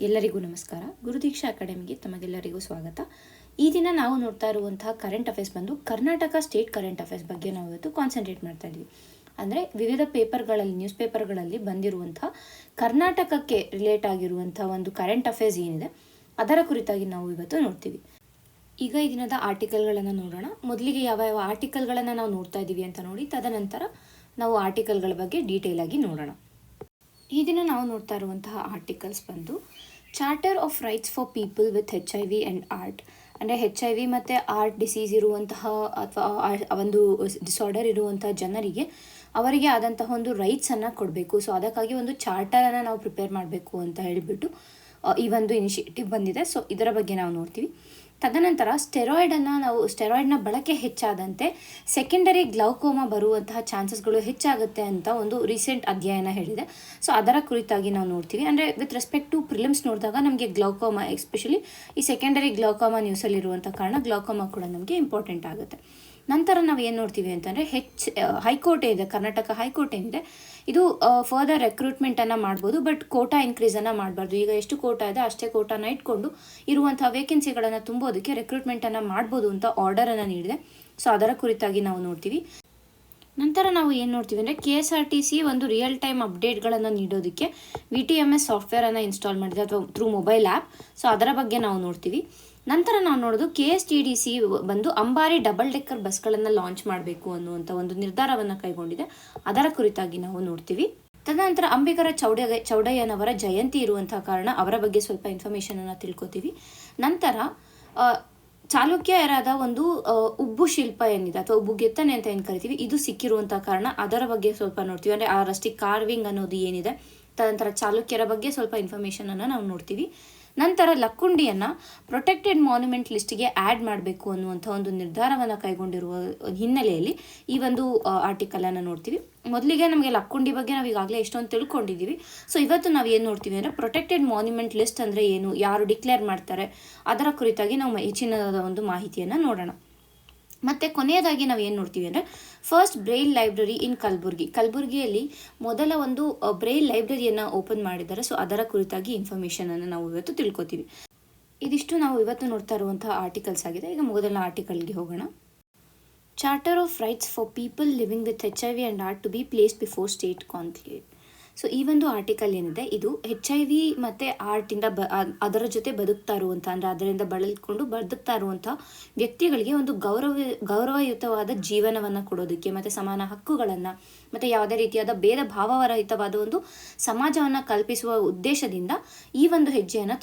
ಎಲ್ಲರಿಗೂ ನಮಸ್ಕಾರ. ಗುರುದೀಕ್ಷಾ ಅಕಾಡೆಮಿಗೆ ತಮಗೆಲ್ಲರಿಗೂ ಸ್ವಾಗತ. ಈ ದಿನ ನಾವು ನೋಡ್ತಾ ಇರುವಂತಹ ಕರೆಂಟ್ ಅಫೇರ್ಸ್ ಬಂದು ಕರ್ನಾಟಕ ಸ್ಟೇಟ್ ಕರೆಂಟ್ ಅಫೇರ್ಸ್ ಬಗ್ಗೆ ನಾವು ಇವತ್ತು ಕಾನ್ಸಂಟ್ರೇಟ್ ಮಾಡ್ತಾ ಇದ್ವಿ. ಅಂದರೆ ವಿವಿಧ ಪೇಪರ್ಗಳಲ್ಲಿ ನ್ಯೂಸ್ ಪೇಪರ್ಗಳಲ್ಲಿ ಬಂದಿರುವಂತಹ ಕರ್ನಾಟಕಕ್ಕೆ ರಿಲೇಟ್ ಆಗಿರುವಂಥ ಒಂದು ಕರೆಂಟ್ ಅಫೇರ್ಸ್ ಏನಿದೆ ಅದರ ಕುರಿತಾಗಿ ನಾವು ಇವತ್ತು ನೋಡ್ತೀವಿ. ಈಗ ಈ ದಿನದ ಆರ್ಟಿಕಲ್ಗಳನ್ನು ನೋಡೋಣ. ಮೊದಲಿಗೆ ಯಾವ ಯಾವ ಆರ್ಟಿಕಲ್ಗಳನ್ನು ನಾವು ನೋಡ್ತಾ ಇದ್ದೀವಿ ಅಂತ ನೋಡಿ, ತದನಂತರ ನಾವು ಆರ್ಟಿಕಲ್ಗಳ ಬಗ್ಗೆ ಡೀಟೇಲ್ ಆಗಿ ನೋಡೋಣ. ಈ ದಿನ ನಾವು ನೋಡ್ತಾ ಇರುವಂತಹ ಆರ್ಟಿಕಲ್ಸ್ ಬಂದು charter of rights for people with HIV and art. ಅಂದರೆ HIV ಮತ್ತು ಆರ್ಟ್ ಡಿಸೀಸ್ ಇರುವಂತಹ ಅಥವಾ ಒಂದು ಡಿಸಾರ್ಡರ್ ಇರುವಂತಹ ಜನರಿಗೆ ಅವರಿಗೆ ಆದಂತಹ ಒಂದು ರೈಟ್ಸನ್ನು ಕೊಡಬೇಕು. ಸೊ ಅದಕ್ಕಾಗಿ ಒಂದು ಚಾರ್ಟರನ್ನು ನಾವು ಪ್ರಿಪೇರ್ ಮಾಡಬೇಕು ಅಂತ ಹೇಳಿಬಿಟ್ಟು ಈ ಒಂದು ಇನಿಷಿಯೇಟಿವ್ ಬಂದಿದೆ. ಸೊ ಇದರ ಬಗ್ಗೆ ನಾವು ನೋಡ್ತೀವಿ. ತದನಂತರ ಸ್ಟೆರಾಯ್ಡ್ನ ಬಳಕೆ ಹೆಚ್ಚಾದಂತೆ ಸೆಕೆಂಡರಿ ಗ್ಲೌಕೋಮಾ ಬರುವಂತಹ ಚಾನ್ಸಸ್ಗಳು ಹೆಚ್ಚಾಗುತ್ತೆ ಅಂತ ಒಂದು ರೀಸೆಂಟ್ ಅಧ್ಯಯನ ಹೇಳಿದೆ. ಸೊ ಅದರ ಕುರಿತಾಗಿ ನಾವು ನೋಡ್ತೀವಿ. ಅಂದರೆ ವಿತ್ ರೆಸ್ಪೆಕ್ಟ್ ಟು ಪ್ರಿಲಿಮ್ಸ್ ನೋಡಿದಾಗ ನಮಗೆ ಗ್ಲೌಕೋಮಾ, ಎಸ್ಪೆಷಲಿ ಈ ಸೆಕೆಂಡರಿ ಗ್ಲೌಕೋಮಾ ನ್ಯೂಸಲ್ಲಿರುವಂಥ ಕಾರಣ ಗ್ಲೌಕೋಮಾ ಕೂಡ ನಮಗೆ ಇಂಪಾರ್ಟೆಂಟ್ ಆಗುತ್ತೆ. ನಂತರ ನಾವು ಏನು ನೋಡ್ತೀವಿ ಅಂತಂದರೆ ಹೈಕೋರ್ಟ್ ಇದೆ, ಕರ್ನಾಟಕ ಹೈಕೋರ್ಟ್ ಏನಿದೆ ಇದು ಫರ್ದರ್ ರೆಕ್ರೂಟ್ಮೆಂಟನ್ನು ಮಾಡ್ಬೋದು, ಬಟ್ ಕೋಟಾ ಇನ್ಕ್ರೀಸನ್ನು ಮಾಡಬಾರ್ದು. ಈಗ ಎಷ್ಟು ಕೋಟಾ ಇದೆ ಅಷ್ಟೇ ಕೋಟಾನ ಇಟ್ಕೊಂಡು ಇರುವಂಥ ವೇಕೆನ್ಸಿಗಳನ್ನು ತುಂಬೋದಕ್ಕೆ ರೆಕ್ರೂಟ್ಮೆಂಟನ್ನು ಮಾಡ್ಬೋದು ಅಂತ ಆರ್ಡರನ್ನು ನೀಡಿದೆ. ಸೊ ಅದರ ಕುರಿತಾಗಿ ನಾವು ನೋಡ್ತೀವಿ. ನಂತರ ನಾವು ಏನು ನೋಡ್ತೀವಿ ಅಂದರೆ KSRTC ಒಂದು ರಿಯಲ್ ಟೈಮ್ ಅಪ್ಡೇಟ್ಗಳನ್ನು ನೀಡೋದಕ್ಕೆ VTMS ಸಾಫ್ಟ್ವೇರನ್ನು ಇನ್ಸ್ಟಾಲ್ ಮಾಡಿದೆ ಅಥವಾ ಥ್ರೂ ಮೊಬೈಲ್ ಆ್ಯಪ್. ಸೊ ಅದರ ಬಗ್ಗೆ ನಾವು ನೋಡ್ತೀವಿ. ನಂತರ ನಾವು ನೋಡೋದು KSTDC ಬಂದು ಅಂಬಾರಿ ಡಬಲ್ ಡೆಕ್ಕರ್ ಬಸ್ಗಳನ್ನು ಲಾಂಚ್ ಮಾಡಬೇಕು ಅನ್ನುವಂಥ ಒಂದು ನಿರ್ಧಾರವನ್ನು ಕೈಗೊಂಡಿದೆ. ಅದರ ಕುರಿತಾಗಿ ನಾವು ನೋಡ್ತೀವಿ. ತದನಂತರ ಅಂಬಿಗರ ಚೌಡಯ್ಯನವರ ಜಯಂತಿ ಇರುವಂತಹ ಕಾರಣ ಅವರ ಬಗ್ಗೆ ಸ್ವಲ್ಪ ಇನ್ಫಾರ್ಮೇಷನನ್ನು ತಿಳ್ಕೊತೀವಿ. ನಂತರ ಚಾಲುಕ್ಯರಾದ ಒಂದು ಉಬ್ಬು ಶಿಲ್ಪ ಏನಿದೆ ಅಥವಾ ಉಬ್ಬು ಕೆತ್ತನೆ ಅಂತ ಏನು ಕರಿತೀವಿ, ಇದು ಸಿಕ್ಕಿರುವಂಥ ಕಾರಣ ಅದರ ಬಗ್ಗೆ ಸ್ವಲ್ಪ ನೋಡ್ತೀವಿ. ಅಂದರೆ ಆ ರಸ್ಟಿಕ್ ಕಾರ್ವಿಂಗ್ ಅನ್ನೋದು ಏನಿದೆ, ತದನಂತರ ಚಾಲುಕ್ಯರ ಬಗ್ಗೆ ಸ್ವಲ್ಪ ಇನ್ಫಾರ್ಮೇಷನನ್ನು ನಾವು ನೋಡ್ತೀವಿ. ನಂತರ ಲಕ್ಕುಂಡಿಯನ್ನು ಪ್ರೊಟೆಕ್ಟೆಡ್ ಮಾನ್ಯುಮೆಂಟ್ ಲಿಸ್ಟಿಗೆ ಆ್ಯಡ್ ಮಾಡಬೇಕು ಅನ್ನುವಂಥ ಒಂದು ನಿರ್ಧಾರವನ್ನು ಕೈಗೊಂಡಿರುವ ಹಿನ್ನೆಲೆಯಲ್ಲಿ ಈ ಒಂದು ಆರ್ಟಿಕಲನ್ನು ನೋಡ್ತೀವಿ. ಮೊದಲಿಗೆ ನಮಗೆ ಲಕ್ಕುಂಡಿ ಬಗ್ಗೆ ನಾವು ಈಗಾಗಲೇ ಎಷ್ಟೊಂದು ತಿಳ್ಕೊಂಡಿದ್ದೀವಿ. ಸೊ ಇವತ್ತು ನಾವು ಏನು ನೋಡ್ತೀವಿ ಅಂದರೆ ಪ್ರೊಟೆಕ್ಟೆಡ್ ಮಾನ್ಯುಮೆಂಟ್ ಲಿಸ್ಟ್ ಅಂದರೆ ಏನು, ಯಾರು ಡಿಕ್ಲೇರ್ ಮಾಡ್ತಾರೆ, ಅದರ ಕುರಿತಾಗಿ ನಾವು ಹೆಚ್ಚಿನದಾದ ಒಂದು ಮಾಹಿತಿಯನ್ನು ನೋಡೋಣ. ಮತ್ತು ಕೊನೆಯದಾಗಿ ನಾವು ಏನು ನೋಡ್ತೀವಿ ಅಂದರೆ ಫಸ್ಟ್ ಬ್ರೈಲ್ ಲೈಬ್ರರಿ ಇನ್ ಕಲಬುರ್ಗಿಯಲ್ಲಿ ಮೊದಲ ಒಂದು ಬ್ರೈಲ್ ಲೈಬ್ರರಿಯನ್ನು ಓಪನ್ ಮಾಡಿದ್ದಾರೆ. ಸೊ ಅದರ ಕುರಿತಾಗಿ ಇನ್ಫಾರ್ಮೇಷನನ್ನು ನಾವು ಇವತ್ತು ತಿಳ್ಕೊತೀವಿ. ಇದಿಷ್ಟು ನಾವು ಇವತ್ತು ನೋಡ್ತಾ ಇರುವಂತಹ ಆರ್ಟಿಕಲ್ಸ್ ಆಗಿದೆ. ಈಗ ಮೊದಲ ಆರ್ಟಿಕಲ್ಗೆ ಹೋಗೋಣ. Charter of rights for people living with HIV and art to be placed before state conclave. So ಈ ಒಂದು ಆರ್ಟಿಕಲ್ ಏನಿದೆ ಇದು HIV ಮತ್ತು ಆರ್ಟಿಂದ ಅದರ ಜೊತೆ ಬದುಕ್ತಾ ಇರುವಂಥ, ಅಂದರೆ ಅದರಿಂದ ಬಳಲ್ಕೊಂಡು ಬದುಕ್ತಾ ಇರುವಂಥ ವ್ಯಕ್ತಿಗಳಿಗೆ ಒಂದು ಗೌರವಯುತವಾದ ಜೀವನವನ್ನು ಕೊಡೋದಕ್ಕೆ ಮತ್ತು ಸಮಾನ ಹಕ್ಕುಗಳನ್ನು ಮತ್ತು ಯಾವುದೇ ರೀತಿಯಾದ ಭೇದ ಭಾವರಹಿತವಾದ ಒಂದು ಸಮಾಜವನ್ನು ಕಲ್ಪಿಸುವ ಉದ್ದೇಶದಿಂದ ಈ ಒಂದು ಹೆಜ್ಜೆಯನ್ನು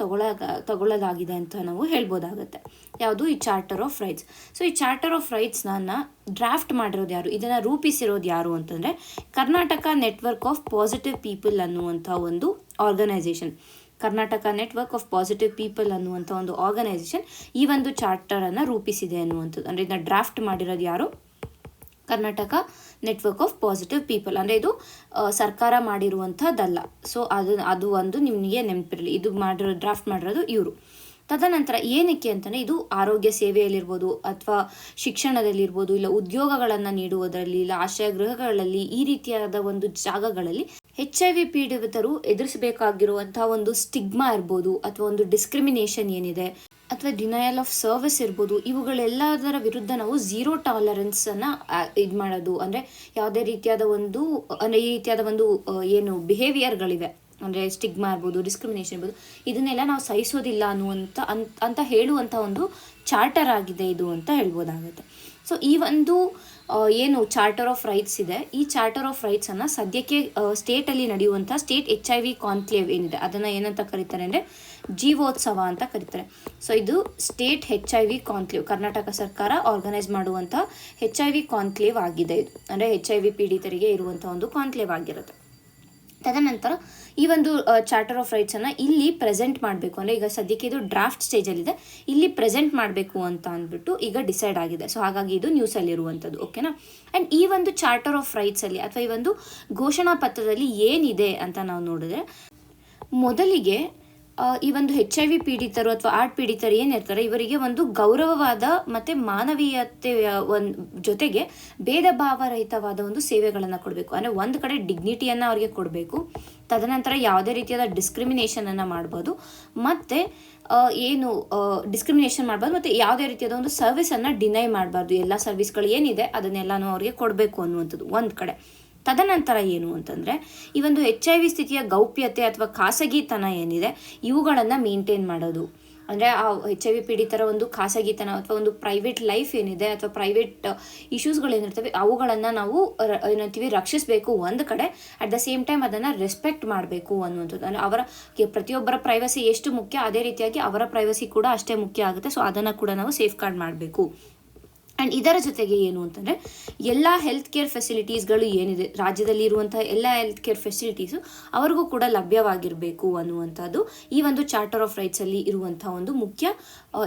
ತಗೊಳ್ಳೋದಾಗಿದೆ ಅಂತ ನಾವು ಹೇಳ್ಬೋದಾಗುತ್ತೆ. ಯಾವುದು ಈ ಚಾರ್ಟರ್ ಆಫ್ ರೈಟ್ಸ್. ಸೊ ಈ ಚಾರ್ಟರ್ ಆಫ್ ರೈಟ್ಸ್ನ ಡ್ರಾಫ್ಟ್ ಮಾಡಿರೋದು ಯಾರು, ಇದನ್ನು ರೂಪಿಸಿರೋದು ಯಾರು ಅಂತಂದರೆ Karnataka network of positive people ಅನ್ನುವಂಥ ಒಂದು organisation. Karnataka network of positive people ಅನ್ನುವಂಥ ಒಂದು ಆರ್ಗನೈಸೇಷನ್ ಈ ಒಂದು ಚಾರ್ಟರನ್ನು ರೂಪಿಸಿದೆ ಅನ್ನುವಂಥದ್ದು. ಅಂದರೆ ಇದನ್ನ ಡ್ರಾಫ್ಟ್ ಮಾಡಿರೋದು ಯಾರು, Karnataka network of positive people. ಅಂದರೆ ಇದು ಸರ್ಕಾರ ಮಾಡಿರುವಂಥದ್ದಲ್ಲ. ಸೊ ಅದು ಒಂದು ನಿಮಗೆ ನೆನಪಿರಲಿ, ಇದು ಡ್ರಾಫ್ಟ್ ಮಾಡಿರೋದು ಇವರು. ತದನಂತರ ಏನಕ್ಕೆ ಅಂತಲೇ ಇದು ಆರೋಗ್ಯ ಸೇವೆಯಲ್ಲಿರ್ಬೋದು ಅಥವಾ ಶಿಕ್ಷಣದಲ್ಲಿರ್ಬೋದು, ಇಲ್ಲ ಉದ್ಯೋಗಗಳನ್ನು ನೀಡುವುದರಲ್ಲಿ, ಇಲ್ಲ ಆಶ್ರಯ ಗೃಹಗಳಲ್ಲಿ, ಈ ರೀತಿಯಾದ ಒಂದು ಜಾಗಗಳಲ್ಲಿ HIV ಪೀಡಿತರು ಎದುರಿಸಬೇಕಾಗಿರುವಂಥ ಒಂದು ಸ್ಟಿಗ್ಮಾ ಇರ್ಬೋದು ಅಥವಾ ಒಂದು ಡಿಸ್ಕ್ರಿಮಿನೇಷನ್ ಏನಿದೆ ಅಥವಾ ಡಿನಯಲ್ ಆಫ್ ಸರ್ವಿಸ್ ಇರ್ಬೋದು, ಇವುಗಳೆಲ್ಲದರ ವಿರುದ್ಧ ನಾವು ಝೀರೋ ಟಾಲರೆನ್ಸನ್ನು ಇದು ಮಾಡೋದು. ಅಂದರೆ ಯಾವುದೇ ರೀತಿಯಾದ ಒಂದು ಈ ರೀತಿಯಾದ ಒಂದು ಏನು ಬಿಹೇವಿಯರ್ಗಳಿವೆ, ಅಂದರೆ ಸ್ಟಿಗ್ಮಾ ಇರ್ಬೋದು, ಡಿಸ್ಕ್ರಿಮಿನೇಷನ್ ಇರ್ಬೋದು, ಇದನ್ನೆಲ್ಲ ನಾವು ಸಹಿಸೋದಿಲ್ಲ ಅಂತ ಹೇಳುವಂಥ ಒಂದು ಚಾರ್ಟರ್ ಆಗಿದೆ ಇದು ಅಂತ ಹೇಳ್ಬೋದಾಗುತ್ತೆ. ಸೊ ಈ ಒಂದು ಏನು ಚಾರ್ಟರ್ ಆಫ್ ರೈಟ್ಸ್ ಇದೆ, ಈ ಚಾರ್ಟರ್ ಆಫ್ ರೈಟ್ಸನ್ನು ಸದ್ಯಕ್ಕೆ ಸ್ಟೇಟಲ್ಲಿ ನಡೆಯುವಂಥ ಸ್ಟೇಟ್ HIV ಕಾನ್ಕ್ಲೇವ್ ಏನಿದೆ ಅದನ್ನು ಏನಂತ ಕರೀತಾರೆ ಅಂದರೆ ಜೀವೋತ್ಸವ ಅಂತ ಕರೀತಾರೆ. ಸೊ ಇದು ಸ್ಟೇಟ್ HIV ಕಾನ್ಕ್ಲೇವ್, ಕರ್ನಾಟಕ ಸರ್ಕಾರ ಆರ್ಗನೈಸ್ ಮಾಡುವಂಥ HIV ಕಾನ್ಕ್ಲೇವ್ ಆಗಿದೆ. ಇದು ಅಂದರೆ HIV ಪೀಡಿತರಿಗೆ ಇರುವಂಥ ಒಂದು ಕಾನ್ಕ್ಲೇವ್ ಆಗಿರುತ್ತೆ. ತದನಂತರ ಈ ಒಂದು ಚಾರ್ಟರ್ ಆಫ್ ರೈಟ್ಸನ್ನು ಇಲ್ಲಿ ಪ್ರೆಸೆಂಟ್ ಮಾಡಬೇಕು. ಅಂದರೆ ಈಗ ಸದ್ಯಕ್ಕೆ ಇದು ಡ್ರಾಫ್ಟ್ ಸ್ಟೇಜಲ್ಲಿದೆ, ಇಲ್ಲಿ ಪ್ರೆಸೆಂಟ್ ಮಾಡಬೇಕು ಅಂತ ಅಂದ್ಬಿಟ್ಟು ಈಗ ಡಿಸೈಡ್ ಆಗಿದೆ. ಸೊ ಹಾಗಾಗಿ ಇದು ನ್ಯೂಸಲ್ಲಿರುವಂಥದ್ದು, ಓಕೆನಾ. ಆ್ಯಂಡ್ ಈ ಒಂದು ಚಾರ್ಟರ್ ಆಫ್ ರೈಟ್ಸಲ್ಲಿ ಅಥವಾ ಈ ಒಂದು ಘೋಷಣಾ ಪತ್ರದಲ್ಲಿ ಏನಿದೆ ಅಂತ ನಾವು ನೋಡಿದ್ರೆ, ಮೊದಲಿಗೆ ಈ ಒಂದು HIV ಪೀಡಿತರು ಅಥವಾ ಆರ್ಟ್ ಪೀಡಿತರು ಏನಿರ್ತಾರೆ ಇವರಿಗೆ ಒಂದು ಗೌರವವಾದ ಮತ್ತು ಮಾನವೀಯತೆಯ ಜೊತೆಗೆ ಭೇದ ಭಾವರಹಿತವಾದ ಒಂದು ಸೇವೆಗಳನ್ನು ಕೊಡಬೇಕು. ಅಂದರೆ ಒಂದು ಕಡೆ ಡಿಗ್ನಿಟಿಯನ್ನು ಅವರಿಗೆ ಕೊಡಬೇಕು, ತದನಂತರ ಯಾವುದೇ ರೀತಿಯಾದ ಡಿಸ್ಕ್ರಿಮಿನೇಷನನ್ನು ಮಾಡ್ಬೋದು, ಮತ್ತು ಏನು ಡಿಸ್ಕ್ರಿಮಿನೇಷನ್ ಮಾಡ್ಬಾರ್ದು, ಮತ್ತು ಯಾವುದೇ ರೀತಿಯಾದ ಒಂದು ಸರ್ವಿಸನ್ನು ಡಿನೈ ಮಾಡಬಾರ್ದು. ಎಲ್ಲ ಸರ್ವಿಸ್ಗಳು ಏನಿದೆ ಅದನ್ನೆಲ್ಲನೂ ಅವರಿಗೆ ಕೊಡಬೇಕು ಅನ್ನುವಂಥದ್ದು ಒಂದು ಕಡೆ. ತದನಂತರ ಏನು ಅಂತಂದರೆ ಈ ಒಂದು HIV ಸ್ಥಿತಿಯ ಗೌಪ್ಯತೆ ಅಥವಾ ಖಾಸಗಿತನ ಏನಿದೆ ಇವುಗಳನ್ನು ಮೇಂಟೈನ್ ಮಾಡೋದು. ಅಂದರೆ ಆ HIV ಪೀಡಿತರ ಒಂದು ಖಾಸಗಿತನ ಅಥವಾ ಒಂದು ಪ್ರೈವೇಟ್ ಲೈಫ್ ಏನಿದೆ ಅಥವಾ ಪ್ರೈವೇಟ್ ಇಶ್ಯೂಸ್ಗಳೇನಿರ್ತವೆ ಅವುಗಳನ್ನು ನಾವು ಏನಂತೀವಿ ರಕ್ಷಿಸಬೇಕು ಒಂದು ಕಡೆ. ಅಟ್ ದ ಸೇಮ್ ಟೈಮ್ ಅದನ್ನು ರೆಸ್ಪೆಕ್ಟ್ ಮಾಡಬೇಕು ಅನ್ನುವಂಥದ್ದು. ಅಂದರೆ ಅವರ ಪ್ರತಿಯೊಬ್ಬರ ಪ್ರೈವಸಿ ಎಷ್ಟು ಮುಖ್ಯ ಅದೇ ರೀತಿಯಾಗಿ ಅವರ ಪ್ರೈವಸಿ ಕೂಡ ಅಷ್ಟೇ ಮುಖ್ಯ ಆಗುತ್ತೆ. ಸೊ ಅದನ್ನು ಕೂಡ ನಾವು ಸೇಫ್ ಗಾರ್ಡ್ ಮಾಡಬೇಕು. ಆ್ಯಂಡ್ ಇದರ ಜೊತೆಗೆ ಏನು ಅಂತಂದರೆ ಎಲ್ಲ ಹೆಲ್ತ್ ಕೇರ್ ಫೆಸಿಲಿಟೀಸ್ಗಳು ಏನಿದೆ ರಾಜ್ಯದಲ್ಲಿ ಇರುವಂತಹ ಎಲ್ಲ ಹೆಲ್ತ್ ಕೇರ್ ಫೆಸಿಲಿಟೀಸು ಅವ್ರಿಗೂ ಕೂಡ ಲಭ್ಯವಾಗಿರಬೇಕು ಅನ್ನುವಂಥದ್ದು ಈ ಒಂದು ಚಾರ್ಟರ್ ಆಫ್ ರೈಟ್ಸಲ್ಲಿ ಇರುವಂಥ ಒಂದು ಮುಖ್ಯ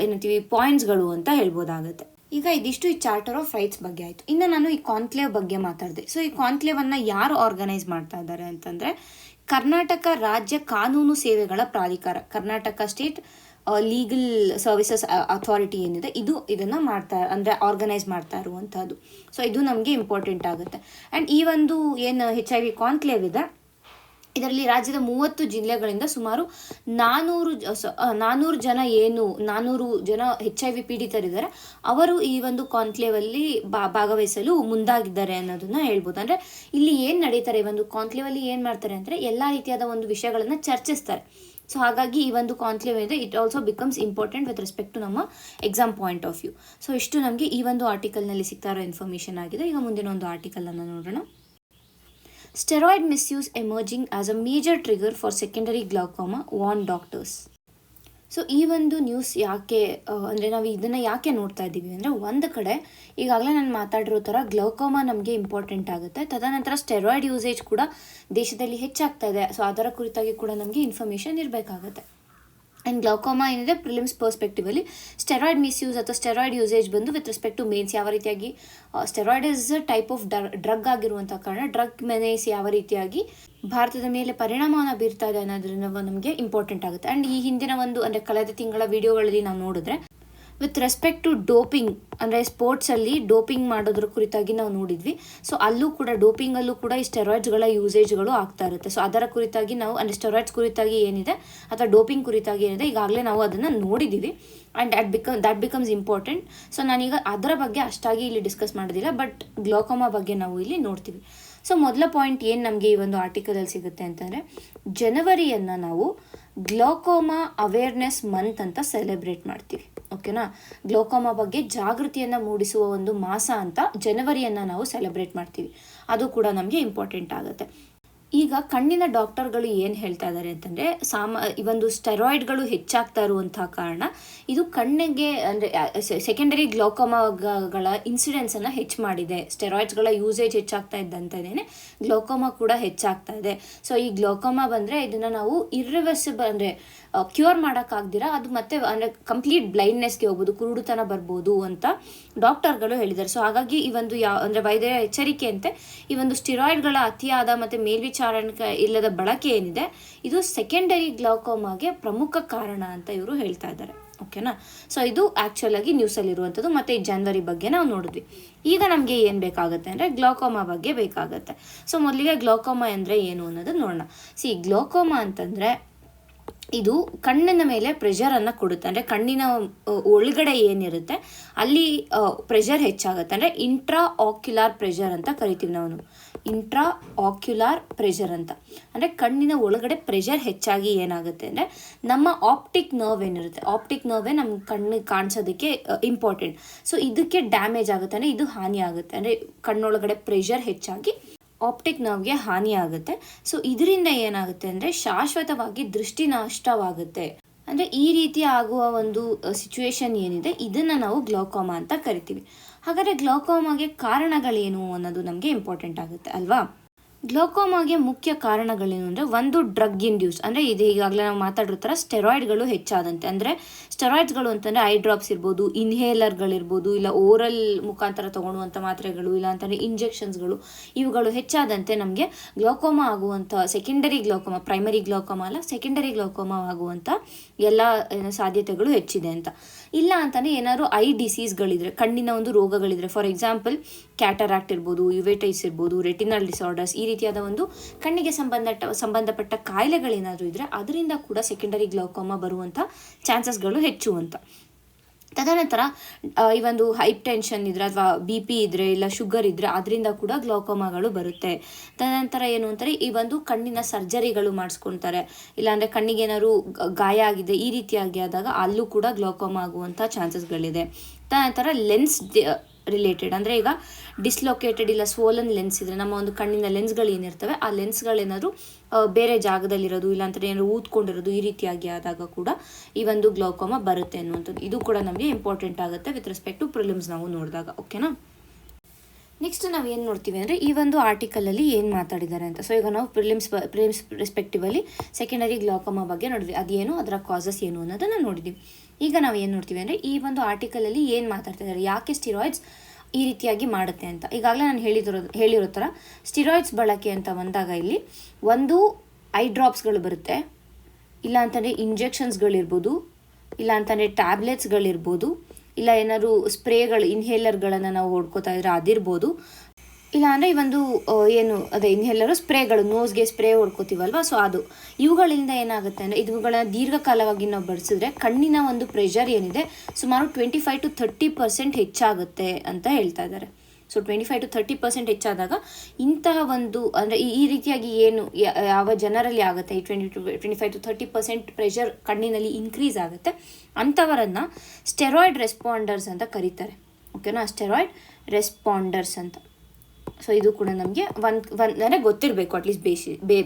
ಏನಂತೀವಿ ಪಾಯಿಂಟ್ಸ್ಗಳು ಅಂತ ಹೇಳ್ಬೋದಾಗುತ್ತೆ. ಈಗ ಇದಿಷ್ಟು ಈ ಚಾರ್ಟರ್ ಆಫ್ ರೈಟ್ಸ್ ಬಗ್ಗೆ ಆಯಿತು. ಇನ್ನು ನಾನು ಈ ಕಾನ್ಕ್ಲೇವ್ ಬಗ್ಗೆ ಮಾತಾಡಿದೆ. ಸೊ ಈ ಕಾನ್ಕ್ಲೇವನ್ನು ಯಾರು ಆರ್ಗನೈಸ್ ಮಾಡ್ತಾ ಇದ್ದಾರೆ ಅಂತಂದರೆ ಕರ್ನಾಟಕ ರಾಜ್ಯ ಕಾನೂನು ಸೇವೆಗಳ ಪ್ರಾಧಿಕಾರ, Karnataka state legal services authority ಏನಿದೆ ಇದನ್ನು ಮಾಡ್ತಾ ಅಂದರೆ ಆರ್ಗನೈಸ್ ಮಾಡ್ತಾ ಇರುವಂಥದ್ದು. ಸೊ ಇದು ನಮಗೆ ಇಂಪಾರ್ಟೆಂಟ್ ಆಗುತ್ತೆ. ಆ್ಯಂಡ್ ಈ ಒಂದು ಏನು HIV ಕಾನ್ಕ್ಲೇವ್ ಇದೆ ಇದರಲ್ಲಿ ರಾಜ್ಯದ 30 ಜಿಲ್ಲೆಗಳಿಂದ ಸುಮಾರು 400 ಜನ HIV ಪೀಡಿತರಿದ್ದಾರೆ. ಅವರು ಈ ಒಂದು ಕಾನ್ಕ್ಲೇವಲ್ಲಿ ಭಾಗವಹಿಸಲು ಮುಂದಾಗಿದ್ದಾರೆ ಅನ್ನೋದನ್ನ ಹೇಳ್ಬೋದು. ಅಂದರೆ ಇಲ್ಲಿ ಏನು ನಡೀತಾರೆ, ಈ ಒಂದು ಕಾನ್ಕ್ಲೇವಲ್ಲಿ ಏನು ಮಾಡ್ತಾರೆ ಅಂದರೆ ಎಲ್ಲ ರೀತಿಯಾದ ಒಂದು ವಿಷಯಗಳನ್ನು ಚರ್ಚಿಸ್ತಾರೆ. ಸೊ ಹಾಗಾಗಿ ಈ ಒಂದು ಕಾನ್ಕ್ಲೇವ್ ಇದೆ it also becomes important with respect to ನಮ್ಮ exam point of view. So ಇಷ್ಟು ನಮಗೆ ಈ ಒಂದು ಆರ್ಟಿಕಲ್ನಲ್ಲಿ ಸಿಗ್ತಾ ಇರೋ ಇನ್ಫಾರ್ಮೇಷನ್ ಆಗಿದೆ. ಈಗ ಮುಂದಿನ ಒಂದು ಆರ್ಟಿಕಲನ್ನು ನೋಡೋಣ. Steroid misuse emerging as a major trigger for secondary glaucoma, warn doctors. So ಈ ಒಂದು ನ್ಯೂಸ್ ಯಾಕೆ ಅಂದರೆ ನಾವು ಇದನ್ನು ಯಾಕೆ ನೋಡ್ತಾ ಇದ್ದೀವಿ ಅಂದರೆ ಒಂದು ಕಡೆ ಈಗಾಗಲೇ ನಾನು ಮಾತಾಡಿರೋ ಥರ ಗ್ಲೌಕೋಮಾ ನಮಗೆ ಇಂಪಾರ್ಟೆಂಟ್ ಆಗುತ್ತೆ. ತದನಂತರ ಸ್ಟೆರಾಯ್ಡ್ ಯೂಸೇಜ್ ಕೂಡ ದೇಶದಲ್ಲಿ ಹೆಚ್ಚಾಗ್ತಾ ಇದೆ. ಸೊ ಅದರ ಕುರಿತಾಗಿ ಕೂಡ ನಮಗೆ ಇನ್ಫಾರ್ಮೇಷನ್ ಇರಬೇಕಾಗುತ್ತೆ. ಆ್ಯಂಡ್ ಗ್ಲೌಕೋಮಾ ಏನಿದೆ ಪ್ರಿಲಿಮ್ಸ್ ಪರ್ಸ್ಪೆಕ್ಟಿವಲ್ಲಿ ಸ್ಟೆರಾಯ್ಡ್ ಮಿಸ್ಯೂಸ್ ಅಥವಾ ಸ್ಟೆರಾಯ್ಡ್ ಯೂಸೇಜ್ ಬಂದು ವಿತ್ ರೆಸ್ಪೆಕ್ಟ್ ಟು ಮೇನ್ಸ್ ಯಾವ ರೀತಿಯಾಗಿ steroid is type of drug ಆಗಿರುವಂಥ ಕಾರಣ ಡ್ರಗ್ ಮೇನ್ಸ್ ಯಾವ ರೀತಿಯಾಗಿ ಭಾರತದ ಮೇಲೆ ಪರಿಣಾಮವನ್ನು ಬೀರ್ತಾ ಇದೆ ಅನ್ನೋದ್ರಿಂದ ನಮಗೆ ಇಂಪಾರ್ಟೆಂಟ್ ಆಗುತ್ತೆ. ಆ್ಯಂಡ್ ಈ ಹಿಂದಿನ ಒಂದು ಅಂದರೆ ಕಳೆದ ತಿಂಗಳ ವಿಡಿಯೋಗಳಲ್ಲಿ ನಾವು ನೋಡಿದ್ರೆ ವಿತ್ ರೆಸ್ಪೆಕ್ಟ್ ಟು ಡೋಪಿಂಗ್ ಅಂದರೆ ಸ್ಪೋರ್ಟ್ಸಲ್ಲಿ ಡೋಪಿಂಗ್ ಮಾಡೋದ್ರ ಕುರಿತಾಗಿ ನಾವು ನೋಡಿದ್ವಿ. ಸೊ ಅಲ್ಲೂ ಕೂಡ ಡೋಪಿಂಗಲ್ಲೂ ಕೂಡ ಈ ಸ್ಟೆರಾಯ್ಡ್ಸ್ಗಳ ಯೂಸೇಜ್ಗಳು ಆಗ್ತಾ ಇರುತ್ತೆ. ಸೊ ಅದರ ಕುರಿತಾಗಿ ನಾವು ಅಂದರೆ ಸ್ಟೆರಾಯ್ಡ್ಸ್ ಕುರಿತಾಗಿ ಏನಿದೆ ಅಥವಾ ಡೋಪಿಂಗ್ ಕುರಿತಾಗಿ ಏನಿದೆ ಈಗಾಗಲೇ ನಾವು ಅದನ್ನು ನೋಡಿದ್ದೀವಿ. And that becomes important. So ನಾನೀಗ ಅದರ ಬಗ್ಗೆ ಅಷ್ಟಾಗಿ ಇಲ್ಲಿ ಡಿಸ್ಕಸ್ ಮಾಡೋದಿಲ್ಲ, ಬಟ್ ಗ್ಲೌಕೋಮಾ ಬಗ್ಗೆ ನಾವು ಇಲ್ಲಿ ನೋಡ್ತೀವಿ. ಸೊ ಮೊದಲ ಪಾಯಿಂಟ್ ಏನು ನಮಗೆ ಈ ಒಂದು ಆರ್ಟಿಕಲಲ್ಲಿ ಸಿಗುತ್ತೆ ಅಂತಂದರೆ ಜನವರಿಯನ್ನು ನಾವು ಗ್ಲೌಕೋಮಾ ಅವೇರ್ನೆಸ್ ಮಂತ್ ಅಂತ ಸೆಲೆಬ್ರೇಟ್ ಮಾಡ್ತೀವಿ. ಓಕೆನಾ, ಗ್ಲೌಕೋಮಾ ಬಗ್ಗೆ ಜಾಗೃತಿಯನ್ನು ಮೂಡಿಸುವ ಒಂದು ಮಾಸ ಅಂತ ಜನವರಿಯನ್ನು ನಾವು ಸೆಲೆಬ್ರೇಟ್ ಮಾಡ್ತೀವಿ. ಅದು ಕೂಡ ನಮಗೆ ಇಂಪಾರ್ಟೆಂಟ್ ಆಗುತ್ತೆ. ಈಗ ಕಣ್ಣಿನ ಡಾಕ್ಟರ್ಗಳು ಏನು ಹೇಳ್ತಾ ಇದ್ದಾರೆ ಅಂತಂದರೆ ಈ ಒಂದು ಸ್ಟೆರಾಯ್ಡ್ಗಳು ಹೆಚ್ಚಾಗ್ತಾ ಇರುವಂಥ ಕಾರಣ ಇದು ಕಣ್ಣಿಗೆ ಅಂದರೆ ಸೆಕೆಂಡರಿ ಗ್ಲೌಕೋಮಾಗಳ ಇನ್ಸಿಡೆನ್ಸನ್ನು ಹೆಚ್ಚು ಮಾಡಿದೆ. ಸ್ಟೆರಾಯ್ಡ್ಸ್ಗಳ ಯೂಸೇಜ್ ಹೆಚ್ಚಾಗ್ತಾ ಇದ್ದಂತೆಯೇ ಗ್ಲೌಕೋಮಾ ಕೂಡ ಹೆಚ್ಚಾಗ್ತಾ ಇದೆ. ಸೊ ಈ ಗ್ಲೌಕೋಮಾ ಬಂದರೆ ಇದನ್ನು ನಾವು ಇರ್ರಿವರ್ಸಿಬಲ್ ಅಂದರೆ ಕ್ಯೂರ್ ಮಾಡೋಕ್ಕಾಗ್ದಿರ ಅದು ಮತ್ತೆ ಅಂದರೆ ಕಂಪ್ಲೀಟ್ ಬ್ಲೈಂಡ್ನೆಸ್ಗೆ ಹೋಗ್ಬೋದು, ಕುರುಡುತನ ಬರ್ಬೋದು ಅಂತ ಡಾಕ್ಟರ್ಗಳು ಹೇಳಿದ್ದಾರೆ. ಸೊ ಹಾಗಾಗಿ ಈ ಒಂದು ಅಂದರೆ ವೈದ್ಯರ ಎಚ್ಚರಿಕೆಯಂತೆ ಈ ಒಂದು ಸ್ಟಿರಾಯ್ಡ್ಗಳ ಅತಿಯಾದ ಮತ್ತು ಮೇಲ್ವಿಚಾರಣೆ ಇಲ್ಲದ ಬಳಕೆ ಏನಿದೆ ಇದು ಸೆಕೆಂಡರಿ ಗ್ಲೌಕೋಮಾಗೆ ಪ್ರಮುಖ ಕಾರಣ ಅಂತ ಇವರು ಹೇಳ್ತಾ ಇದ್ದಾರೆ. ಓಕೆನಾ, ಸೊ ಇದು ಆ್ಯಕ್ಚುಲ್ ಆಗಿ ನ್ಯೂಸಲ್ಲಿರುವಂಥದ್ದು. ಮತ್ತು ಈ ಜನವರಿ ಬಗ್ಗೆ ನಾವು ನೋಡಿದ್ವಿ. ಈಗ ನಮಗೆ ಏನು ಬೇಕಾಗುತ್ತೆ ಅಂದರೆ ಗ್ಲೌಕೋಮಾ ಬಗ್ಗೆ ಬೇಕಾಗುತ್ತೆ. ಸೊ ಮೊದಲಿಗೆ ಗ್ಲೌಕೋಮಾ ಅಂದರೆ ಏನು ಅನ್ನೋದು ನೋಡೋಣ. ಗ್ಲೌಕೋಮಾ ಅಂತಂದರೆ ಇದು ಕಣ್ಣಿನ ಮೇಲೆ ಪ್ರೆಷರನ್ನು ಕೊಡುತ್ತೆ. ಅಂದರೆ ಕಣ್ಣಿನ ಒಳಗಡೆ ಏನಿರುತ್ತೆ ಅಲ್ಲಿ ಪ್ರೆಷರ್ ಹೆಚ್ಚಾಗುತ್ತೆ. ಅಂದರೆ ಇಂಟ್ರಾ ಆಕ್ಯುಲಾರ್ ಪ್ರೆಷರ್ ಅಂತ ಕರಿತೀವಿ ನಾವು. ಇಂಟ್ರಾ ಆಕ್ಯುಲಾರ್ ಪ್ರೆಷರ್ ಅಂತ ಅಂದರೆ ಕಣ್ಣಿನ ಒಳಗಡೆ ಪ್ರೆಷರ್ ಹೆಚ್ಚಾಗಿ ಏನಾಗುತ್ತೆ ಅಂದರೆ ನಮ್ಮ ಆಪ್ಟಿಕ್ ನರ್ವ್ ಏನಿರುತ್ತೆ, ಆಪ್ಟಿಕ್ ನರ್ವೇ ನಮ್ಮ ಕಣ್ಣಿಗೆ ಕಾಣಿಸೋದಕ್ಕೆ ಇಂಪಾರ್ಟೆಂಟ್. ಸೊ ಇದಕ್ಕೆ ಡ್ಯಾಮೇಜ್ ಆಗುತ್ತೆ, ಅಂದರೆ ಇದು ಹಾನಿ ಆಗುತ್ತೆ. ಅಂದರೆ ಕಣ್ಣೊಳಗಡೆ ಪ್ರೆಷರ್ ಹೆಚ್ಚಾಗಿ ಆಪ್ಟಿಕ್ ನರ್ವ್ಗೆ ಹಾನಿ ಆಗುತ್ತೆ. ಸೊ ಇದರಿಂದ ಏನಾಗುತ್ತೆ ಅಂದರೆ ಶಾಶ್ವತವಾಗಿ ದೃಷ್ಟಿ ನಷ್ಟವಾಗುತ್ತೆ. ಅಂದರೆ ಈ ರೀತಿ ಆಗುವ ಒಂದು ಸಿಚುವೇಶನ್ ಏನಿದೆ ಇದನ್ನು ನಾವು ಗ್ಲೌಕೋಮಾ ಅಂತ ಕರಿತೀವಿ. ಹಾಗಾದರೆ ಗ್ಲೌಕೋಮಾಗೆ ಕಾರಣಗಳೇನು ಅನ್ನೋದು ನಮಗೆ ಇಂಪಾರ್ಟೆಂಟ್ ಆಗುತ್ತೆ ಅಲ್ವಾ. ಗ್ಲೋಕೋಮಾಗೆ ಮುಖ್ಯ ಕಾರಣಗಳೇನು ಅಂದರೆ, ಒಂದು ಡ್ರಗ್ ಇಂಡ್ಯೂಸ್, ಅಂದರೆ ಇದು ಈಗಾಗಲೇ ನಾವು ಮಾತಾಡಿರೋ ಥರ ಸ್ಟೆರಾಯ್ಡ್ಗಳು ಹೆಚ್ಚಾದಂತೆ, ಅಂದರೆ ಸ್ಟೆರಾಯ್ಡ್ಸ್ಗಳು ಅಂತಂದರೆ ಐ ಡ್ರಾಪ್ಸ್ ಇರ್ಬೋದು, ಇನ್ಹೇಲರ್ಗಳಿರ್ಬೋದು, ಇಲ್ಲ ಓರಲ್ ಮುಖಾಂತರ ತೊಗೊಳ್ಳುವಂಥ ಮಾತ್ರೆಗಳು, ಇಲ್ಲ ಅಂತಂದರೆ ಇಂಜೆಕ್ಷನ್ಸ್ಗಳು, ಇವುಗಳು ಹೆಚ್ಚಾದಂತೆ ನಮಗೆ ಗ್ಲೋಕೋಮಾ ಆಗುವಂಥ, ಸೆಕೆಂಡರಿ ಗ್ಲೋಕೋಮಾ, ಪ್ರೈಮರಿ ಗ್ಲೋಕೋಮಾ ಅಲ್ಲ, ಸೆಕೆಂಡರಿ ಗ್ಲೋಕೋಮಾ ಆಗುವಂಥ ಎಲ್ಲ ಸಾಧ್ಯತೆಗಳು ಹೆಚ್ಚಿದೆ ಅಂತ. ಇಲ್ಲ ಅಂತಲೇ ಏನಾದ್ರು ಐ ಡಿಸೀಸ್ಗಳಿದ್ರೆ, ಕಣ್ಣಿನ ಒಂದು ರೋಗಗಳಿದ್ರೆ, ಫಾರ್ ಎಕ್ಸಾಂಪಲ್ ಕ್ಯಾಟರಾಕ್ಟ್ ಇರ್ಬೋದು, ಯುವೆಟೈಸ್ ಇರ್ಬೋದು, ರೆಟಿನಲ್ ಡಿಸಾರ್ಡರ್ಸ್, ಈ ರೀತಿಯಾದ ಒಂದು ಕಣ್ಣಿಗೆ ಸಂಬಂಧಪಟ್ಟ ಕಾಯಿಲೆಗಳೇನಾದರೂ ಇದ್ದರೆ ಅದರಿಂದ ಕೂಡ ಸೆಕೆಂಡರಿ ಗ್ಲೌಕೋಮಾ ಬರುವಂಥ ಚಾನ್ಸಸ್ಗಳು ಹೆಚ್ಚು ಅಂತ. ತದನಂತರ ಈ ಒಂದು ಹೈಪ್ ಟೆನ್ಷನ್ ಇದ್ರೆ, ಅಥವಾ ಬಿ ಪಿ ಇದ್ದರೆ, ಇಲ್ಲ ಶುಗರ್ ಇದ್ದರೆ ಅದರಿಂದ ಕೂಡ ಗ್ಲೌಕೋಮಾಗಳು ಬರುತ್ತೆ. ತದನಂತರ ಏನು ಅಂತಾರೆ, ಈ ಒಂದು ಕಣ್ಣಿನ ಸರ್ಜರಿಗಳು ಮಾಡಿಸ್ಕೊಳ್ತಾರೆ, ಇಲ್ಲಾಂದರೆ ಕಣ್ಣಿಗೆ ಏನಾದ್ರು ಗಾಯ ಆಗಿದೆ, ಈ ರೀತಿಯಾಗಿ ಆದಾಗ ಅಲ್ಲೂ ಕೂಡ ಗ್ಲೌಕೋಮಾ ಆಗುವಂಥ ಚಾನ್ಸಸ್ಗಳಿದೆ. ತದನಂತರ ಲೆನ್ಸ್ ರಿಲೇಟೆಡ್, ಅಂದರೆ ಈಗ ಡಿಸ್ಲೊಕೇಟೆಡ್ ಇಲ್ಲ ಸ್ವೋಲನ್ ಲೆನ್ಸ್ ಇದ್ದರೆ, ನಮ್ಮ ಒಂದು ಕಣ್ಣಿನ ಲೆನ್ಸ್ಗಳು ಏನಿರ್ತವೆ ಆ ಲೆನ್ಸ್ಗಳೇನಾದರೂ ಬೇರೆ ಜಾಗದಲ್ಲಿರೋದು, ಇಲ್ಲಾಂದರೆ ಏನಾದ್ರು ಊದ್ಕೊಂಡಿರೋದು, ಈ ರೀತಿಯಾಗಿ ಆದಾಗ ಕೂಡ ಈ ಒಂದು ಗ್ಲೌಕೋಮಾ ಬರುತ್ತೆ ಅನ್ನುವಂಥದ್ದು. ಇದು ಕೂಡ ನಮಗೆ ಇಂಪಾರ್ಟೆಂಟ್ ಆಗುತ್ತೆ ವಿತ್ ರೆಸ್ಪೆಕ್ಟ್ ಟು ಪ್ರಿಲಿಮ್ಸ್ ನಾವು ನೋಡಿದಾಗ. ಓಕೆನಾ? ನೆಕ್ಸ್ಟ್ ನಾವು ಏನು ನೋಡ್ತೀವಿ ಅಂದರೆ, ಈ ಒಂದು ಆರ್ಟಿಕಲಲ್ಲಿ ಏನು ಮಾತಾಡಿದ್ದಾರೆ ಅಂತ. ಸೊ ಈಗ ನಾವು ಪ್ರಿಲಿಮ್ಸ್ ರೆಸ್ಪೆಕ್ಟಿವಲ್ಲಿ ಸೆಕೆಂಡರಿ ಗ್ಲೌಕೋಮಾ ಬಗ್ಗೆ ನೋಡಿದ್ವಿ, ಅದೇನು, ಅದರ ಕಾಸಸ್ ಏನು ಅನ್ನೋದನ್ನು ನೋಡಿದ್ವಿ. ಈಗ ನಾವು ಏನು ನೋಡ್ತೀವಿ ಅಂದರೆ, ಈ ಒಂದು ಆರ್ಟಿಕಲಲ್ಲಿ ಏನು ಮಾತಾಡ್ತಾ ಇದ್ದಾರೆ, ಯಾಕೆ ಸ್ಟಿರಾಯ್ಡ್ಸ್ ಈ ರೀತಿಯಾಗಿ ಮಾಡುತ್ತೆ ಅಂತ. ಈಗಾಗಲೇ ನಾನು ಹೇಳಿರೋ ಥರ ಸ್ಟಿರಾಯ್ಡ್ಸ್ ಬಳಕೆ ಅಂತ ಬಂದಾಗ ಇಲ್ಲಿ ಒಂದು ಐ ಡ್ರಾಪ್ಸ್ಗಳು ಬರುತ್ತೆ, ಇಲ್ಲ ಅಂತಂದರೆ ಇಂಜೆಕ್ಷನ್ಸ್ಗಳಿರ್ಬೋದು, ಇಲ್ಲ ಅಂತಂದರೆ ಟ್ಯಾಬ್ಲೆಟ್ಸ್ಗಳಿರ್ಬೋದು, ಇಲ್ಲ ಏನಾದ್ರು ಸ್ಪ್ರೇಗಳು, ಇನ್ಹೇಲರ್ಗಳನ್ನು ನಾವು ಹೊಡ್ಕೋತಾ ಇದ್ರೆ ಅದಿರ್ಬೋದು, ಇಲ್ಲ ಅಂದರೆ ಈ ಒಂದು ಏನು ಅದೇ ಇನ್ಹೇಲರು ಸ್ಪ್ರೇಗಳು, ನೋಸ್ಗೆ ಸ್ಪ್ರೇ ಹೊಡ್ಕೋತೀವಲ್ವ, ಸೊ ಅದು ಇವುಗಳಿಂದ ಏನಾಗುತ್ತೆ ಅಂದರೆ, ಇವುಗಳನ್ನ ದೀರ್ಘಕಾಲವಾಗಿ ನಾವು ಬಳಸಿದ್ರೆ ಕಣ್ಣಿನ ಒಂದು ಪ್ರೆಷರ್ ಏನಿದೆ ಸುಮಾರು 25-30% ಹೆಚ್ಚಾಗುತ್ತೆ ಅಂತ ಹೇಳ್ತಾ ಇದ್ದಾರೆ. ಸೊ 25-30% ಹೆಚ್ಚಾದಾಗ ಇಂತಹ ಒಂದು, ಅಂದರೆ ಈ ರೀತಿಯಾಗಿ ಏನು ಯಾವ ಜನರಲ್ಲಿ ಆಗುತ್ತೆ, ಈ 25-30% ಪ್ರೆಷರ್ ಕಣ್ಣಿನಲ್ಲಿ ಇನ್ಕ್ರೀಸ್ ಆಗುತ್ತೆ, ಅಂಥವರನ್ನು ಸ್ಟೆರಾಯ್ಡ್ ರೆಸ್ಪಾಂಡರ್ಸ್ ಅಂತ ಕರೀತಾರೆ. ಓಕೆನಾ? ಸ್ಟೆರಾಯ್ಡ್ ರೆಸ್ಪಾಂಡರ್ಸ್ ಅಂತ. ಸೊ ಇದು ಕೂಡ ನಮಗೆ ಅಂದರೆ ಗೊತ್ತಿರಬೇಕು ಅಟ್ಲೀಸ್ಟ್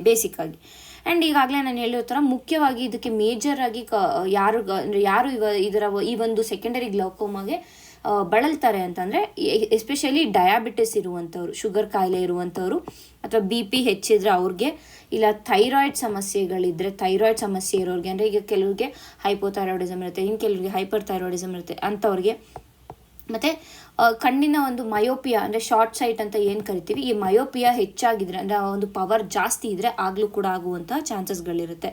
ಬೇಸಿಕ್ ಆಗಿ. ಆ್ಯಂಡ್ ಈಗಾಗಲೇ ನಾನು ಹೇಳಿರೋ ಥರ ಮುಖ್ಯವಾಗಿ ಇದಕ್ಕೆ ಮೇಜರಾಗಿ ಯಾರು ಈ ಒಂದು ಸೆಕೆಂಡರಿ ಗ್ಲೌಕೋಮಾಗೆ ಬಳಲ್ತಾರೆ ಅಂತಂದರೆ, ಎಸ್ಪೆಷಲಿ ಡಯಾಬಿಟಿಸ್ ಇರುವಂಥವ್ರು, ಶುಗರ್ ಕಾಯಿಲೆ ಇರುವಂಥವ್ರು, ಅಥವಾ ಬಿ ಪಿ ಹೆಚ್ಚಿದ್ರೆ ಅವ್ರಿಗೆ, ಇಲ್ಲ ಥೈರಾಯ್ಡ್ ಸಮಸ್ಯೆಗಳಿದ್ದರೆ, ಥೈರಾಯ್ಡ್ ಸಮಸ್ಯೆ ಇರೋರಿಗೆ, ಅಂದರೆ ಈಗ ಕೆಲವ್ರಿಗೆ ಹೈಪೋಥೈರಾಯ್ಡಿಸಮ್ ಇರುತ್ತೆ, ಇನ್ನು ಕೆಲವ್ರಿಗೆ ಹೈಪರ್ ಥೈರಾಯ್ಡಿಸಮ್ ಇರುತ್ತೆ, ಅಂಥವ್ರಿಗೆ. ಮತ್ತು ಕಣ್ಣಿನ ಒಂದು ಮಯೋಪಿಯಾ, ಅಂದರೆ ಶಾರ್ಟ್ ಸೈಟ್ ಅಂತ ಏನು ಕರಿತೀವಿ, ಈ ಮಯೋಪಿಯಾ ಹೆಚ್ಚಾಗಿದ್ರೆ, ಅಂದರೆ ಆ ಒಂದು ಪವರ್ ಜಾಸ್ತಿ ಇದ್ದರೆ ಆಗಲೂ ಕೂಡ ಆಗುವಂಥ ಚಾನ್ಸಸ್ಗಳಿರುತ್ತೆ.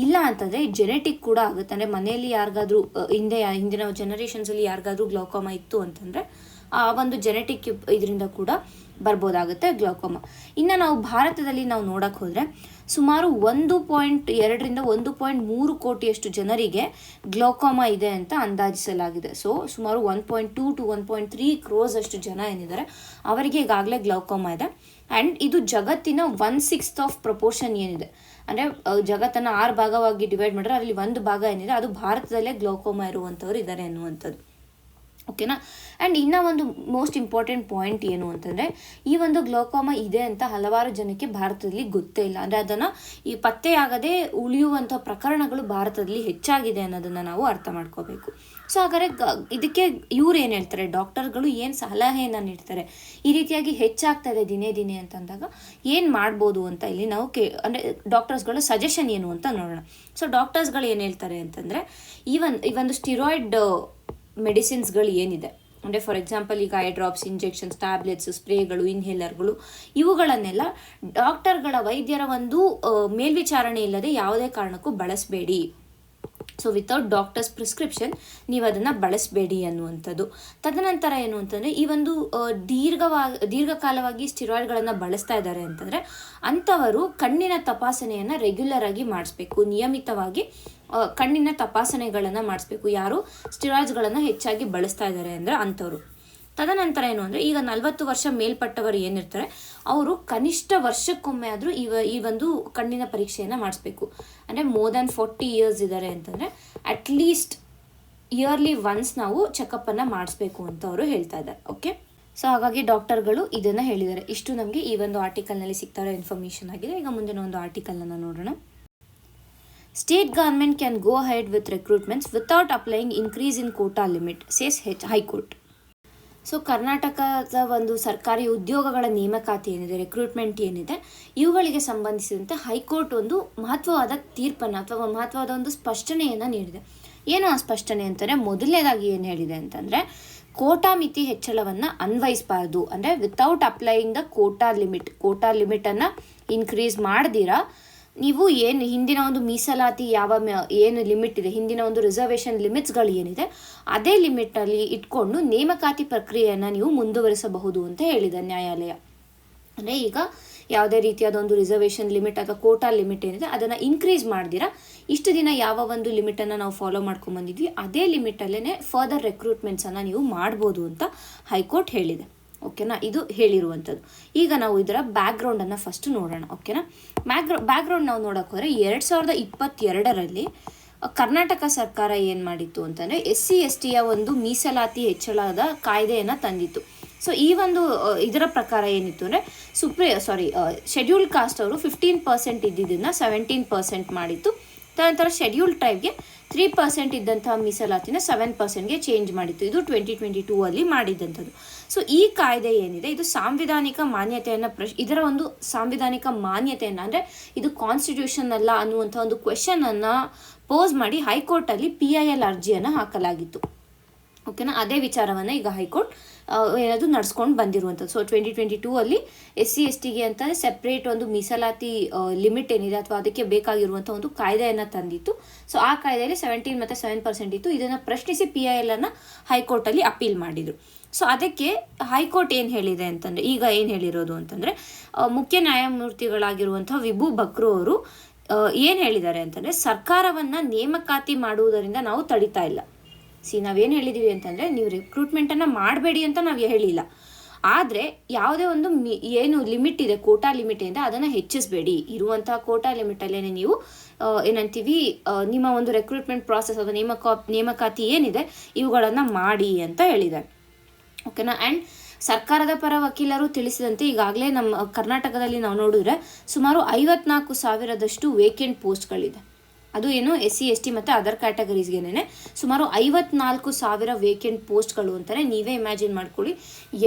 ಇಲ್ಲ ಅಂತಂದರೆ ಜೆನೆಟಿಕ್ ಕೂಡ ಆಗುತ್ತೆ, ಅಂದರೆ ಮನೆಯಲ್ಲಿ ಯಾರಿಗಾದ್ರೂ ಹಿಂದಿನ ಜನರೇಷನ್ಸಲ್ಲಿ ಯಾರಿಗಾದ್ರೂ ಗ್ಲೌಕೋಮಾ ಇತ್ತು ಅಂತಂದರೆ ಆ ಒಂದು ಜೆನೆಟಿಕ್ ಇದರಿಂದ ಕೂಡ ಬರ್ಬೋದಾಗುತ್ತೆ ಗ್ಲೌಕೋಮಾ. ಇನ್ನು ನಾವು ಭಾರತದಲ್ಲಿ ನಾವು ನೋಡೋಕ್ಕೆ ಹೋದರೆ ಸುಮಾರು 1.2 1.3 ಕೋಟಿಯಷ್ಟು ಜನರಿಗೆ ಗ್ಲೌಕೋಮಾ ಇದೆ ಅಂತ ಅಂದಾಜಿಸಲಾಗಿದೆ. ಸೊ ಸುಮಾರು 1.2 to 1.3 crores ಅಷ್ಟು ಜನ ಏನಿದ್ದಾರೆ ಅವರಿಗೆ ಈಗಾಗಲೇ ಗ್ಲೌಕೋಮಾ ಇದೆ. ಆ್ಯಂಡ್ ಇದು ಜಗತ್ತಿನ 1/6 ಆಫ್ ಪ್ರಪೋರ್ಷನ್ ಏನಿದೆ, ಅಂದರೆ ಜಗತ್ತನ್ನು 6 ಭಾಗವಾಗಿ ಡಿವೈಡ್ ಮಾಡಿದ್ರೆ ಅದರಲ್ಲಿ 1 ಭಾಗ ಏನಿದೆ ಅದು ಭಾರತದಲ್ಲೇ ಗ್ಲೌಕೋಮಾ ಇರುವಂಥವ್ರು ಇದ್ದಾರೆ ಅನ್ನುವಂಥದ್ದು. ಓಕೆನಾ? ಆ್ಯಂಡ್ ಇನ್ನೂ ಒಂದು ಮೋಸ್ಟ್ ಇಂಪಾರ್ಟೆಂಟ್ ಪಾಯಿಂಟ್ ಏನು ಅಂತಂದರೆ, ಈ ಒಂದು ಗ್ಲೌಕೋಮಾ ಇದೆ ಅಂತ ಹಲವಾರು ಜನಕ್ಕೆ ಭಾರತದಲ್ಲಿ ಗೊತ್ತೇ ಇಲ್ಲ, ಅಂದರೆ ಅದನ್ನು ಈ ಪತ್ತೆಯಾಗದೆ ಉಳಿಯುವಂಥ ಪ್ರಕರಣಗಳು ಭಾರತದಲ್ಲಿ ಹೆಚ್ಚಾಗಿದೆ ಅನ್ನೋದನ್ನು ನಾವು ಅರ್ಥ ಮಾಡ್ಕೋಬೇಕು. ಸೊ ಹಾಗಾದರೆ ಇದಕ್ಕೆ ಇವ್ರು ಏನು ಹೇಳ್ತಾರೆ, ಡಾಕ್ಟರ್ಗಳು ಏನು ಸಲಹೆಯನ್ನು ನೀಡ್ತಾರೆ, ಈ ರೀತಿಯಾಗಿ ಹೆಚ್ಚಾಗ್ತದೆ ದಿನೇ ದಿನೇ ಅಂತಂದಾಗ ಏನು ಮಾಡ್ಬೋದು ಅಂತ ಇಲ್ಲಿ ನಾವು ಅಂದರೆ ಡಾಕ್ಟರ್ಸ್ಗಳ ಸಜೆಷನ್ ಏನು ಅಂತ ನೋಡೋಣ. ಸೊ ಡಾಕ್ಟರ್ಸ್ಗಳು ಏನು ಹೇಳ್ತಾರೆ ಅಂತಂದರೆ, ಈ ಒಂದು ಸ್ಟಿರಾಯ್ಡ್ ಮೆಡಿಸಿನ್ಸ್ಗಳು ಏನಿದೆ, ಅಂದರೆ ಫಾರ್ ಎಕ್ಸಾಂಪಲ್ ಈಗ ಐ ಡ್ರಾಪ್ಸ್, ಇಂಜೆಕ್ಷನ್ಸ್, ಟ್ಯಾಬ್ಲೆಟ್ಸ್, ಸ್ಪ್ರೇಗಳು, ಇನ್ಹೇಲರ್ಗಳು, ಇವುಗಳನ್ನೆಲ್ಲ ಡಾಕ್ಟರ್ಗಳ, ವೈದ್ಯರ ಒಂದು ಮೇಲ್ವಿಚಾರಣೆ ಇಲ್ಲದೆ ಯಾವುದೇ ಕಾರಣಕ್ಕೂ ಬಳಸಬೇಡಿ. ಸೊ ವಿತೌಟ್ ಡಾಕ್ಟರ್ಸ್ ಪ್ರಿಸ್ಕ್ರಿಪ್ಷನ್ ನೀವು ಅದನ್ನು ಬಳಸಬೇಡಿ ಅನ್ನುವಂಥದ್ದು. ತದನಂತರ ಏನು ಅಂತಂದರೆ, ಈ ಒಂದು ದೀರ್ಘಕಾಲವಾಗಿ ಸ್ಟಿರಾಯ್ಡ್ಗಳನ್ನು ಬಳಸ್ತಾ ಇದ್ದಾರೆ ಅಂತಂದರೆ ಅಂಥವರು ಕಣ್ಣಿನ ತಪಾಸಣೆಯನ್ನು ರೆಗ್ಯುಲರ್ ಆಗಿ ಮಾಡಿಸ್ಬೇಕು, ನಿಯಮಿತವಾಗಿ ಕಣ್ಣಿನ ತಪಾಸಣೆಗಳನ್ನು ಮಾಡಿಸ್ಬೇಕು, ಯಾರು ಸ್ಟಿರಾಯ್ಡ್ಸ್ಗಳನ್ನು ಹೆಚ್ಚಾಗಿ ಬಳಸ್ತಾ ಇದ್ದಾರೆ ಅಂದರೆ ಅಂಥವ್ರು. ತದನಂತರ ಏನು ಅಂದರೆ, ಈಗ 40 ವರ್ಷ ಮೇಲ್ಪಟ್ಟವರು ಏನಿರ್ತಾರೆ ಅವರು ಕನಿಷ್ಠ ವರ್ಷಕ್ಕೊಮ್ಮೆ ಆದರೂ ಈ ಒಂದು ಕಣ್ಣಿನ ಪರೀಕ್ಷೆಯನ್ನು ಮಾಡಿಸ್ಬೇಕು. ಅಂದರೆ ಮೋರ್ ದ್ಯಾನ್ 40 years ಇದ್ದಾರೆ ಅಂತಂದರೆ ಅಟ್ಲೀಸ್ಟ್ ಇಯರ್ಲಿ ಒನ್ಸ್ ನಾವು ಚೆಕಪ್ಪನ್ನು ಮಾಡಿಸ್ಬೇಕು ಅಂತ ಅವರು ಹೇಳ್ತಾ ಇದ್ದಾರೆ. ಓಕೆ? ಸೊ ಹಾಗಾಗಿ ಡಾಕ್ಟರ್ಗಳು ಇದನ್ನು ಹೇಳಿದ್ದಾರೆ. ಇಷ್ಟು ನಮಗೆ ಈ ಒಂದು ಆರ್ಟಿಕಲ್ನಲ್ಲಿ ಸಿಗ್ತಾ ಇರೋ ಇನ್ಫಾರ್ಮೇಷನ್ ಆಗಿದೆ. ಈಗ ಮುಂದಿನ ಒಂದು ಆರ್ಟಿಕಲನ್ನು ನೋಡೋಣ. State government can go ahead with recruitments without applying increase in quota limit, says High Court. So ಕರ್ನಾಟಕದ ಒಂದು ಸರ್ಕಾರಿ ಉದ್ಯೋಗಗಳ ನೇಮಕಾತಿ ಏನಿದೆ, ರಿಕ್ರೂಟ್ಮೆಂಟ್ ಏನಿದೆ, ಇವುಗಳಿಗೆ ಸಂಬಂಧಿಸಿದಂತೆ ಹೈಕೋರ್ಟ್ ಒಂದು ಮಹತ್ವವಾದ ತೀರ್ಪನ್ನು ಅಥವಾ ಮಹತ್ವವಾದ ಒಂದು ಸ್ಪಷ್ಟನೆಯನ್ನು ನೀಡಿದೆ. ಏನು ಆ ಸ್ಪಷ್ಟನೆ ಅಂತಂದರೆ, ಮೊದಲನೇದಾಗಿ ಏನು ಹೇಳಿದೆ ಅಂತಂದರೆ, ಕೋಟಾ ಮಿತಿ ಹೆಚ್ಚಳವನ್ನು ಅನ್ವಯಿಸಬಾರ್ದು. ಅಂದರೆ ವಿತೌಟ್ ಅಪ್ಲೈಯಿಂಗ್ ದ ಕೋಟಾ ಲಿಮಿಟನ್ನು ಇನ್ಕ್ರೀಸ್ ಮಾಡ್ದಿರಾ ನೀವು ಏನು ಹಿಂದಿನ ಒಂದು ಮೀಸಲಾತಿ ಏನು ಲಿಮಿಟ್ ಇದೆ, ಹಿಂದಿನ ಒಂದು ರಿಸರ್ವೇಷನ್ ಲಿಮಿಟ್ಸ್ಗಳು ಏನಿದೆ ಅದೇ ಲಿಮಿಟಲ್ಲಿ ಇಟ್ಕೊಂಡು ನೇಮಕಾತಿ ಪ್ರಕ್ರಿಯೆಯನ್ನು ನೀವು ಮುಂದುವರಿಸಬಹುದು ಅಂತ ಹೇಳಿದೆ ನ್ಯಾಯಾಲಯ. ಅಂದರೆ ಈಗ ಯಾವುದೇ ರೀತಿಯಾದ ಒಂದು ರಿಸರ್ವೇಷನ್ ಲಿಮಿಟ್ ಅಥವಾ ಕೋಟಾ ಲಿಮಿಟ್ ಏನಿದೆ ಅದನ್ನು ಇನ್ಕ್ರೀಸ್ ಮಾಡ್ದಿರಾ ಇಷ್ಟು ದಿನ ಯಾವ ಒಂದು ಲಿಮಿಟನ್ನು ನಾವು ಫಾಲೋ ಮಾಡ್ಕೊಂಡ್ಬಂದಿದ್ವಿ ಅದೇ ಲಿಮಿಟಲ್ಲೇ ಫರ್ದರ್ ರೆಕ್ರೂಟ್ಮೆಂಟ್ಸನ್ನು ನೀವು ಮಾಡ್ಬೋದು ಅಂತ ಹೈಕೋರ್ಟ್ ಹೇಳಿದೆ. ಓಕೆನಾ, ಇದು ಹೇಳಿರುವಂಥದ್ದು. ಈಗ ನಾವು ಇದರ ಬ್ಯಾಕ್ಗ್ರೌಂಡನ್ನು ಫಸ್ಟ್ ನೋಡೋಣ. ಓಕೆನಾ, ಬ್ಯಾಕ್ಗ್ರೌಂಡ್ ನಾವು ನೋಡೋಕೆ ಹೋದರೆ 2022ರಲ್ಲಿ ಕರ್ನಾಟಕ ಸರ್ಕಾರ ಏನು ಮಾಡಿತ್ತು ಅಂತಂದರೆ SC/ST ಒಂದು ಮೀಸಲಾತಿ ಹೆಚ್ಚಳದ ಕಾಯ್ದೆಯನ್ನು ತಂದಿತ್ತು. ಸೊ ಈ ಒಂದು ಇದರ ಪ್ರಕಾರ ಏನಿತ್ತು ಅಂದರೆ ಶೆಡ್ಯೂಲ್ಡ್ ಕಾಸ್ಟ್ ಅವರು 15% ಇದ್ದಿದ್ದನ್ನು 17% ಮಾಡಿತ್ತು. ತದನಂತರ ಶೆಡ್ಯೂಲ್ಡ್ ಟ್ರೈಬ್ಗೆ 3% ಇದ್ದಂತಹ ಮೀಸಲಾತಿನ 7%ಗೆ ಚೇಂಜ್ ಮಾಡಿತ್ತು. ಇದು 2022 ಮಾಡಿದ್ದಂಥದ್ದು. ಸೊ ಈ ಕಾಯ್ದೆ ಏನಿದೆ ಇದು ಸಾಂವಿಧಾನಿಕ ಮಾನ್ಯತೆಯನ್ನು ಇದರ ಒಂದು ಸಾಂವಿಧಾನಿಕ ಮಾನ್ಯತೆಯನ್ನು ಅಂದರೆ ಇದು ಕಾನ್ಸ್ಟಿಟ್ಯೂಷನ್ ಅಲ್ಲ ಅನ್ನುವಂಥ ಒಂದು ಕ್ವೆಶನನ್ನು ಪೋಸ್ ಮಾಡಿ ಹೈಕೋರ್ಟಲ್ಲಿ PIL ಅರ್ಜಿಯನ್ನು ಹಾಕಲಾಗಿತ್ತು. ಓಕೆನಾ, ಅದೇ ವಿಚಾರವನ್ನು ಈಗ ಹೈಕೋರ್ಟ್ ಏನಾದರೂ ನಡ್ಸ್ಕೊಂಡು ಬಂದಿರುವಂಥದ್ದು. ಸೊ 2022 SC/STಗೆ ಅಂತಲೇ ಸೆಪ್ರೇಟ್ ಒಂದು ಮೀಸಲಾತಿ ಲಿಮಿಟ್ ಏನಿದೆ ಅಥವಾ ಅದಕ್ಕೆ ಬೇಕಾಗಿರುವಂಥ ಒಂದು ಕಾಯ್ದೆಯನ್ನು ತಂದಿತ್ತು. ಸೊ ಆ ಕಾಯ್ದೆಯಲ್ಲಿ 17 ಮತ್ತು 7% ಇತ್ತು. ಇದನ್ನು ಪ್ರಶ್ನಿಸಿ PIL ಹೈಕೋರ್ಟಲ್ಲಿ ಅಪೀಲ್ ಮಾಡಿದರು. ಸೊ ಅದಕ್ಕೆ ಹೈಕೋರ್ಟ್ ಏನು ಹೇಳಿದೆ ಅಂತಂದರೆ, ಈಗ ಏನು ಹೇಳಿರೋದು ಅಂತಂದರೆ, ಮುಖ್ಯ ನ್ಯಾಯಮೂರ್ತಿಗಳಾಗಿರುವಂಥ ವಿಭು ಬಕ್ರು ಅವರು ಏನು ಹೇಳಿದ್ದಾರೆ ಅಂತಂದರೆ, ಸರ್ಕಾರವನ್ನು ನೇಮಕಾತಿ ಮಾಡುವುದರಿಂದ ನಾವು ತಡಿತಾ ಇಲ್ಲ. ನಾವೇನು ಹೇಳಿದ್ದೀವಿ ಅಂತಂದರೆ, ನೀವು ರಿಕ್ರೂಟ್ಮೆಂಟನ್ನು ಮಾಡಬೇಡಿ ಅಂತ ನಾವು ಹೇಳಿಲ್ಲ. ಆದರೆ ಯಾವುದೇ ಒಂದು ಏನು ಲಿಮಿಟ್ ಇದೆ, ಕೋಟಾ ಲಿಮಿಟ್ ಇದೆ, ಅದನ್ನು ಹೆಚ್ಚಿಸಬೇಡಿ. ಇರುವಂಥ ಕೋಟಾ ಲಿಮಿಟಲ್ಲೇ ನೀವು ಏನಂತೀವಿ ನಿಮ್ಮ ಒಂದು ರಿಕ್ರೂಟ್ಮೆಂಟ್ ಪ್ರಾಸೆಸ್ ಅಥವಾ ನೇಮಕಾತಿ ಏನಿದೆ ಇವುಗಳನ್ನು ಮಾಡಿ ಅಂತ ಹೇಳಿದ್ದಾರೆ. ಓಕೆನಾ, ಆ್ಯಂಡ್ ಸರ್ಕಾರದ ಪರ ವಕೀಲರು ತಿಳಿಸಿದಂತೆ ಈಗಾಗಲೇ ನಮ್ಮ ಕರ್ನಾಟಕದಲ್ಲಿ ನಾವು ನೋಡಿದ್ರೆ ಸುಮಾರು 54,000 ವೇಕೆಂಟ್ ಪೋಸ್ಟ್ಗಳಿದೆ. ಅದು ಏನು SC/ST ಮತ್ತು ಅದರ್ ಕ್ಯಾಟಗರೀಸ್ಗೆನೇ ಸುಮಾರು 54,000 ವೇಕೆಂಟ್ ಪೋಸ್ಟ್ಗಳು ಅಂತಾರೆ. ನೀವೇ ಇಮ್ಯಾಜಿನ್ ಮಾಡ್ಕೊಳ್ಳಿ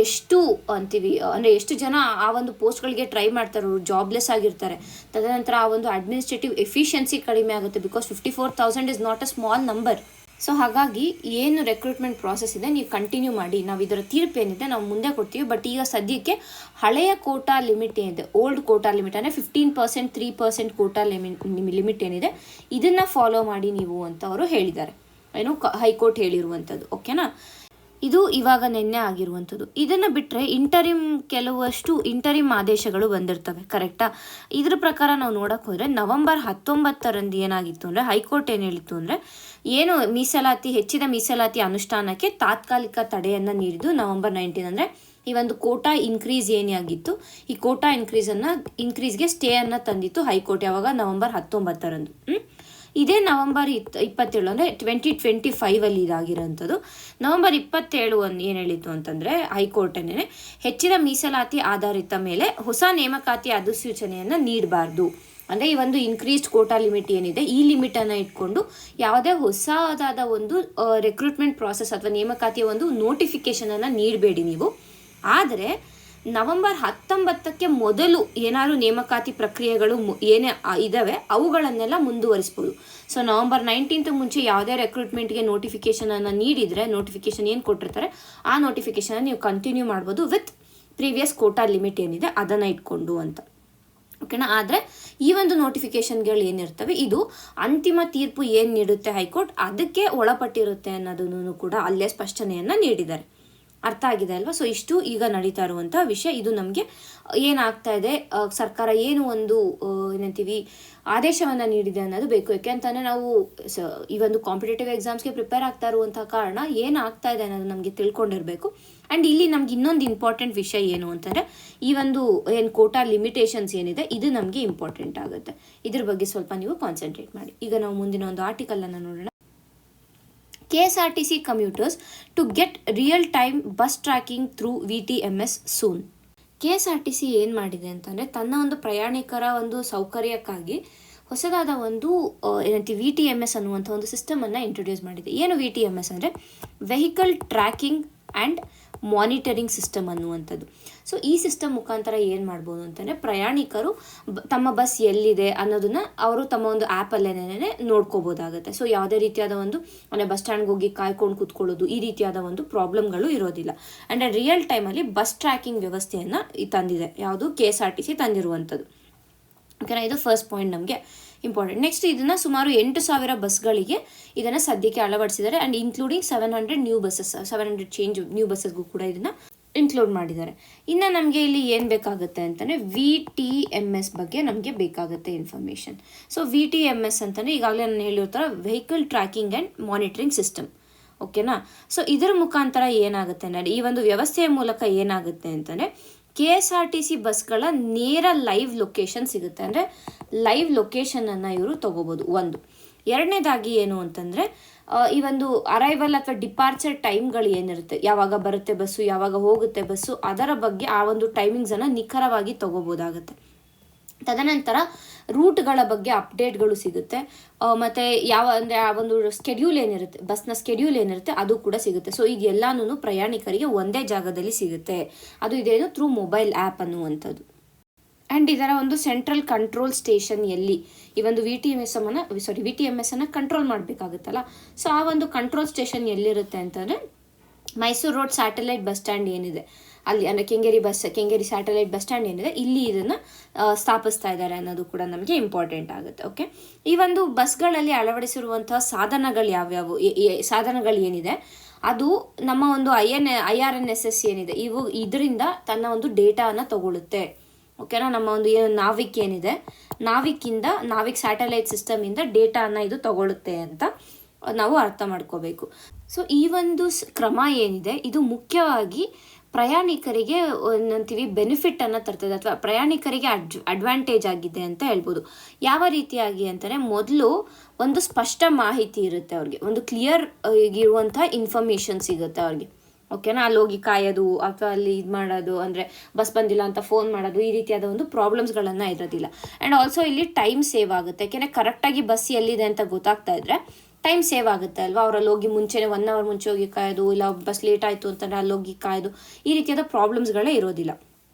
ಎಷ್ಟು ಅಂತೀವಿ ಅಂದರೆ ಎಷ್ಟು ಜನ ಆ ಒಂದು ಪೋಸ್ಟ್ಗಳಿಗೆ ಟ್ರೈ ಮಾಡ್ತಾರೆ, ಜಾಬ್ಲೆಸ್ ಆಗಿರ್ತಾರೆ. ತದನಂತರ ಆ ಒಂದು ಅಡ್ಮಿನಿಸ್ಟ್ರೇಟಿವ್ ಎಫಿಷಿಯನ್ಸಿ ಕಡಿಮೆ ಆಗುತ್ತೆ. Because 54,000 is not a small number. So ಹಾಗಾಗಿ ಏನು ರೆಕ್ರೂಟ್ಮೆಂಟ್ ಪ್ರಾಸೆಸ್ ಇದೆ ನೀವು ಕಂಟಿನ್ಯೂ ಮಾಡಿ. ನಾವು ಇದರ ತೀರ್ಪು ಏನಿದೆ ನಾವು ಮುಂದೆ ಕೊಡ್ತೀವಿ. ಬಟ್ ಈಗ ಸದ್ಯಕ್ಕೆ ಹಳೆಯ ಕೋಟಾ ಲಿಮಿಟ್ ಏನಿದೆ, ಓಲ್ಡ್ ಕೋಟಾ ಲಿಮಿಟ್ ಅಂದರೆ 15%, 3% ಕೋಟಾ ಲಿಮಿಟ್ ಏನಿದೆ ಇದನ್ನು ಫಾಲೋ ಮಾಡಿ ನೀವು ಅಂತ ಅವರು ಹೇಳಿದ್ದಾರೆ. ಏನು ಹೈಕೋರ್ಟ್ ಹೇಳಿರುವಂಥದ್ದು. ಓಕೆನಾ, ಇದು ಇವಾಗ ನಿನ್ನೆ ಆಗಿರುವಂಥದ್ದು. ಇದನ್ನು ಬಿಟ್ಟರೆ ಕೆಲವಷ್ಟು ಇಂಟರಿಮ್ ಆದೇಶಗಳು ಬಂದಿರ್ತವೆ. ಕರೆಕ್ಟಾ? ಇದ್ರ ಪ್ರಕಾರ ನಾವು ನೋಡೋಕೆ ಹೋದರೆ ನವೆಂಬರ್ 19ರಂದು ಏನಾಗಿತ್ತು ಅಂದರೆ ಹೈಕೋರ್ಟ್ ಏನು ಹೇಳಿತ್ತು ಅಂದರೆ, ಏನು ಹೆಚ್ಚಿದ ಮೀಸಲಾತಿ ಅನುಷ್ಠಾನಕ್ಕೆ ತಾತ್ಕಾಲಿಕ ತಡೆಯನ್ನು ನೀಡಿದ್ದು ನವೆಂಬರ್ 19 ಅಂದರೆ ಈ ಒಂದು ಕೋಟಾ ಇನ್ಕ್ರೀಸ್ ಏನಾಗಿತ್ತು ಈ ಕೋಟಾ ಇನ್ಕ್ರೀಸ್ಗೆ ಸ್ಟೇಯನ್ನು ತಂದಿತ್ತು ಹೈಕೋರ್ಟ್. ಯಾವಾಗ? ನವೆಂಬರ್ 19ರಂದು. ಇದೇ ನವೆಂಬರ್ 27 ಅಂದರೆ 2025 ಇದಾಗಿರೋಂಥದ್ದು. ನವೆಂಬರ್ 27 ಏನು ಹೇಳಿತ್ತು ಅಂತಂದರೆ ಹೈಕೋರ್ಟನ್ನೇ ಹೆಚ್ಚಿನ ಮೀಸಲಾತಿ ಆಧಾರಿತ ಮೇಲೆ ಹೊಸ ನೇಮಕಾತಿ ಅಧಿಸೂಚನೆಯನ್ನು ನೀಡಬಾರ್ದು. ಅಂದರೆ ಈ ಒಂದು ಇನ್ಕ್ರೀಸ್ಡ್ ಕೋಟಾ ಲಿಮಿಟ್ ಏನಿದೆ ಈ ಲಿಮಿಟನ್ನು ಇಟ್ಕೊಂಡು ಯಾವುದೇ ಹೊಸದಾದ ಒಂದು ರಿಕ್ರೂಟ್ಮೆಂಟ್ ಪ್ರಾಸೆಸ್ ಅಥವಾ ನೇಮಕಾತಿಯ ಒಂದು ನೋಟಿಫಿಕೇಷನನ್ನು ನೀಡಬೇಡಿ ನೀವು. ಆದರೆ ನವೆಂಬರ್ 19ಕ್ಕೆ ಮೊದಲು ಏನಾದರೂ ನೇಮಕಾತಿ ಪ್ರಕ್ರಿಯೆಗಳು ಏನೇ ಇದ್ದಾವೆ ಅವುಗಳನ್ನೆಲ್ಲ ಮುಂದುವರಿಸ್ಬೋದು. ಸೊ ನವೆಂಬರ್ 19 ಮುಂಚೆ ಯಾವುದೇ ರೆಕ್ರೂಟ್ಮೆಂಟ್ಗೆ ನೋಟಿಫಿಕೇಷನನ್ನು ನೀಡಿದರೆ, ನೋಟಿಫಿಕೇಷನ್ ಏನು ಕೊಟ್ಟಿರ್ತಾರೆ ಆ ನೋಟಿಫಿಕೇಷನ್ ನೀವು ಕಂಟಿನ್ಯೂ ಮಾಡ್ಬೋದು ವಿತ್ ಪ್ರೀವಿಯಸ್ ಕೋಟಾ ಲಿಮಿಟ್ ಏನಿದೆ ಅದನ್ನು ಇಟ್ಕೊಂಡು ಅಂತ. ಓಕೆನಾ, ಆದರೆ ಈ ಒಂದು ನೋಟಿಫಿಕೇಷನ್ಗಳು ಏನಿರ್ತವೆ ಇದು ಅಂತಿಮ ತೀರ್ಪು ಏನು ನೀಡುತ್ತೆ ಹೈಕೋರ್ಟ್ ಅದಕ್ಕೆ ಒಳಪಟ್ಟಿರುತ್ತೆ ಅನ್ನೋದನ್ನು ಕೂಡ ಅಲ್ಲೇ ಸ್ಪಷ್ಟನೆಯನ್ನು ನೀಡಿದ್ದಾರೆ. ಅರ್ಥ ಆಗಿದೆ ಅಲ್ವಾ? ಸೊ ಇಷ್ಟು ಈಗ ನಡೀತಾ ಇರುವಂಥ ವಿಷಯ. ಇದು ನಮಗೆ ಏನಾಗ್ತಾ ಇದೆ, ಸರ್ಕಾರ ಏನು ಒಂದು ಏನಂತೀವಿ ಆದೇಶವನ್ನು ನೀಡಿದೆ ಅನ್ನೋದು ಬೇಕು. ಯಾಕೆಂತಂದರೆ ನಾವು ಈ ಒಂದು ಕಾಂಪಿಟೇಟಿವ್ ಎಕ್ಸಾಮ್ಸ್ಗೆ ಪ್ರಿಪೇರ್ ಆಗ್ತಾ ಇರುವಂಥ ಕಾರಣ ಏನಾಗ್ತಾ ಇದೆ ಅನ್ನೋದು ನಮಗೆ ತಿಳ್ಕೊಂಡಿರಬೇಕು. ಆ್ಯಂಡ್ ಇಲ್ಲಿ ನಮ್ಗೆ ಇನ್ನೊಂದು ಇಂಪಾರ್ಟೆಂಟ್ ವಿಷಯ ಏನು ಅಂತಂದರೆ ಈ ಒಂದು ಏನು ಕೋಟಾ ಲಿಮಿಟೇಷನ್ಸ್ ಏನಿದೆ ಇದು ನಮಗೆ ಇಂಪಾರ್ಟೆಂಟ್ ಆಗುತ್ತೆ. ಇದ್ರ ಬಗ್ಗೆ ಸ್ವಲ್ಪ ನೀವು ಕಾನ್ಸಂಟ್ರೇಟ್ ಮಾಡಿ. ಈಗ ನಾವು ಮುಂದಿನ ಒಂದು ಆರ್ಟಿಕಲನ್ನು ನೋಡೋಣ. KSRTC commuters to get real-time bus tracking through VTMS soon. KSRTC ಏನು ಮಾಡಿದೆ ಅಂತಂದರೆ ತನ್ನ ಒಂದು ಪ್ರಯಾಣಿಕರ ಒಂದು ಸೌಕರ್ಯಕ್ಕಾಗಿ ಹೊಸದಾದ ಒಂದು ಏನಂತೀವಿ VTMS ಅನ್ನುವಂಥ ಒಂದು ಸಿಸ್ಟಮನ್ನು ಇಂಟ್ರೊಡ್ಯೂಸ್ ಮಾಡಿದೆ. ಏನು VTMS ಅಂದರೆ vehicle tracking and monitoring system ಅನ್ನುವಂಥದ್ದು. ಸೊ ಈ ಸಿಸ್ಟಮ್ ಮುಖಾಂತರ ಏನು ಮಾಡ್ಬೋದು ಅಂತಂದರೆ ಪ್ರಯಾಣಿಕರು ತಮ್ಮ ಬಸ್ ಎಲ್ಲಿದೆ ಅನ್ನೋದನ್ನು ಅವರು ತಮ್ಮ ಒಂದು ಆ್ಯಪಲ್ಲೇ ನೋಡ್ಕೋಬೋದಾಗುತ್ತೆ. ಸೊ ಯಾವುದೇ ರೀತಿಯಾದ ಒಂದು ಬಸ್ ಸ್ಟ್ಯಾಂಡ್ಗೆ ಹೋಗಿ ಕಾಯ್ಕೊಂಡು ಕೂತ್ಕೊಳ್ಳೋದು ಈ ರೀತಿಯಾದ ಒಂದು ಪ್ರಾಬ್ಲಮ್ಗಳು ಇರೋದಿಲ್ಲ. ಆ್ಯಂಡ್ ರಿಯಲ್ ಟೈಮಲ್ಲಿ ಬಸ್ ಟ್ರ್ಯಾಕಿಂಗ್ ವ್ಯವಸ್ಥೆಯನ್ನು ತಂದಿದೆ, ಯಾವುದು KSRTC ತಂದಿರುವಂಥದ್ದು. ಓಕೆನಾ, ಇದು ಫಸ್ಟ್ ಪಾಯಿಂಟ್ ನಮಗೆ ಇಂಪಾರ್ಟೆಂಟ್. ನೆಕ್ಸ್ಟ್ ಇದನ್ನು ಸುಮಾರು 8,000 ಬಸ್ಗಳಿಗೆ ಇದನ್ನು ಸದ್ಯಕ್ಕೆ ಅಳವಡಿಸಿದ್ದಾರೆ. And including 700 new buses, 700 change new ಬಸ್ಸಸ್ಗೂ ಕೂಡ ಇದನ್ನು ಇನ್ಕ್ಲೂಡ್ ಮಾಡಿದ್ದಾರೆ. ಇನ್ನು ನಮಗೆ ಇಲ್ಲಿ ಏನು ಬೇಕಾಗುತ್ತೆ ಅಂತಂದರೆ VTMS ಬಗ್ಗೆ ನಮಗೆ ಬೇಕಾಗುತ್ತೆ ಇನ್ಫಾರ್ಮೇಷನ್. ಸೊ VTMS ಅಂತಂದರೆ ಈಗಾಗಲೇ ನಾನು ಹೇಳಿರ್ತಾರೆ vehicle tracking and monitoring system. ಓಕೆನಾ, ಸೊ ಇದರ ಮುಖಾಂತರ ಏನಾಗುತ್ತೆ ಅಂದರೆ ಈ ಒಂದು ವ್ಯವಸ್ಥೆಯ ಮೂಲಕ ಏನಾಗುತ್ತೆ ಅಂತಂದರೆ KSRTC ಬಸ್ಗಳ ನೇರ ಲೈವ್ ಲೊಕೇಶನ್ ಸಿಗುತ್ತೆ. ಅಂದರೆ ಲೈವ್ ಲೊಕೇಶನನ್ನು ಇವರು ತೊಗೋಬೋದು. ಒಂದು ಎರಡನೇದಾಗಿ ಏನು ಅಂತಂದರೆ ಈ ಒಂದು ಅರೈವಲ್ ಅಥವಾ ಡಿಪಾರ್ಚರ್ ಟೈಮ್ಗಳು ಏನಿರುತ್ತೆ, ಯಾವಾಗ ಬರುತ್ತೆ ಬಸ್ಸು, ಯಾವಾಗ ಹೋಗುತ್ತೆ ಬಸ್ಸು, ಅದರ ಬಗ್ಗೆ ಆ ಒಂದು ಟೈಮಿಂಗ್ಸನ್ನು ನಿಖರವಾಗಿ ತೊಗೋಬೋದಾಗುತ್ತೆ. ತದನಂತರ ರೂಟ್ಗಳ ಬಗ್ಗೆ ಅಪ್ಡೇಟ್ಗಳು ಸಿಗುತ್ತೆ. ಮತ್ತು ಅಂದರೆ ಆ ಒಂದು ಸ್ಕೆಡ್ಯೂಲ್ ಏನಿರುತ್ತೆ, ಬಸ್ನ ಸ್ಕೆಡ್ಯೂಲ್ ಏನಿರುತ್ತೆ ಅದು ಕೂಡ ಸಿಗುತ್ತೆ. ಸೊ ಇದೆಲ್ಲನೂ ಪ್ರಯಾಣಿಕರಿಗೆ ಒಂದೇ ಜಾಗದಲ್ಲಿ ಸಿಗುತ್ತೆ. ಅದು ಇದೇನು ಥ್ರೂ ಮೊಬೈಲ್ ಆ್ಯಪ್ ಅನ್ನುವಂಥದ್ದು. ಆ್ಯಂಡ್ ಇದರ ಒಂದು ಸೆಂಟ್ರಲ್ ಕಂಟ್ರೋಲ್ ಸ್ಟೇಷನ್ ಎಲ್ಲಿ ಈ ಒಂದು VTMS ಅನ್ನು ಕಂಟ್ರೋಲ್ ಮಾಡಬೇಕಾಗುತ್ತಲ್ಲ, ಸೊ ಆ ಒಂದು ಕಂಟ್ರೋಲ್ ಸ್ಟೇಷನ್ ಎಲ್ಲಿರುತ್ತೆ ಅಂತಂದರೆ Mysuru road satellite bus stand ಏನಿದೆ ಅಲ್ಲಿ, ಅಂದರೆ ಕೆಂಗೇರಿ ಸ್ಯಾಟಲೈಟ್ ಬಸ್ ಸ್ಟ್ಯಾಂಡ್ ಏನಿದೆ ಇಲ್ಲಿ ಇದನ್ನು ಸ್ಥಾಪಿಸ್ತಾ ಇದ್ದಾರೆ ಅನ್ನೋದು ಕೂಡ ನಮಗೆ ಇಂಪಾರ್ಟೆಂಟ್ ಆಗುತ್ತೆ. ಓಕೆ, ಈ ಒಂದು ಬಸ್ಗಳಲ್ಲಿ ಅಳವಡಿಸಿರುವಂತಹ ಸಾಧನಗಳು ಯಾವ್ಯಾವು, ಸಾಧನಗಳು ಏನಿದೆ ಅದು ನಮ್ಮ ಒಂದು IRNSS ಏನಿದೆ ಇದರಿಂದ ತನ್ನ ಒಂದು ಡೇಟಾವನ್ನು ತಗೊಳ್ಳುತ್ತೆ. ಓಕೆನಾ, ನಮ್ಮ ಒಂದು ಏನು ನಾವಿಕ್ ಏನಿದೆ, ನಾವಿಕ್ ಸ್ಯಾಟಲೈಟ್ ಸಿಸ್ಟಮಿಂದ ಡೇಟಾನ ಇದು ತಗೊಳ್ಳುತ್ತೆ ಅಂತ ನಾವು ಅರ್ಥ ಮಾಡ್ಕೋಬೇಕು. ಸೊ ಈ ಒಂದು ಕ್ರಮ ಏನಿದೆ ಇದು ಮುಖ್ಯವಾಗಿ ಪ್ರಯಾಣಿಕರಿಗೆ ಏನಂತೀವಿ ಬೆನಿಫಿಟನ್ನು ತರ್ತದೆ, ಅಥವಾ ಪ್ರಯಾಣಿಕರಿಗೆ ಅಡ್ವಾಂಟೇಜ್ ಆಗಿದೆ ಅಂತ ಹೇಳ್ಬೋದು. ಯಾವ ರೀತಿಯಾಗಿ ಅಂತಂದರೆ ಮೊದಲು ಒಂದು ಸ್ಪಷ್ಟ ಮಾಹಿತಿ ಇರುತ್ತೆ ಅವ್ರಿಗೆ, ಒಂದು ಕ್ಲಿಯರ್ ಇರುವಂಥ ಇನ್ಫಾರ್ಮೇಷನ್ ಸಿಗುತ್ತೆ ಅವ್ರಿಗೆ. ಓಕೆನಾ, ಅಲ್ಲಿ ಹೋಗಿ ಕಾಯೋದು ಅಥವಾ ಅಲ್ಲಿ ಇದು ಮಾಡೋದು, ಅಂದರೆ ಬಸ್ ಬಂದಿಲ್ಲ ಅಂತ ಫೋನ್ ಮಾಡೋದು, ಈ ರೀತಿಯಾದ ಒಂದು ಪ್ರಾಬ್ಲಮ್ಸ್ಗಳನ್ನು ಇರೋದಿಲ್ಲ. ಆ್ಯಂಡ್ ಆಲ್ಸೋ ಇಲ್ಲಿ ಟೈಮ್ ಸೇವ್ ಆಗುತ್ತೆ. ಯಾಕೆಂದರೆ ಕರೆಕ್ಟಾಗಿ ಬಸ್ ಎಲ್ಲಿದೆ ಅಂತ ಗೊತ್ತಾಗ್ತಾ ಇದ್ರೆ ಟೈಮ್ ಸೇವ್ ಆಗುತ್ತೆ ಅಲ್ವಾ. ಅವರಲ್ಲಿ ಹೋಗಿ ಮುಂಚೆನೇ 1 hour ಮುಂಚೆ ಹೋಗಿ ಕಾಯೋದು, ಇಲ್ಲ ಬಸ್ ಲೇಟ್ ಆಯಿತು ಅಂತಂದರೆ ಅಲ್ಲಿ ಹೋಗಿ ಕಾಯೋದು, ಈ ರೀತಿಯಾದ ಪ್ರಾಬ್ಲಮ್ಸ್ಗಳೇ ಇರೋದಿಲ್ಲ.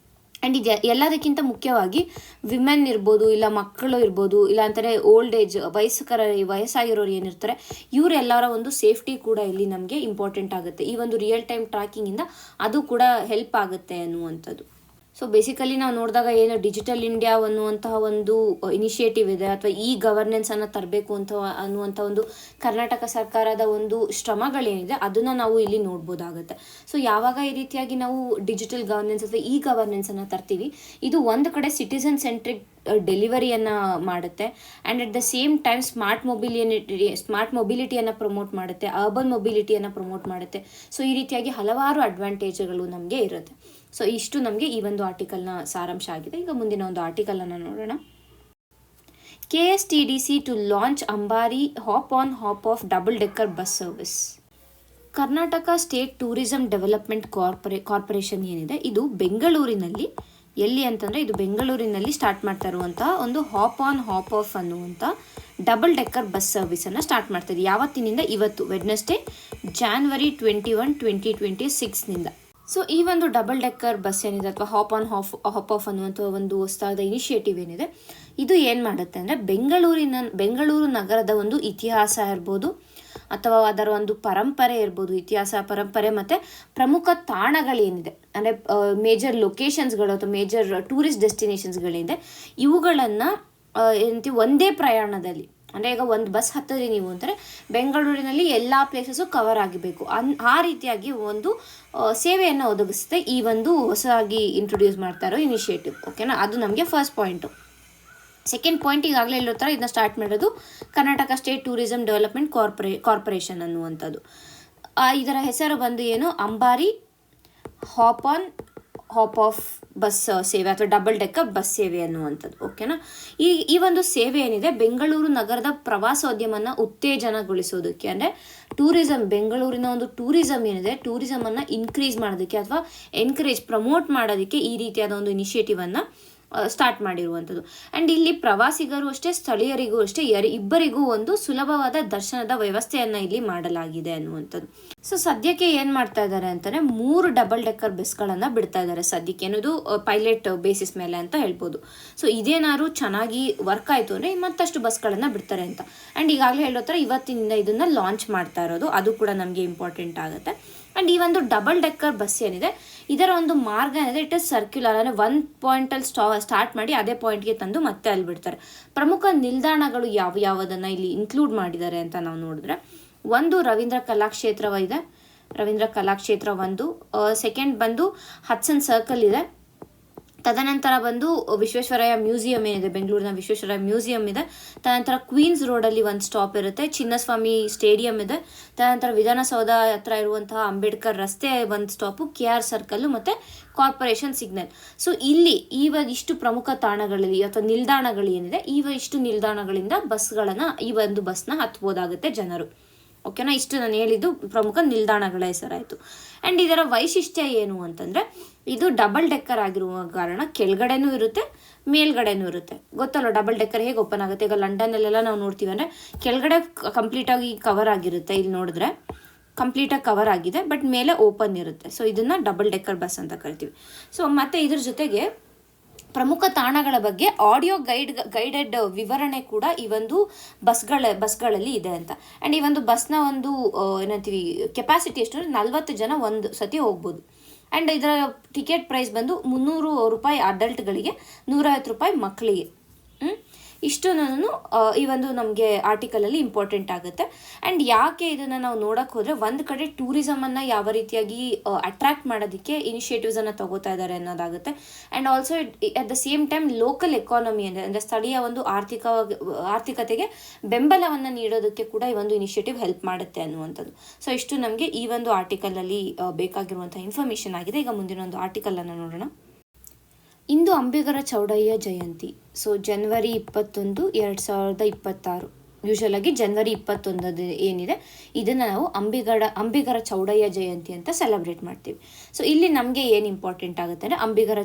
ಆ್ಯಂಡ್ ಇದು ಎಲ್ಲದಕ್ಕಿಂತ ಮುಖ್ಯವಾಗಿ ವಿಮೆನ್ ಇರ್ಬೋದು, ಇಲ್ಲ ಮಕ್ಕಳು ಇರ್ಬೋದು, ಇಲ್ಲ ಅಂತಾರೆ ಓಲ್ಡ್ ಏಜ್ ವಯಸ್ಸಾಗಿರೋರು ಏನಿರ್ತಾರೆ ಇವರೆಲ್ಲರ ಒಂದು ಸೇಫ್ಟಿ ಕೂಡ ಇಲ್ಲಿ ನಮಗೆ ಇಂಪಾರ್ಟೆಂಟ್ ಆಗುತ್ತೆ. ಈ ಒಂದು ರಿಯಲ್ ಟೈಮ್ ಟ್ರ್ಯಾಕಿಂಗಿಂದ ಅದು ಕೂಡ ಹೆಲ್ಪ್ ಆಗುತ್ತೆ ಅನ್ನುವಂಥದ್ದು. ಸೊ ಬೇಸಿಕಲಿ ನಾವು ನೋಡಿದಾಗ ಏನು ಡಿಜಿಟಲ್ ಇಂಡಿಯಾ ಅನ್ನುವಂತಹ ಒಂದು ಇನಿಷಿಯೇಟಿವ್ ಇದೆ, ಅಥವಾ ಗವರ್ನೆನ್ಸನ್ನು ತರಬೇಕು ಅನ್ನುವಂಥ ಒಂದು ಕರ್ನಾಟಕ ಸರ್ಕಾರದ ಒಂದು ಶ್ರಮಗಳೇನಿದೆ ಅದನ್ನು ನಾವು ಇಲ್ಲಿ ನೋಡ್ಬೋದಾಗುತ್ತೆ. ಸೊ ಯಾವಾಗ ಈ ರೀತಿಯಾಗಿ ನಾವು ಡಿಜಿಟಲ್ ಗವರ್ನೆನ್ಸ್ ಅಥವಾ ಗವರ್ನೆನ್ಸನ್ನು ತರ್ತೀವಿ, ಇದು ಒಂದು ಕಡೆ ಸಿಟಿಸನ್ ಸೆಂಟ್ರಿಕ್ ಡೆಲಿವರಿಯನ್ನು ಮಾಡುತ್ತೆ. And at the same time smart ಮೊಬಿಲಿಟಿಯನ್ನು ಪ್ರಮೋಟ್ ಮಾಡುತ್ತೆ, ಅರ್ಬನ್ ಮೊಬಿಲಿಟಿಯನ್ನು ಪ್ರಮೋಟ್ ಮಾಡುತ್ತೆ. ಸೊ ಈ ರೀತಿಯಾಗಿ ಹಲವಾರು ಅಡ್ವಾಂಟೇಜ್ಗಳು ನಮಗೆ ಇರುತ್ತೆ. ಸೊ ಇಷ್ಟು ನಮಗೆ ಈ ಒಂದು ಆರ್ಟಿಕಲ್ನ ಸಾರಾಂಶ ಆಗಿದೆ. ಈಗ ಮುಂದಿನ ಒಂದು ಆರ್ಟಿಕಲನ್ನು ನೋಡೋಣ. KSTDC to launch Ambari hop on hop off double decker bus service. Karnataka state tourism development corporation ಏನಿದೆ ಇದು ಬೆಂಗಳೂರಿನಲ್ಲಿ, ಎಲ್ಲಿ ಅಂತಂದರೆ ಇದು ಬೆಂಗಳೂರಿನಲ್ಲಿ ಸ್ಟಾರ್ಟ್ ಮಾಡ್ತಾ ಇರುವಂತಹ ಒಂದು ಹಾಪ್ ಆನ್ ಹಾಪ್ ಆಫ್ ಅನ್ನುವಂಥ ಡಬಲ್ ಡೆಕ್ಕರ್ ಬಸ್ ಸರ್ವಿಸನ್ನು ಸ್ಟಾರ್ಟ್ ಮಾಡ್ತಾಯಿದೆ. ಯಾವತ್ತಿನಿಂದ? ಇವತ್ತು ವೆಡ್ನೆಸ್ಡೇ January 21, 2026 ಸೊ ಈ ಒಂದು ಡಬಲ್ ಡೆಕ್ಕರ್ ಬಸ್ ಏನಿದೆ ಅಥವಾ ಹಾಪ್ ಆಫ್ ಅನ್ನುವಂಥ ಒಂದು ಹೊಸದಾದ ಇನಿಷಿಯೇಟಿವ್ ಏನಿದೆ ಇದು ಏನು ಮಾಡುತ್ತೆ ಅಂದರೆ ಬೆಂಗಳೂರು ನಗರದ ಒಂದು ಇತಿಹಾಸ ಇರ್ಬೋದು, ಅಥವಾ ಅದರ ಒಂದು ಪರಂಪರೆ ಇರ್ಬೋದು, ಇತಿಹಾಸ ಪರಂಪರೆ ಮತ್ತು ಪ್ರಮುಖ ತಾಣಗಳೇನಿದೆ ಅಂದರೆ ಮೇಜರ್ ಲೊಕೇಶನ್ಸ್ಗಳು ಅಥವಾ ಮೇಜರ್ ಟೂರಿಸ್ಟ್ ಡೆಸ್ಟಿನೇಷನ್ಸ್ಗಳಿದೆ ಇವುಗಳನ್ನು ಒಂದೇ ಪ್ರಯಾಣದಲ್ಲಿ, ಅಂದರೆ ಈಗ ಒಂದು ಬಸ್ ಹತ್ತಿದ್ರೆ ನೀವು ಅಂತಾರೆ ಬೆಂಗಳೂರಿನಲ್ಲಿ ಎಲ್ಲ ಪ್ಲೇಸಸ್ಸು ಕವರ್ ಆಗಬೇಕು, ಆ ರೀತಿಯಾಗಿ ಒಂದು ಸೇವೆಯನ್ನು ಒದಗಿಸುತ್ತೆ ಈ ಒಂದು ಹೊಸದಾಗಿ ಇಂಟ್ರೊಡ್ಯೂಸ್ ಮಾಡ್ತಾ ಇರೋ ಇನಿಷಿಯೇಟಿವ್. ಓಕೆನಾ, ಅದು ನಮಗೆ ಫಸ್ಟ್ ಪಾಯಿಂಟು. ಸೆಕೆಂಡ್ ಪಾಯಿಂಟ್ ಈಗಾಗಲೇ ಹೇಳಿರ್ತಾರೆ ಇದನ್ನ ಸ್ಟಾರ್ಟ್ ಮಾಡೋದು Karnataka state tourism development corporation ಅನ್ನುವಂಥದ್ದು. ಇದರ ಹೆಸರು ಬಂದು ಏನು, ಅಂಬಾರಿ hop on hop of bus ಸೇವೆ ಅಥವಾ ಡಬಲ್ ಡೆಕ್ಕರ್ ಬಸ್ ಸೇವೆ ಅನ್ನುವಂಥದ್ದು. ಓಕೆನಾ, ಈ ಒಂದು ಸೇವೆ ಏನಿದೆ ಬೆಂಗಳೂರು ನಗರದ ಪ್ರವಾಸೋದ್ಯಮವನ್ನು ಉತ್ತೇಜನಗೊಳಿಸೋದಕ್ಕೆ, ಅಂದರೆ ಬೆಂಗಳೂರಿನ ಒಂದು ಟೂರಿಸಂ ಏನಿದೆ ಟೂರಿಸಮನ್ನು ಇನ್ಕ್ರೀಸ್ ಮಾಡೋದಕ್ಕೆ ಅಥವಾ ಪ್ರಮೋಟ್ ಮಾಡೋದಕ್ಕೆ ಈ ರೀತಿಯಾದ ಒಂದು ಇನಿಷಿಯೇಟಿವನ್ನು ಸ್ಟಾರ್ಟ್ ಮಾಡಿರುವಂಥದ್ದು. ಆ್ಯಂಡ್ ಇಲ್ಲಿ ಪ್ರವಾಸಿಗರು ಅಷ್ಟೇ, ಸ್ಥಳೀಯರಿಗೂ ಅಷ್ಟೇ, ಇಬ್ಬರಿಗೂ ಒಂದು ಸುಲಭವಾದ ದರ್ಶನದ ವ್ಯವಸ್ಥೆಯನ್ನು ಇಲ್ಲಿ ಮಾಡಲಾಗಿದೆ ಅನ್ನುವಂಥದ್ದು. ಸೊ ಸದ್ಯಕ್ಕೆ ಏನು ಮಾಡ್ತಾ ಇದ್ದಾರೆ ಅಂತಂದರೆ 3 ಡಬಲ್ ಡೆಕ್ಕರ್ ಬಸ್ಗಳನ್ನು ಬಿಡ್ತಾ ಇದ್ದಾರೆ ಸದ್ಯಕ್ಕೆ, ಅನ್ನೋದು ಪೈಲಟ್ ಬೇಸಿಸ್ ಮೇಲೆ ಅಂತ ಹೇಳ್ಬೋದು. ಸೊ ಇದೇನಾದ್ರು ಚೆನ್ನಾಗಿ ವರ್ಕ್ ಆಯಿತು ಅಂದರೆ ಮತ್ತಷ್ಟು ಬಸ್ಗಳನ್ನು ಬಿಡ್ತಾರೆ ಅಂತ. ಆ್ಯಂಡ್ ಈಗಾಗಲೇ ಹೇಳೋ ಥರ ಇವತ್ತಿನಿಂದ ಇದನ್ನು ಲಾಂಚ್ ಮಾಡ್ತಾ ಇರೋದು, ಅದು ಕೂಡ ನಮಗೆ ಇಂಪಾರ್ಟೆಂಟ್ ಆಗುತ್ತೆ. ಆ್ಯಂಡ್ ಈ ಒಂದು ಡಬಲ್ ಡೆಕ್ಕರ್ ಬಸ್ ಏನಿದೆ ಇದರ ಒಂದು ಮಾರ್ಗ ಏನಿದೆ ಇಟ್ ಇಸ್ ಸರ್ಕ್ಯುಲರ್, ಅಂದರೆ ಒಂದು ಪಾಯಿಂಟಲ್ಲಿ ಸ್ಟಾರ್ಟ್ ಮಾಡಿ ಅದೇ ಪಾಯಿಂಟ್ಗೆ ತಂದು ಮತ್ತೆ ಅಲ್ಲಿ ಬಿಡ್ತಾರೆ. ಪ್ರಮುಖ ನಿಲ್ದಾಣಗಳು ಯಾವುದನ್ನು ಇಲ್ಲಿ ಇನ್ಕ್ಲೂಡ್ ಮಾಡಿದ್ದಾರೆ ಅಂತ ನಾವು ನೋಡಿದ್ರೆ, ಒಂದು ರವೀಂದ್ರ ಕಲಾಕ್ಷೇತ್ರ ಇದೆ, ರವೀಂದ್ರ ಕಲಾಕ್ಷೇತ್ರ ಒಂದು. ಸೆಕೆಂಡ್ ಬಂದು ಹಡ್ಸನ್ ಸರ್ಕಲ್ ಇದೆ. ತದನಂತರ ಬಂದು ವಿಶ್ವೇಶ್ವರಯ್ಯ ಮ್ಯೂಸಿಯಂ ಏನಿದೆ, ಬೆಂಗಳೂರಿನ ವಿಶ್ವೇಶ್ವರಯ್ಯ ಮ್ಯೂಸಿಯಂ ಇದೆ. ತದನಂತರ ಕ್ವೀನ್ಸ್ ರೋಡಲ್ಲಿ ಒಂದು ಸ್ಟಾಪ್ ಇರುತ್ತೆ, ಚಿನ್ನಸ್ವಾಮಿ ಸ್ಟೇಡಿಯಂ ಇದೆ. ತದನಂತರ ವಿಧಾನಸೌಧ ಹತ್ರ ಇರುವಂತಹ ಅಂಬೇಡ್ಕರ್ ರಸ್ತೆ ಒಂದು ಸ್ಟಾಪು, KR ಸರ್ಕಲ್ಲು ಮತ್ತು ಕಾರ್ಪೊರೇಷನ್ ಸಿಗ್ನಲ್. ಸೊ ಇಲ್ಲಿ ಇಷ್ಟು ಪ್ರಮುಖ ತಾಣಗಳಲ್ಲಿ ಅಥವಾ ನಿಲ್ದಾಣಗಳೇನಿದೆ ಇಷ್ಟು ನಿಲ್ದಾಣಗಳಿಂದ ಬಸ್ಗಳನ್ನು, ಈ ಒಂದು ಬಸ್ನ ಹತ್ಬೋದಾಗುತ್ತೆ ಜನರು. ಓಕೆನಾ, ಇಷ್ಟು ನಾನು ಹೇಳಿದ್ದು ಪ್ರಮುಖ ನಿಲ್ದಾಣಗಳ ಹೆಸರಾಯಿತು. ಆ್ಯಂಡ್ ಇದರ ವೈಶಿಷ್ಟ್ಯ ಏನು ಅಂತಂದರೆ, ಇದು ಡಬಲ್ ಡೆಕ್ಕರ್ ಆಗಿರುವ ಕಾರಣ ಕೆಳಗಡೆನೂ ಇರುತ್ತೆ ಮೇಲ್ಗಡೆನೂ ಇರುತ್ತೆ. ಗೊತ್ತಲ್ಲ ಡಬಲ್ ಡೆಕ್ಕರ್ ಹೇಗೆ ಓಪನ್ ಆಗುತ್ತೆ. ಈಗ ಲಂಡನಲ್ಲೆಲ್ಲ ನಾವು ನೋಡ್ತೀವಿ ಅಂದರೆ ಕೆಳಗಡೆ ಕಂಪ್ಲೀಟಾಗಿ ಕವರ್ ಆಗಿರುತ್ತೆ, ಇಲ್ಲಿ ನೋಡಿದ್ರೆ ಕಂಪ್ಲೀಟಾಗಿ ಕವರ್ ಆಗಿದೆ, ಬಟ್ ಮೇಲೆ ಓಪನ್ ಇರುತ್ತೆ. ಸೊ ಇದನ್ನು ಡಬಲ್ ಡೆಕ್ಕರ್ ಬಸ್ ಅಂತ ಕರಿತೀವಿ. ಸೊ ಮತ್ತು ಇದ್ರ ಜೊತೆಗೆ ಪ್ರಮುಖ ತಾಣಗಳ ಬಗ್ಗೆ ಆಡಿಯೋ ಗೈಡೆಡ್ ವಿವರಣೆ ಕೂಡ ಈ ಒಂದು ಬಸ್ಗಳಲ್ಲಿ ಇದೆ ಅಂತ. ಆ್ಯಂಡ್ ಈ ಒಂದು ಬಸ್ನ ಒಂದು ಏನಂತೀವಿ ಕೆಪಾಸಿಟಿ ಎಷ್ಟು ಅಂದರೆ 40 ಜನ ಒಂದು ಸತಿ ಹೋಗ್ಬೋದು. ಆ್ಯಂಡ್ ಇದರ ಟಿಕೆಟ್ ಪ್ರೈಸ್ ಬಂದು 300 ರೂಪಾಯಿ ಅಡಲ್ಟ್ಗಳಿಗೆ, 150 ರೂಪಾಯಿ ಮಕ್ಕಳಿಗೆ. ಇಷ್ಟು ನಾನು ಈ ಒಂದು ನಮಗೆ ಆರ್ಟಿಕಲಲ್ಲಿ ಇಂಪಾರ್ಟೆಂಟ್ ಆಗುತ್ತೆ. ಆ್ಯಂಡ್ ಯಾಕೆ ಇದನ್ನು ನಾವು ನೋಡೋಕ್ಕೆ ಹೋದರೆ, ಒಂದು ಕಡೆ ಟೂರಿಸಮನ್ನು ಯಾವ ರೀತಿಯಾಗಿ ಅಟ್ರಾಕ್ಟ್ ಮಾಡೋದಕ್ಕೆ ಇನಿಷಿಯೇಟಿವ್ಸನ್ನು ತಗೋತಾ ಇದ್ದಾರೆ ಅನ್ನೋದಾಗುತ್ತೆ. And also at the same time local economy ಅಂದರೆ ಸ್ಥಳೀಯ ಒಂದು ಆರ್ಥಿಕತೆಗೆ ಬೆಂಬಲವನ್ನು ನೀಡೋದಕ್ಕೆ ಕೂಡ ಈ ಒಂದು ಇನಿಷಿಯೇಟಿವ್ ಹೆಲ್ಪ್ ಮಾಡುತ್ತೆ ಅನ್ನುವಂಥದ್ದು. ಸೊ ಇಷ್ಟು ನಮಗೆ ಈ ಒಂದು ಆರ್ಟಿಕಲಲ್ಲಿ ಬೇಕಾಗಿರುವಂಥ ಇನ್ಫಾರ್ಮೇಷನ್ ಆಗಿದೆ. ಈಗ ಮುಂದಿನ ಒಂದು ಆರ್ಟಿಕಲನ್ನು ನೋಡೋಣ. ಇಂದು ಅಂಬಿಗರ ಚೌಡಯ್ಯ ಜಯಂತಿ. ಸೊ ಜನವರಿ 21, 2026. ಯೂಶಲಾಗಿ ಜನವರಿ 21 ಏನಿದೆ ಇದನ್ನು ನಾವು ಅಂಬಿಗರ ಚೌಡಯ್ಯ ಜಯಂತಿ ಅಂತ ಸೆಲೆಬ್ರೇಟ್ ಮಾಡ್ತೀವಿ. ಸೊ ಇಲ್ಲಿ ನಮಗೆ ಏನು ಇಂಪಾರ್ಟೆಂಟ್ ಆಗುತ್ತೆ ಅಂದರೆ, ಅಂಬಿಗರ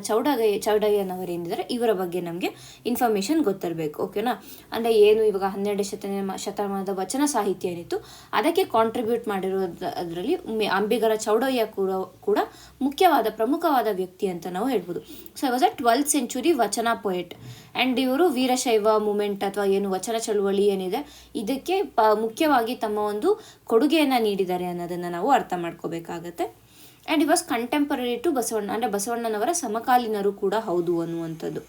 ಚೌಡಯ್ಯನವರು ಏನಿದ್ದಾರೆ ಇವರ ಬಗ್ಗೆ ನಮಗೆ ಇನ್ಫಾರ್ಮೇಷನ್ ಗೊತ್ತಿರಬೇಕು. ಓಕೆನಾ, ಅಂದರೆ ಏನು ಇವಾಗ 12ನೇ ಶತಮಾನದ ವಚನ ಸಾಹಿತ್ಯ ಏನಿತ್ತು ಅದಕ್ಕೆ ಕಾಂಟ್ರಿಬ್ಯೂಟ್ ಮಾಡಿರೋದ್ರಲ್ಲಿ ಅಂಬಿಗರ ಚೌಡಯ್ಯ ಕೂಡ ಪ್ರಮುಖವಾದ ವ್ಯಕ್ತಿ ಅಂತ ನಾವು ಹೇಳ್ಬೋದು. So was a 12th century ವಚನ ಪೊಯೆಟ್. ಆ್ಯಂಡ್ ಇವರು ವೀರಶೈವ ಮೂಮೆಂಟ್ ಅಥವಾ ಏನು ವಚನ ಚಳುವಳಿ ಏನಿದೆ ಇದಕ್ಕೆ ಮುಖ್ಯವಾಗಿ ತಮ್ಮ ಒಂದು ಕೊಡುಗೆಯನ್ನು ನೀಡಿದ್ದಾರೆ ಅನ್ನೋದನ್ನು ನಾವು ಅರ್ಥ ಮಾಡ್ಕೋಬೇಕಾಗತ್ತೆ. And it was contemporary to Basavanna, ಅಂದರೆ ಬಸವಣ್ಣನವರ ಸಮಕಾಲೀನರು ಕೂಡ ಹೌದು ಅನ್ನುವಂಥದ್ದು.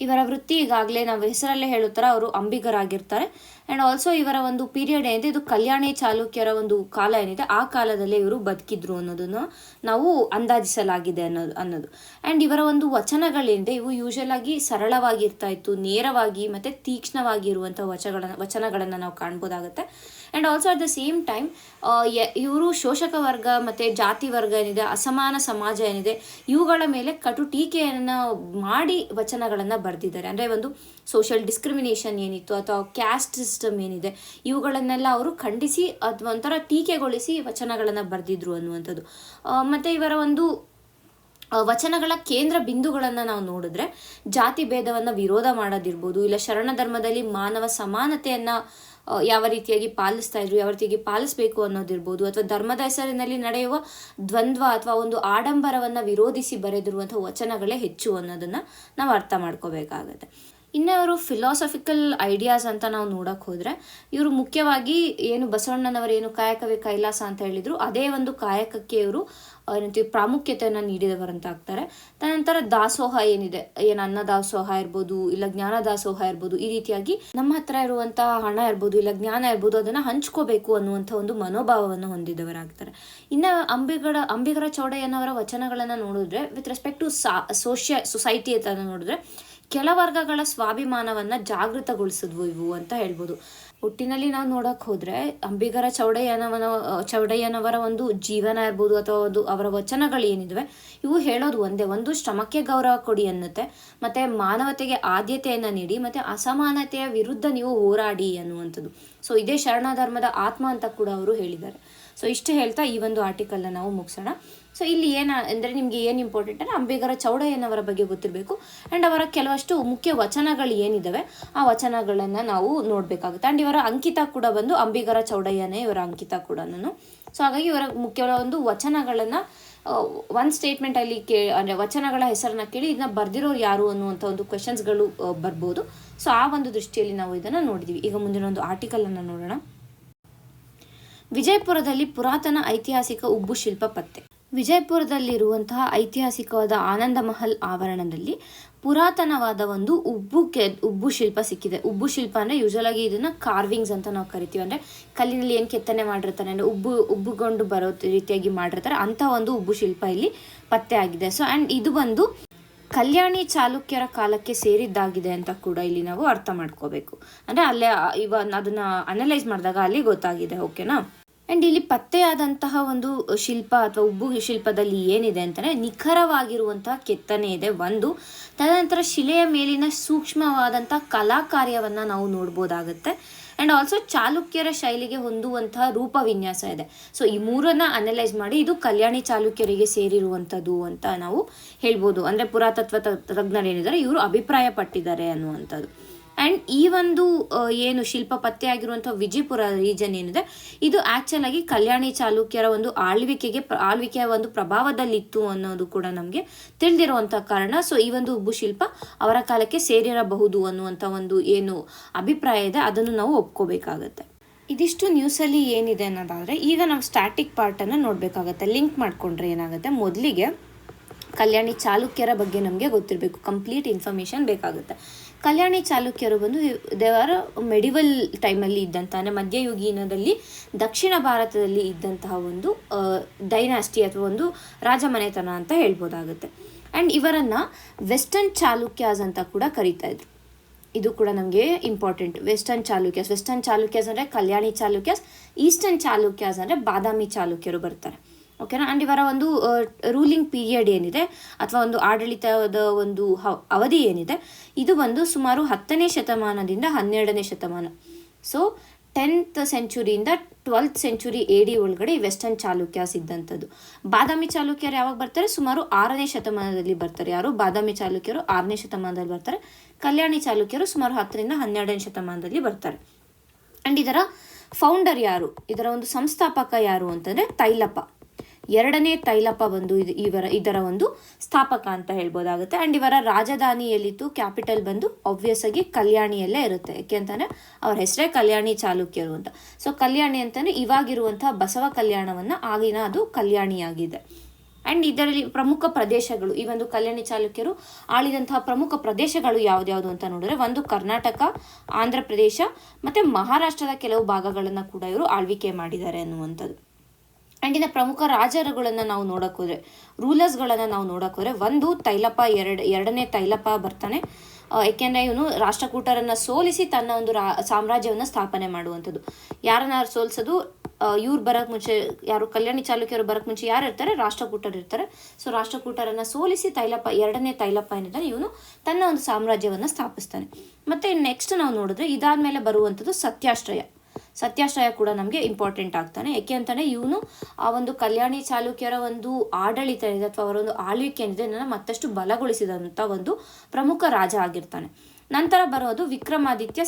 ಇವರ ವೃತ್ತಿ ಈಗಾಗಲೇ ನಾವು ಹೆಸರಲ್ಲೇ ಹೇಳೋ ಥರ ಅವರು ಅಂಬಿಗರಾಗಿರ್ತಾರೆ. ಆ್ಯಂಡ್ ಆಲ್ಸೋ ಇವರ ಒಂದು ಪೀರಿಯಡ್ ಏನಿದೆ ಇದು ಕಲ್ಯಾಣಿ ಚಾಲುಕ್ಯರ ಒಂದು ಕಾಲ ಏನಿದೆ ಆ ಕಾಲದಲ್ಲೇ ಇವರು ಬದುಕಿದ್ರು ಅನ್ನೋದನ್ನು ನಾವು ಅಂದಾಜಿಸಲಾಗಿದೆ ಅನ್ನೋದು. ಆ್ಯಂಡ್ ಇವರ ಒಂದು ವಚನಗಳೇನಿದೆ ಇವು ಯೂಶಲ್ ಆಗಿ ಸರಳವಾಗಿರ್ತಾ ಇತ್ತು, ನೇರವಾಗಿ ಮತ್ತು ತೀಕ್ಷ್ಣವಾಗಿರುವಂಥ ವಚನಗಳನ್ನು ನಾವು ಕಾಣ್ಬೋದಾಗುತ್ತೆ. And also at the same time ಇವರು ಶೋಷಕ ವರ್ಗ ಮತ್ತು ಜಾತಿ ವರ್ಗ ಏನಿದೆ, ಅಸಮಾನ ಸಮಾಜ ಏನಿದೆ ಇವುಗಳ ಮೇಲೆ ಕಟು ಟೀಕೆಯನ್ನು ಮಾಡಿ ವಚನಗಳನ್ನು ಬರೆದಿದ್ದಾರೆ. ಅಂದರೆ ಒಂದು ಸೋಷಿಯಲ್ ಡಿಸ್ಕ್ರಿಮಿನೇಷನ್ ಏನಿತ್ತು ಅಥವಾ ಕ್ಯಾಸ್ಟ್ ಸಿಸ್ಟಮ್ ಏನಿದೆ ಇವುಗಳನ್ನೆಲ್ಲ ಅವರು ಖಂಡಿಸಿ ಅಥವಾ ಒಂಥರ ಟೀಕೆಗೊಳಿಸಿ ವಚನಗಳನ್ನು ಬರೆದಿದ್ರು ಅನ್ನುವಂಥದ್ದು. ಮತ್ತು ಇವರ ಒಂದು ವಚನಗಳ ಕೇಂದ್ರ ಬಿಂದುಗಳನ್ನು ನಾವು ನೋಡಿದ್ರೆ ಜಾತಿ ಭೇದವನ್ನು ವಿರೋಧ ಮಾಡೋದಿರ್ಬೋದು, ಇಲ್ಲ ಶರಣ ಧರ್ಮದಲ್ಲಿ ಮಾನವ ಸಮಾನತೆಯನ್ನು ಯಾವ ರೀತಿಯಾಗಿ ಪಾಲಿಸ್ತಾ ಇದ್ರು, ಯಾವ ರೀತಿಯಾಗಿ ಪಾಲಿಸಬೇಕು ಅನ್ನೋದಿರ್ಬೋದು, ಅಥವಾ ಧರ್ಮದ ಹೆಸರಿನಲ್ಲಿ ನಡೆಯುವ ದ್ವಂದ್ವ ಅಥವಾ ಒಂದು ಆಡಂಬರವನ್ನು ವಿರೋಧಿಸಿ ಬರೆದಿರುವಂಥ ವಚನಗಳೇ ಹೆಚ್ಚು ಅನ್ನೋದನ್ನು ನಾವು ಅರ್ಥ ಮಾಡ್ಕೋಬೇಕಾಗತ್ತೆ. ಇನ್ನು ಅವರು ಫಿಲಾಸಫಿಕಲ್ ಐಡಿಯಾಸ್ ಅಂತ ನಾವು ನೋಡೋಕ್ಕೆ ಹೋದರೆ ಇವರು ಮುಖ್ಯವಾಗಿ ಏನು ಬಸವಣ್ಣನವರು ಏನು ಕಾಯಕವೇ ಕೈಲಾಸ ಅಂತ ಹೇಳಿದರು ಅದೇ ಒಂದು ಕಾಯಕಕ್ಕೆ ಇವರು ಏನಂತೀವಿ ಪ್ರಾಮುಖ್ಯತೆಯನ್ನು ನೀಡಿದವರಂತ ಆಗ್ತಾರೆ. ತದನಂತರ ದಾಸೋಹ ಏನಿದೆ, ಏನು ಅನ್ನ ದಾಸೋಹ ಇರ್ಬೋದು, ಇಲ್ಲ ಜ್ಞಾನ ದಾಸೋಹ ಇರ್ಬೋದು, ಈ ರೀತಿಯಾಗಿ ನಮ್ಮ ಹತ್ರ ಇರುವಂತಹ ಹಣ ಇರ್ಬೋದು ಇಲ್ಲ ಜ್ಞಾನ ಇರ್ಬೋದು ಅದನ್ನು ಹಂಚ್ಕೋಬೇಕು ಅನ್ನುವಂಥ ಒಂದು ಮನೋಭಾವವನ್ನು ಹೊಂದಿದವರಾಗ್ತಾರೆ. ಇನ್ನು ಅಂಬಿಗರ ಚೌಡಯ್ಯನವರ ವಚನಗಳನ್ನು ನೋಡಿದ್ರೆ ವಿತ್ ರೆಸ್ಪೆಕ್ಟ್ ಟು ಸೊಸೈಟಿ ಅಂತ ನೋಡಿದ್ರೆ ಕೆಲ ವರ್ಗಗಳ ಸ್ವಾಭಿಮಾನವನ್ನು ಜಾಗೃತಗೊಳಿಸಿದ್ವು ಇವು ಅಂತ ಹೇಳ್ಬೋದು. ಒಟ್ಟಿನಲ್ಲಿ ನಾವು ನೋಡೋಕೆ ಹೋದರೆ ಅಂಬಿಗರ ಚೌಡಯ್ಯನವರ ಒಂದು ಜೀವನ ಇರ್ಬೋದು ಅಥವಾ ಒಂದು ಅವರ ವಚನಗಳು ಏನಿವೆ ಇವು ಹೇಳೋದು ಒಂದು ಶ್ರಮಕ್ಕೆ ಗೌರವ ಕೊಡಿ ಅನ್ನುತ್ತೆ, ಮತ್ತು ಮಾನವತೆಗೆ ಆದ್ಯತೆಯನ್ನು ನೀಡಿ ಮತ್ತು ಅಸಮಾನತೆಯ ವಿರುದ್ಧ ನೀವು ಹೋರಾಡಿ ಅನ್ನುವಂಥದ್ದು. ಸೊ ಇದೇ ಶರಣ ಧರ್ಮದ ಆತ್ಮ ಅಂತ ಕೂಡ ಅವರು ಹೇಳಿದ್ದಾರೆ. ಸೊ ಇಷ್ಟು ಹೇಳ್ತಾ ಈ ಒಂದು ಆರ್ಟಿಕಲ್ನ ನಾವು ಮುಗಿಸೋಣ. ಸೊ ಇಲ್ಲಿ ಅಂದರೆ ನಿಮಗೆ ಏನು ಇಂಪಾರ್ಟೆಂಟ್ ಅಂದರೆ ಅಂಬಿಗರ ಚೌಡಯ್ಯನವರ ಬಗ್ಗೆ ಗೊತ್ತಿರಬೇಕು. ಆ್ಯಂಡ್ ಅವರ ಕೆಲವಷ್ಟು ಮುಖ್ಯ ವಚನಗಳು ಏನಿದ್ದಾವೆ ಆ ವಚನಗಳನ್ನು ನಾವು ನೋಡಬೇಕಾಗುತ್ತೆ. ಆ್ಯಂಡ್ ಇವರ ಅಂಕಿತ ಕೂಡ ಬಂದು ಅಂಬಿಗರ ಚೌಡಯ್ಯನೇ ಇವರ ಅಂಕಿತ ಕೂಡ. ಸೊ ಹಾಗಾಗಿ ಇವರ ಮುಖ್ಯವಾದ ಒಂದು ವಚನಗಳನ್ನು ಒಂದು ಸ್ಟೇಟ್ಮೆಂಟಲ್ಲಿ ಅಂದರೆ ವಚನಗಳ ಹೆಸರನ್ನ ಕೇಳಿ ಇದನ್ನ ಬರೆದಿರೋರು ಯಾರು ಅನ್ನುವಂಥ ಒಂದು ಕ್ವೆಶನ್ಸ್ಗಳು ಬರ್ಬೋದು. ಸೊ ಆ ಒಂದು ದೃಷ್ಟಿಯಲ್ಲಿ ನಾವು ಇದನ್ನು ನೋಡಿದ್ದೀವಿ. ಈಗ ಮುಂದಿನ ಒಂದು ಆರ್ಟಿಕಲನ್ನು ನೋಡೋಣ. ವಿಜಯಪುರದಲ್ಲಿ ಪುರಾತನ ಐತಿಹಾಸಿಕ ಉಬ್ಬು ಶಿಲ್ಪ ಪತ್ತೆ. ವಿಜಯಪುರದಲ್ಲಿರುವಂತಹ ಐತಿಹಾಸಿಕವಾದ ಆನಂದ ಮಹಲ್ ಆವರಣದಲ್ಲಿ ಪುರಾತನವಾದ ಒಂದು ಉಬ್ಬು ಶಿಲ್ಪ ಸಿಕ್ಕಿದೆ. ಉಬ್ಬು ಶಿಲ್ಪ ಅಂದರೆ ಯೂಶಲ್ ಆಗಿ ಇದನ್ನು ಕಾರ್ವಿಂಗ್ಸ್ ಅಂತ ನಾವು ಕರಿತೀವಿ. ಅಂದರೆ ಕಲ್ಲಿನಲ್ಲಿ ಏನು ಕೆತ್ತನೆ ಮಾಡಿರ್ತಾರೆ ಅಂದರೆ ಉಬ್ಬುಗೊಂಡು ಬರೋ ರೀತಿಯಾಗಿ ಮಾಡಿರ್ತಾರೆ, ಅಂಥ ಒಂದು ಉಬ್ಬು ಶಿಲ್ಪ ಇಲ್ಲಿ ಪತ್ತೆ ಆಗಿದೆ. ಸೊ ಆ್ಯಂಡ್ ಇದು ಬಂದು ಕಲ್ಯಾಣಿ ಚಾಲುಕ್ಯರ ಕಾಲಕ್ಕೆ ಸೇರಿದ್ದಾಗಿದೆ ಅಂತ ಕೂಡ ಇಲ್ಲಿ ನಾವು ಅರ್ಥ ಮಾಡ್ಕೋಬೇಕು. ಅಂದರೆ ಅಲ್ಲೇ ಅದನ್ನು ಅನಲೈಸ್ ಮಾಡಿದಾಗ ಅಲ್ಲಿ ಗೊತ್ತಾಗಿದೆ. ಓಕೆನಾ. ಆ್ಯಂಡ್ ಇಲ್ಲಿ ಪತ್ತೆಯಾದಂತಹ ಒಂದು ಶಿಲ್ಪ ಅಥವಾ ಉಬ್ಬು ಶಿಲ್ಪದಲ್ಲಿ ಏನಿದೆ ಅಂತಂದರೆ ನಿಖರವಾಗಿರುವಂತಹ ಕೆತ್ತನೆ ಇದೆ ಒಂದು. ತದನಂತರ ಶಿಲೆಯ ಮೇಲಿನ ಸೂಕ್ಷ್ಮವಾದಂಥ ಕಲಾಕಾರ್ಯವನ್ನು ನಾವು ನೋಡ್ಬೋದಾಗುತ್ತೆ. ಆ್ಯಂಡ್ ಆಲ್ಸೋ ಚಾಲುಕ್ಯರ ಶೈಲಿಗೆ ಹೊಂದುವಂತಹ ರೂಪ ವಿನ್ಯಾಸ ಇದೆ. ಸೊ ಈ ಮೂರನ್ನು ಅನಲೈಸ್ ಮಾಡಿ ಇದು ಕಲ್ಯಾಣಿ ಚಾಲುಕ್ಯರಿಗೆ ಸೇರಿರುವಂಥದ್ದು ಅಂತ ನಾವು ಹೇಳ್ಬೋದು. ಅಂದರೆ ಪುರಾತತ್ವ ತಜ್ಞರು ಏನಿದ್ದಾರೆ ಇವರು ಅಭಿಪ್ರಾಯ ಪಟ್ಟಿದ್ದಾರೆ ಅನ್ನುವಂಥದ್ದು. ಆ್ಯಂಡ್ ಈ ಒಂದು ಏನು ಶಿಲ್ಪ ಪತ್ತೆಯಾಗಿರುವಂಥ ವಿಜಯಪುರ ರೀಜನ್ ಏನಿದೆ ಇದು ಆ್ಯಕ್ಚುಲ್ ಆಗಿ ಕಲ್ಯಾಣಿ ಚಾಲುಕ್ಯರ ಒಂದು ಆಳ್ವಿಕೆಯ ಒಂದು ಪ್ರಭಾವದಲ್ಲಿತ್ತು ಅನ್ನೋದು ಕೂಡ ನಮಗೆ ತಿಳಿದಿರುವಂಥ ಕಾರಣ. ಸೊ ಈ ಒಂದು ಉಬ್ಬು ಶಿಲ್ಪ ಅವರ ಕಾಲಕ್ಕೆ ಸೇರಿರಬಹುದು ಅನ್ನುವಂಥ ಒಂದು ಏನು ಅಭಿಪ್ರಾಯ ಇದೆ ಅದನ್ನು ನಾವು ಒಪ್ಕೋಬೇಕಾಗತ್ತೆ. ಇದಿಷ್ಟು ನ್ಯೂಸಲ್ಲಿ ಏನಿದೆ ಅನ್ನೋದಾದರೆ ಈಗ ನಾವು ಸ್ಟ್ಯಾಟಿಕ್ ಪಾರ್ಟನ್ನು ನೋಡಬೇಕಾಗತ್ತೆ. ಲಿಂಕ್ ಮಾಡಿಕೊಂಡ್ರೆ ಏನಾಗುತ್ತೆ, ಮೊದಲಿಗೆ ಕಲ್ಯಾಣಿ ಚಾಲುಕ್ಯರ ಬಗ್ಗೆ ನಮಗೆ ಗೊತ್ತಿರಬೇಕು, ಕಂಪ್ಲೀಟ್ ಇನ್ಫಾರ್ಮೇಷನ್ ಬೇಕಾಗುತ್ತೆ. ಕಲ್ಯಾಣಿ ಚಾಲುಕ್ಯರು ಬಂದು ದೇವರ ಮೆಡಿವಲ್ ಟೈಮಲ್ಲಿ ಇದ್ದಂಥ ಅಂದರೆ ಮಧ್ಯಯುಗೀನದಲ್ಲಿ ದಕ್ಷಿಣ ಭಾರತದಲ್ಲಿ ಇದ್ದಂತಹ ಒಂದು ಡೈನಾಸ್ಟಿ ಅಥವಾ ಒಂದು ರಾಜಮನೆತನ ಅಂತ ಹೇಳ್ಬೋದಾಗುತ್ತೆ. ಆ್ಯಂಡ್ ಇವರನ್ನು ವೆಸ್ಟರ್ನ್ ಚಾಲುಕ್ಯಾಸ್ ಅಂತ ಕೂಡ ಕರೀತಾ ಇದ್ರು. ಇದು ಕೂಡ ನಮಗೆ ಇಂಪಾರ್ಟೆಂಟ್. ವೆಸ್ಟರ್ನ್ ಚಾಲುಕ್ಯಾಸ್ ಅಂದರೆ ಕಲ್ಯಾಣಿ ಚಾಲುಕ್ಯಾಸ್, ಈಸ್ಟರ್ನ್ ಚಾಲುಕ್ಯಾಸ್ ಅಂದರೆ ಬಾದಾಮಿ ಚಾಲುಕ್ಯರು ಬರ್ತಾರೆ. ಓಕೆನಾ. ಆ್ಯಂಡ್ ಇವರ ಒಂದು ರೂಲಿಂಗ್ ಪೀರಿಯಡ್ ಏನಿದೆ ಅಥವಾ ಒಂದು ಆಡಳಿತದ ಒಂದು ಅವಧಿ ಏನಿದೆ ಇದು ಬಂದು ಸುಮಾರು 10ನೇ ಶತಮಾನದಿಂದ 12ನೇ ಶತಮಾನ. So 10th ಸೆಂಚುರಿಯಿಂದ 12th century AD ಒಳಗಡೆ ಈ ವೆಸ್ಟರ್ನ್ ಚಾಲುಕ್ಯಾಸ್ ಇದ್ದಂಥದ್ದು. ಬಾದಾಮಿ ಚಾಲುಕ್ಯರು ಯಾವಾಗ ಬರ್ತಾರೆ, ಸುಮಾರು 6ನೇ ಶತಮಾನದಲ್ಲಿ ಬರ್ತಾರೆ. ಯಾರು ಬಾದಾಮಿ ಚಾಲುಕ್ಯರು 6ನೇ ಶತಮಾನದಲ್ಲಿ ಬರ್ತಾರೆ. ಕಲ್ಯಾಣಿ ಚಾಲುಕ್ಯರು ಸುಮಾರು 10ರಿಂದ 12ನೇ ಶತಮಾನದಲ್ಲಿ ಬರ್ತಾರೆ. ಆ್ಯಂಡ್ ಇದರ ಫೌಂಡರ್ ಯಾರು, ಇದರ ಒಂದು ಸಂಸ್ಥಾಪಕ ಯಾರು ಅಂತಂದರೆ ತೈಲಪ, 2ನೇ ತೈಲಪ ಬಂದು ಇದರ ಒಂದು ಸ್ಥಾಪಕ ಅಂತ ಹೇಳ್ಬೋದಾಗುತ್ತೆ. ಆ್ಯಂಡ್ ಇವರ ರಾಜಧಾನಿ ಎಲ್ಲಿತ್ತು, ಕ್ಯಾಪಿಟಲ್ ಬಂದು ಆಬ್ವಿಯಸ್ ಆಗಿ ಕಲ್ಯಾಣಿಯಲ್ಲೇ ಇರುತ್ತೆ. ಯಾಕೆ ಅಂತಂದರೆ ಅವ್ರ ಹೆಸರೇ ಕಲ್ಯಾಣಿ ಚಾಲುಕ್ಯರು ಅಂತ. ಸೊ ಕಲ್ಯಾಣಿ ಅಂತಂದರೆ ಇವಾಗಿರುವಂತಹ ಬಸವ ಕಲ್ಯಾಣವನ್ನು ಆಗಿನ ಅದು ಕಲ್ಯಾಣಿಯಾಗಿದೆ. ಆ್ಯಂಡ್ ಇದರಲ್ಲಿ ಪ್ರಮುಖ ಪ್ರದೇಶಗಳು, ಈ ಒಂದು ಕಲ್ಯಾಣಿ ಚಾಲುಕ್ಯರು ಆಳಿದಂತಹ ಪ್ರಮುಖ ಪ್ರದೇಶಗಳು ಯಾವ್ದ್ಯಾವುದು ಅಂತ ನೋಡಿದ್ರೆ ಒಂದು ಕರ್ನಾಟಕ, ಆಂಧ್ರ ಪ್ರದೇಶ ಮತ್ತು ಮಹಾರಾಷ್ಟ್ರದ ಕೆಲವು ಭಾಗಗಳನ್ನು ಕೂಡ ಇವರು ಆಳ್ವಿಕೆ ಮಾಡಿದ್ದಾರೆ ಅನ್ನುವಂಥದ್ದು. ಆ್ಯಂಡ್ ಇನ್ನು ಪ್ರಮುಖ ರಾಜರುಗಳನ್ನು ನಾವು ನೋಡೋಕೆ ಹೋದರೆ, ರೂಲರ್ಸ್ಗಳನ್ನು ನಾವು ನೋಡೋಕೆ ಹೋದರೆ ಒಂದು ತೈಲಪ, 2ನೇ ತೈಲಪ ಬರ್ತಾನೆ. ಏಕೆಂದರೆ ಇವನು ರಾಷ್ಟ್ರಕೂಟರನ್ನು ಸೋಲಿಸಿ ತನ್ನ ಒಂದು ಸಾಮ್ರಾಜ್ಯವನ್ನು ಸ್ಥಾಪನೆ ಮಾಡುವಂಥದ್ದು. ಯಾರನ್ನ ಸೋಲಿಸೋದು, ಇವ್ರು ಬರೋಕ್ಕೆ ಮುಂಚೆ ಯಾರು ಕಲ್ಯಾಣಿ ಚಾಲುಕ್ಯರು ಬರೋಕ್ಕೆ ಮುಂಚೆ ಯಾರು ಇರ್ತಾರೆ, ರಾಷ್ಟ್ರಕೂಟರು ಇರ್ತಾರೆ. ಸೊ ರಾಷ್ಟ್ರಕೂಟರನ್ನು ಸೋಲಿಸಿ 2ನೇ ತೈಲಪ ಏನಿದ್ದಾನೆ ಇವನು ತನ್ನ ಒಂದು ಸಾಮ್ರಾಜ್ಯವನ್ನು ಸ್ಥಾಪಿಸ್ತಾನೆ. ಮತ್ತು ನೆಕ್ಸ್ಟ್ ನಾವು ನೋಡಿದ್ರೆ ಇದಾದಮೇಲೆ ಬರುವಂಥದ್ದು ಸತ್ಯಾಶ್ರಯ ಕೂಡ ನಮಗೆ ಇಂಪಾರ್ಟೆಂಟ್ ಆಗ್ತಾನೆ. ಯಾಕೆ ಅಂತಂದರೆ ಇವನು ಆ ಒಂದು ಕಲ್ಯಾಣಿ ಚಾಲುಕ್ಯರ ಒಂದು ಆಡಳಿತ ಇದೆ ಅಥವಾ ಅವರ ಒಂದು ಆಳ್ವಿಕೆ ಏನಿದೆ ಇದನ್ನು ಮತ್ತಷ್ಟು ಬಲಗೊಳಿಸಿದಂಥ ಒಂದು ಪ್ರಮುಖ ರಾಜ ಆಗಿರ್ತಾನೆ. ನಂತರ ಬರೋದು ವಿಕ್ರಮಾದಿತ್ಯ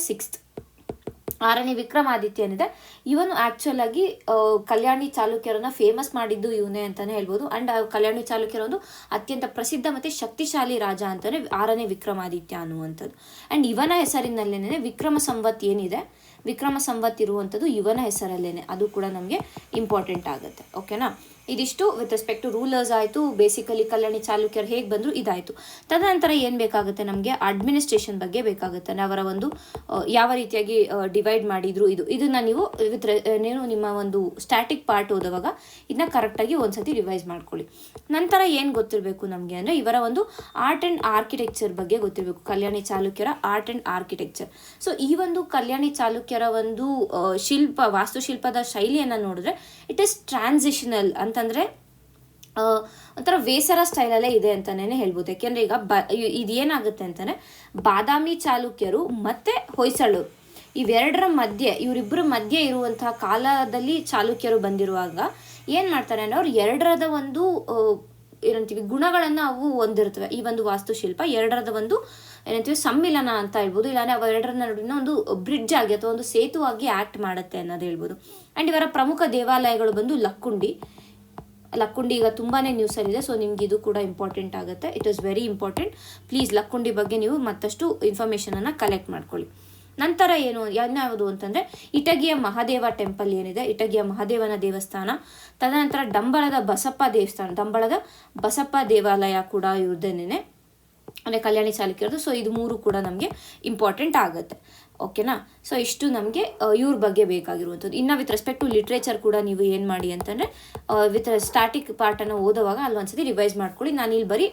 6ನೇ ವಿಕ್ರಮಾದಿತ್ಯ ಏನಿದೆ ಇವನು ಆ್ಯಕ್ಚುಲ್ ಆಗಿ ಕಲ್ಯಾಣಿ ಚಾಲುಕ್ಯರನ್ನು ಫೇಮಸ್ ಮಾಡಿದ್ದು ಇವನೇ ಅಂತಲೇ ಹೇಳ್ಬೋದು. ಆ್ಯಂಡ್ ಕಲ್ಯಾಣಿ ಚಾಲುಕ್ಯರ ಒಂದು ಅತ್ಯಂತ ಪ್ರಸಿದ್ಧ ಮತ್ತು ಶಕ್ತಿಶಾಲಿ ರಾಜ ಅಂತಲೇ 6ನೇ ವಿಕ್ರಮಾದಿತ್ಯ ಅನ್ನುವಂಥದ್ದು. ಆ್ಯಂಡ್ ಇವನ ಹೆಸರಿನಲ್ಲೇನೆ ವಿಕ್ರಮ ಸಂವತ್ ಏನಿದೆ, ವಿಕ್ರಮ ಸಂವತ್ ಇರುವಂಥದ್ದು ಇವನ ಹೆಸರಲ್ಲೇನೆ, ಅದು ಕೂಡ ನಮಗೆ ಇಂಪಾರ್ಟೆಂಟ್ ಆಗುತ್ತೆ. ಓಕೆನಾ. ಇದಿಷ್ಟು ವಿತ್ ರೆಸ್ಪೆಕ್ಟ್ ಟು ರೂಲರ್ಸ್ ಆಯಿತು. ಬೇಸಿಕಲಿ ಕಲ್ಯಾಣಿ ಚಾಲುಕ್ಯರು ಹೇಗೆ ಬಂದರು ಇದಾಯಿತು. ತದನಂತರ ಏನು ಬೇಕಾಗುತ್ತೆ ನಮಗೆ, ಅಡ್ಮಿನಿಸ್ಟ್ರೇಷನ್ ಬಗ್ಗೆ ಬೇಕಾಗುತ್ತೆ. ಅವರ ಒಂದು ಯಾವ ರೀತಿಯಾಗಿ ಡಿವೈಡ್ ಮಾಡಿದ್ರು ಇದನ್ನು ನೀವು ನಿಮ್ಮ ಒಂದು ಸ್ಟ್ಯಾಟಿಕ್ ಪಾರ್ಟ್ ಓದುವಾಗ ಇದನ್ನ ಕರೆಕ್ಟಾಗಿ ಒಂದ್ಸತಿ ರಿವೈಸ್ ಮಾಡ್ಕೊಳ್ಳಿ. ನಂತರ ಏನು ಗೊತ್ತಿರಬೇಕು ನಮಗೆ ಅಂದರೆ ಇವರ ಒಂದು ಆರ್ಟ್ ಆ್ಯಂಡ್ ಆರ್ಕಿಟೆಕ್ಚರ್ ಬಗ್ಗೆ ಗೊತ್ತಿರಬೇಕು. ಕಲ್ಯಾಣಿ ಚಾಲುಕ್ಯರ ಆರ್ಟ್ ಆ್ಯಂಡ್ ಆರ್ಕಿಟೆಕ್ಚರ್. ಸೊ ಈ ಒಂದು ಕಲ್ಯಾಣಿ ಚಾಲುಕ್ಯರ ಒಂದು ವಾಸ್ತುಶಿಲ್ಪದ ಶೈಲಿಯನ್ನು ನೋಡಿದ್ರೆ ಇಟ್ ಈಸ್ ಟ್ರಾನ್ಸಿಷನಲ್ ಅಂತಂದರೆ ಒಂಥರ ವೇಸರ ಸ್ಟೈಲಲ್ಲೇ ಇದೆ ಅಂತಲೇ ಹೇಳ್ಬೋದು. ಯಾಕೆಂದರೆ ಈಗ ಇದೇನಾಗುತ್ತೆ ಅಂತಂದರೆ ಬಾದಾಮಿ ಚಾಲುಕ್ಯರು ಮತ್ತು ಹೊಯ್ಸಳರು ಇವರಿಬ್ಬರ ಮಧ್ಯೆ ಇರುವಂತಹ ಕಾಲದಲ್ಲಿ ಚಾಲುಕ್ಯರು ಬಂದಿರುವಾಗ ಏನು ಮಾಡ್ತಾರೆ ಅಂದರೆ ಅವ್ರು ಎರಡರದ ಒಂದು ಏನಂತೀವಿ ಗುಣಗಳನ್ನು ಅವು ಹೊಂದಿರ್ತವೆ. ಈ ಒಂದು ವಾಸ್ತುಶಿಲ್ಪ ಎರಡರದ ಒಂದು ಏನಂತೀವಿ ಸಮ್ಮಿಲನ ಅಂತ ಹೇಳ್ಬೋದು, ಇಲ್ಲಾಂದರೆ ಅವ ಎರಡರ ನಡುವಿನ ಒಂದು ಬ್ರಿಡ್ಜ್ ಆಗಿ ಅಥವಾ ಒಂದು ಸೇತುವಾಗಿ ಆ್ಯಕ್ಟ್ ಮಾಡುತ್ತೆ ಅನ್ನೋದು ಹೇಳ್ಬೋದು. ಆ್ಯಂಡ್ ಇವರ ಪ್ರಮುಖ ದೇವಾಲಯಗಳು ಬಂದು ಲಕ್ಕುಂಡಿ ಈಗ ತುಂಬಾ ನ್ಯೂಸಲ್ಲಿದೆ. ಸೊ ನಿಮ್ಗೆ ಇದು ಕೂಡ ಇಂಪಾರ್ಟೆಂಟ್ ಆಗುತ್ತೆ. It is very important. Please Lakkundi ಬಗ್ಗೆ ನೀವು ಮತ್ತಷ್ಟು ಇನ್ಫಾರ್ಮೇಷನನ್ನು ಕಲೆಕ್ಟ್ ಮಾಡ್ಕೊಳ್ಳಿ. ನಂತರ ಯಾವ್ದು ಅಂತಂದರೆ ಇಟಗಿಯ ಮಹಾದೇವ ಟೆಂಪಲ್ ಏನಿದೆ, ಇಟಗಿಯ ಮಹಾದೇವನ ದೇವಸ್ಥಾನ. ತದನಂತರ ಡಂಬಳದ ಬಸಪ್ಪ ದೇವಾಲಯ ಕೂಡ ಇವ್ರದ್ದೇನೆ, ಅಂದರೆ ಕಲ್ಯಾಣಿ ಚಾಲುಕ್ಯರದು. ಸೊ ಇದು 3 ಕೂಡ ನಮಗೆ ಇಂಪಾರ್ಟೆಂಟ್ ಆಗುತ್ತೆ. ಓಕೆನಾ? ಸೊ ಇಷ್ಟು ನಮಗೆ ಇವ್ರ ಬಗ್ಗೆ ಬೇಕಾಗಿರುವಂಥದ್ದು. ಇನ್ನು ವಿತ್ ರೆಸ್ಪೆಕ್ಟ್ ಟು ಲಿಟ್ರೇಚರ್ ಕೂಡ ನೀವು ಏನು ಮಾಡಿ ಅಂತಂದರೆ ವಿತ್ ಸ್ಟಾಟಿಕ್ ಪಾರ್ಟನ್ನು ಓದುವಾಗ ಅಲ್ಲಿ ಒಂದ್ಸತಿ ರಿವೈಸ್ ಮಾಡ್ಕೊಳ್ಳಿ. ನಾನಿಲ್ಲಿ ಬರೀ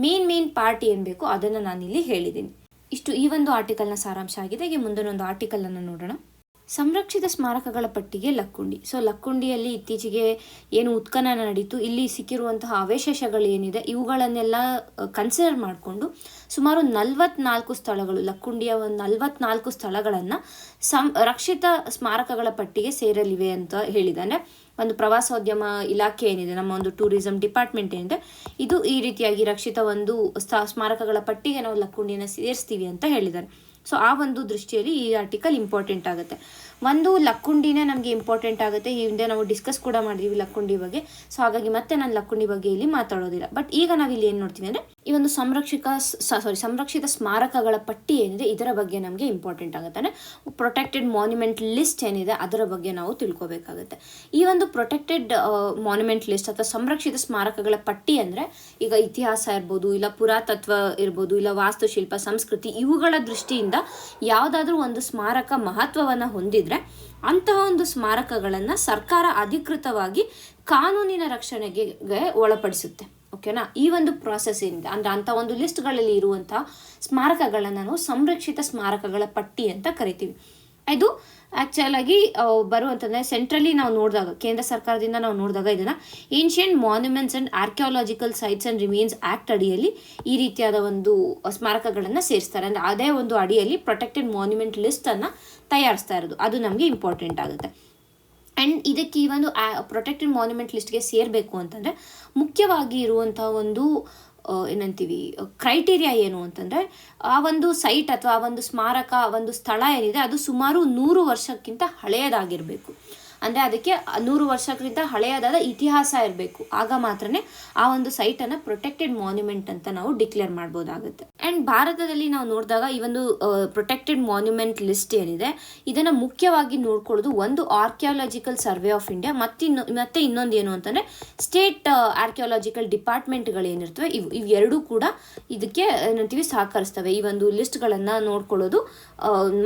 ಮೇನ್ ಪಾರ್ಟ್ ಏನು ಬೇಕು ಅದನ್ನು ನಾನಿಲ್ಲಿ ಹೇಳಿದ್ದೀನಿ. ಇಷ್ಟು ಈ ಒಂದು ಆರ್ಟಿಕಲ್ನ ಸಾರಾಂಶ ಆಗಿದೆ. ಈಗ ಮುಂದೊಂದು ಆರ್ಟಿಕಲನ್ನು ನೋಡೋಣ. ಸಂರಕ್ಷಿತ ಸ್ಮಾರಕಗಳ ಪಟ್ಟಿಗೆ ಲಕ್ಕುಂಡಿ. ಸೊ ಲಕ್ಕುಂಡಿಯಲ್ಲಿ ಇತ್ತೀಚೆಗೆ ಏನು ಉತ್ಖನನ ನಡೀತು, ಇಲ್ಲಿ ಸಿಕ್ಕಿರುವಂತಹ ಅವಶೇಷಗಳು ಏನಿದೆ ಇವುಗಳನ್ನೆಲ್ಲ ಕನ್ಸಿಡರ್ ಮಾಡಿಕೊಂಡು ಸುಮಾರು 44 ಸ್ಥಳಗಳು, ಲಕ್ಕುಂಡಿಯ ಒಂದು 44 ಸ್ಥಳಗಳನ್ನು ರಕ್ಷಿತ ಸ್ಮಾರಕಗಳ ಪಟ್ಟಿಗೆ ಸೇರಲಿವೆ ಅಂತ ಹೇಳಿದ್ದಾನೆ. ಒಂದು ಪ್ರವಾಸೋದ್ಯಮ ಇಲಾಖೆ ಏನಿದೆ, ನಮ್ಮ ಒಂದು ಟೂರಿಸಂ ಡಿಪಾರ್ಟ್ಮೆಂಟ್ ಏನಿದೆ, ಇದು ಈ ರೀತಿಯಾಗಿ ರಕ್ಷಿತ ಒಂದು ಸ್ಮಾರಕಗಳ ಪಟ್ಟಿಗೆ ನಾವು ಲಕ್ಕುಂಡಿಯನ್ನು ಸೇರಿಸ್ತೀವಿ ಅಂತ ಹೇಳಿದ್ದಾರೆ. ಸೊ ಆ ಒಂದು ದೃಷ್ಟಿಯಲ್ಲಿ ಈ ಆರ್ಟಿಕಲ್ ಇಂಪಾರ್ಟೆಂಟ್ ಆಗುತ್ತೆ. ಒಂದು ಲಕ್ಕುಂಡಿನೇ ನಮಗೆ ಇಂಪಾರ್ಟೆಂಟ್ ಆಗುತ್ತೆ. ಈ ಹಿಂದೆ ನಾವು ಡಿಸ್ಕಸ್ ಕೂಡ ಮಾಡಿದ್ವಿ ಲಕ್ಕುಂಡಿ ಬಗ್ಗೆ. ಸೊ ಹಾಗಾಗಿ ಮತ್ತೆ ನಾನು ಲಕ್ಕುಂಡಿ ಬಗ್ಗೆ ಇಲ್ಲಿ ಮಾತಾಡೋದಿಲ್ಲ. ಬಟ್ ಈಗ ನಾವಿಲ್ಲಿ ಏನು ನೋಡ್ತೀವಿ ಅಂದರೆ ಈ ಒಂದು ಸಂರಕ್ಷಿತ ಸ್ಮಾರಕಗಳ ಪಟ್ಟಿ ಏನಿದೆ ಇದರ ಬಗ್ಗೆ ನಮಗೆ ಇಂಪಾರ್ಟೆಂಟ್ ಆಗುತ್ತೆ. ಅಂದರೆ ಪ್ರೊಟೆಕ್ಟೆಡ್ ಮಾನ್ಯುಮೆಂಟ್ ಲಿಸ್ಟ್ ಏನಿದೆ ಅದರ ಬಗ್ಗೆ ನಾವು ತಿಳ್ಕೊಬೇಕಾಗುತ್ತೆ. ಈ ಒಂದು ಪ್ರೊಟೆಕ್ಟೆಡ್ ಮಾನ್ಯುಮೆಂಟ್ ಲಿಸ್ಟ್ ಅಥವಾ ಸಂರಕ್ಷಿತ ಸ್ಮಾರಕಗಳ ಪಟ್ಟಿ ಅಂದರೆ ಈಗ ಇತಿಹಾಸ ಇರ್ಬೋದು, ಇಲ್ಲ ಪುರಾತತ್ವ ಇರ್ಬೋದು, ಇಲ್ಲ ವಾಸ್ತುಶಿಲ್ಪ, ಸಂಸ್ಕೃತಿ, ಇವುಗಳ ದೃಷ್ಟಿಯಿಂದ ಯಾವುದಾದ್ರೂ ಒಂದು ಸ್ಮಾರಕ ಮಹತ್ವವನ್ನು ಹೊಂದಿದ್ರೆ ಅಂತಹ ಒಂದು ಸ್ಮಾರಕಗಳನ್ನು ಸರ್ಕಾರ ಅಧಿಕೃತವಾಗಿ ಕಾನೂನಿನ ರಕ್ಷಣೆಗೆ ಒಳಪಡಿಸುತ್ತೆ. ಓಕೆನಾ? ಈ ಒಂದು ಪ್ರಾಸೆಸ್ ಏನಿದೆ ಅಂದರೆ ಅಂಥ ಒಂದು ಲಿಸ್ಟ್ಗಳಲ್ಲಿ ಇರುವಂಥ ಸ್ಮಾರಕಗಳನ್ನು ನಾವು ಸಂರಕ್ಷಿತ ಸ್ಮಾರಕಗಳ ಪಟ್ಟಿ ಅಂತ ಕರಿತೀವಿ. ಇದು ಆ್ಯಕ್ಚುಲ್ ಆಗಿ ಬರುವಂತಂದರೆ ಸೆಂಟ್ರಲಿ ನಾವು ನೋಡಿದಾಗ, ಕೇಂದ್ರ ಸರ್ಕಾರದಿಂದ ನಾವು ನೋಡಿದಾಗ ಇದನ್ನು ancient monuments and archaeological sites and remains act ಅಡಿಯಲ್ಲಿ ಈ ರೀತಿಯಾದ ಒಂದು ಸ್ಮಾರಕಗಳನ್ನು ಸೇರಿಸ್ತಾರೆ. ಅಂದರೆ ಅದೇ ಒಂದು ಅಡಿಯಲ್ಲಿ ಪ್ರೊಟೆಕ್ಟೆಡ್ ಮಾನ್ಯುಮೆಂಟ್ ಲಿಸ್ಟನ್ನು ತಯಾರಿಸ್ತಾ ಇರೋದು, ಅದು ನಮಗೆ ಇಂಪಾರ್ಟೆಂಟ್ ಆಗುತ್ತೆ. ಆ್ಯಂಡ್ ಇದಕ್ಕೆ ಈ ಒಂದು ಪ್ರೊಟೆಕ್ಟೆಡ್ ಮಾನ್ಯುಮೆಂಟ್ ಲಿಸ್ಟ್ಗೆ ಸೇರಬೇಕು ಅಂತಂದರೆ ಮುಖ್ಯವಾಗಿ ಇರುವಂಥ ಒಂದು ಏನಂತೀವಿ ಕ್ರೈಟೀರಿಯಾ ಏನು ಅಂತಂದರೆ ಆ ಒಂದು ಸೈಟ್ ಅಥವಾ ಆ ಒಂದು ಸ್ಮಾರಕ, ಆ ಒಂದು ಸ್ಥಳ ಏನಿದೆ ಅದು ಸುಮಾರು 100 ವರ್ಷಕ್ಕಿಂತ ಹಳೆಯದಾಗಿರಬೇಕು. ಅಂದರೆ ಅದಕ್ಕೆ 100 ವರ್ಷಕ್ಕಿಂತ ಹಳೆಯದಾದ ಇತಿಹಾಸ ಇರಬೇಕು. ಆಗ ಮಾತ್ರನೇ ಆ ಒಂದು ಸೈಟನ್ನು ಪ್ರೊಟೆಕ್ಟೆಡ್ ಮಾನ್ಯುಮೆಂಟ್ ಅಂತ ನಾವು ಡಿಕ್ಲೇರ್ ಮಾಡ್ಬೋದಾಗುತ್ತೆ. ಆ್ಯಂಡ್ ಭಾರತದಲ್ಲಿ ನಾವು ನೋಡಿದಾಗ ಈ ಒಂದು ಪ್ರೊಟೆಕ್ಟೆಡ್ ಮಾನ್ಯುಮೆಂಟ್ ಲಿಸ್ಟ್ ಏನಿದೆ ಇದನ್ನು ಮುಖ್ಯವಾಗಿ ನೋಡ್ಕೊಳ್ಳೋದು ಒಂದು ಆರ್ಕಿಯಾಲಜಿಕಲ್ ಸರ್ವೆ ಆಫ್ ಇಂಡಿಯಾ ಮತ್ತೆ ಇನ್ನೊಂದು ಏನು ಅಂತಂದರೆ ಸ್ಟೇಟ್ ಆರ್ಕಿಯಾಲಜಿಕಲ್ ಡಿಪಾರ್ಟ್ಮೆಂಟ್ಗಳೇನಿರ್ತವೆ ಇವು ಎರಡೂ ಕೂಡ ಇದಕ್ಕೆ ಏನಂತೀವಿ ಸಹಕರಿಸ್ತವೆ, ಈ ಒಂದು ಲಿಸ್ಟ್ಗಳನ್ನು ನೋಡ್ಕೊಳ್ಳೋದು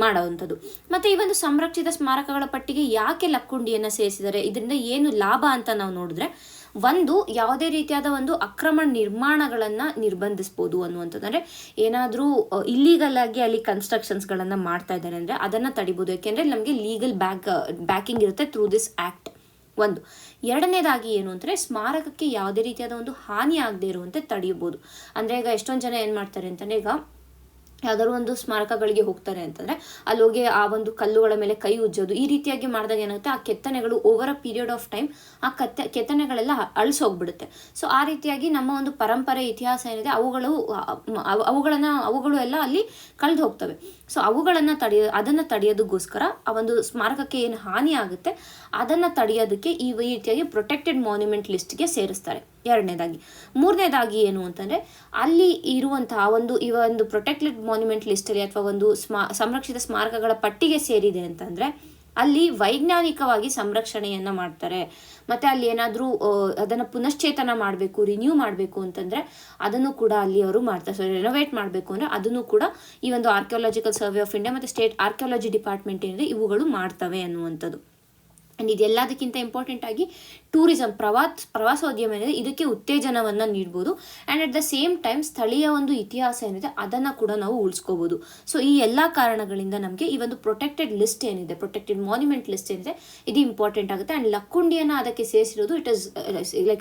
ಮಾಡೋವಂಥದ್ದು. ಮತ್ತು ಈ ಒಂದು ಸಂರಕ್ಷಿತ ಸ್ಮಾರಕಗಳ ಪಟ್ಟಿಗೆ ಯಾಕೆ ಲಕ್ಕುಂಡಿಯನ್ನು ಸೇರಿಸಿದ್ದಾರೆ, ಇದರಿಂದ ಏನು ಲಾಭ ಅಂತ ನಾವು ನೋಡಿದ್ರೆ, ಒಂದು ಯಾವುದೇ ರೀತಿಯಾದ ಒಂದು ಅಕ್ರಮ ನಿರ್ಮಾಣಗಳನ್ನು ನಿರ್ಬಂಧಿಸ್ಬೋದು ಅನ್ನುವಂಥದ್ದು. ಅಂದರೆ ಏನಾದರೂ ಇಲ್ಲೀಗಲ್ ಆಗಿ ಅಲ್ಲಿ ಕನ್ಸ್ಟ್ರಕ್ಷನ್ಸ್ಗಳನ್ನು ಮಾಡ್ತಾ ಇದ್ದಾರೆ ಅಂದರೆ ಅದನ್ನು ತಡಿಬೋದು. ಯಾಕೆಂದರೆ ನಮಗೆ ಲೀಗಲ್ ಬ್ಯಾಕಿಂಗ್ ಇರುತ್ತೆ ಥ್ರೂ ದಿಸ್ ಆ್ಯಕ್ಟ್. ಒಂದು ಎರಡನೇದಾಗಿ ಏನು ಅಂದರೆ ಸ್ಮಾರಕಕ್ಕೆ ಯಾವುದೇ ರೀತಿಯಾದ ಒಂದು ಹಾನಿ ಆಗದೆ ಇರುವಂತೆ ತಡೆಯಬಹುದು. ಅಂದರೆ ಈಗ ಎಷ್ಟೊಂದು ಜನ ಏನು ಮಾಡ್ತಾರೆ ಅಂತಂದರೆ, ಈಗ ಯಾವ್ದಾದ್ರು ಒಂದು ಸ್ಮಾರಕಗಳಿಗೆ ಹೋಗ್ತಾರೆ ಅಂತಂದರೆ ಅಲ್ಲಿ ಹೋಗಿ ಆ ಒಂದು ಕಲ್ಲುಗಳ ಮೇಲೆ ಕೈ ಉಜ್ಜೋದು, ಈ ರೀತಿಯಾಗಿ ಮಾಡಿದಾಗ ಏನಾಗುತ್ತೆ ಆ ಕೆತ್ತನೆಗಳು over a period of time ಆ ಕೆತ್ತನೆಗಳೆಲ್ಲ ಅಳಿಸೋಗ್ಬಿಡುತ್ತೆ. ಸೊ ಆ ರೀತಿಯಾಗಿ ನಮ್ಮ ಒಂದು ಪರಂಪರೆ ಇತಿಹಾಸ ಏನಿದೆ ಅವುಗಳು ಎಲ್ಲ ಅಲ್ಲಿ ಕಳೆದು ಹೋಗ್ತವೆ. ಸೊ ಅದನ್ನು ತಡೆಯೋದಕ್ಕೋಸ್ಕರ ಆ ಒಂದು ಸ್ಮಾರಕಕ್ಕೆ ಏನು ಹಾನಿ ಆಗುತ್ತೆ ಅದನ್ನು ತಡೆಯೋದಕ್ಕೆ ಈ ರೀತಿಯಾಗಿ ಪ್ರೊಟೆಕ್ಟೆಡ್ ಮಾನ್ಯುಮೆಂಟ್ ಲಿಸ್ಟ್ಗೆ ಸೇರಿಸ್ತಾರೆ. ಎರಡನೇದಾಗಿ. ಮೂರನೇದಾಗಿ ಏನು ಅಂತಂದರೆ ಅಲ್ಲಿ ಇರುವಂತಹ ಈ ಒಂದು ಪ್ರೊಟೆಕ್ಟೆಡ್ ಮಾನ್ಯುಮೆಂಟ್ ಲಿಸ್ಟಲ್ಲಿ ಅಥವಾ ಒಂದು ಸಂರಕ್ಷಿತ ಸ್ಮಾರಕಗಳ ಪಟ್ಟಿಗೆ ಸೇರಿದೆ ಅಂತಂದರೆ ಅಲ್ಲಿ ವೈಜ್ಞಾನಿಕವಾಗಿ ಸಂರಕ್ಷಣೆಯನ್ನು ಮಾಡ್ತಾರೆ. ಮತ್ತು ಅಲ್ಲಿ ಏನಾದರೂ ಅದನ್ನು ಪುನಶ್ಚೇತನ ಮಾಡಬೇಕು, ರಿನ್ಯೂ ಮಾಡಬೇಕು ಅಂತಂದರೆ ಅದನ್ನು ಕೂಡ ಅಲ್ಲಿ ಅವರು ಮಾಡ್ತಾರೆ. ಸೊ ರೆನೋವೇಟ್ ಮಾಡಬೇಕು ಅಂದರೆ ಅದನ್ನು ಕೂಡ ಈ ಒಂದು ಆರ್ಕಿಯಾಲಜಿಕಲ್ ಸರ್ವೆ ಆಫ್ ಇಂಡಿಯಾ ಮತ್ತು ಸ್ಟೇಟ್ ಆರ್ಕಿಯಾಲಜಿ ಡಿಪಾರ್ಟ್ಮೆಂಟ್ ಏನಿದೆ ಇವುಗಳು ಮಾಡ್ತವೆ ಅನ್ನುವಂಥದ್ದು. ಆ್ಯಂಡ್ ಇದೆಲ್ಲದಕ್ಕಿಂತ ಇಂಪಾರ್ಟೆಂಟ್ ಆಗಿ ಟೂರಿಸಂ ಪ್ರವಾಸೋದ್ಯಮ ಏನಿದೆ ಇದಕ್ಕೆ ಉತ್ತೇಜನವನ್ನು ನೀಡ್ಬೋದು. And at the same time ಸ್ಥಳೀಯ ಒಂದು ಇತಿಹಾಸ ಏನಿದೆ ಅದನ್ನು ಕೂಡ ನಾವು ಉಳಿಸ್ಕೋಬೋದು. ಸೊ ಈ ಎಲ್ಲ ಕಾರಣಗಳಿಂದ ನಮಗೆ ಈ ಒಂದು ಪ್ರೊಟೆಕ್ಟೆಡ್ ಲಿಸ್ಟ್ ಏನಿದೆ, ಪ್ರೊಟೆಕ್ಟೆಡ್ ಮಾನ್ಯುಮೆಂಟ್ ಲಿಸ್ಟ್ ಏನಿದೆ ಇದು ಇಂಪಾರ್ಟೆಂಟ್ ಆಗುತ್ತೆ. ಆ್ಯಂಡ್ ಲಕ್ಕುಂಡಿಯನ್ನು ಅದಕ್ಕೆ ಸೇರಿಸಿರೋದು ಇಟ್ ಇಸ್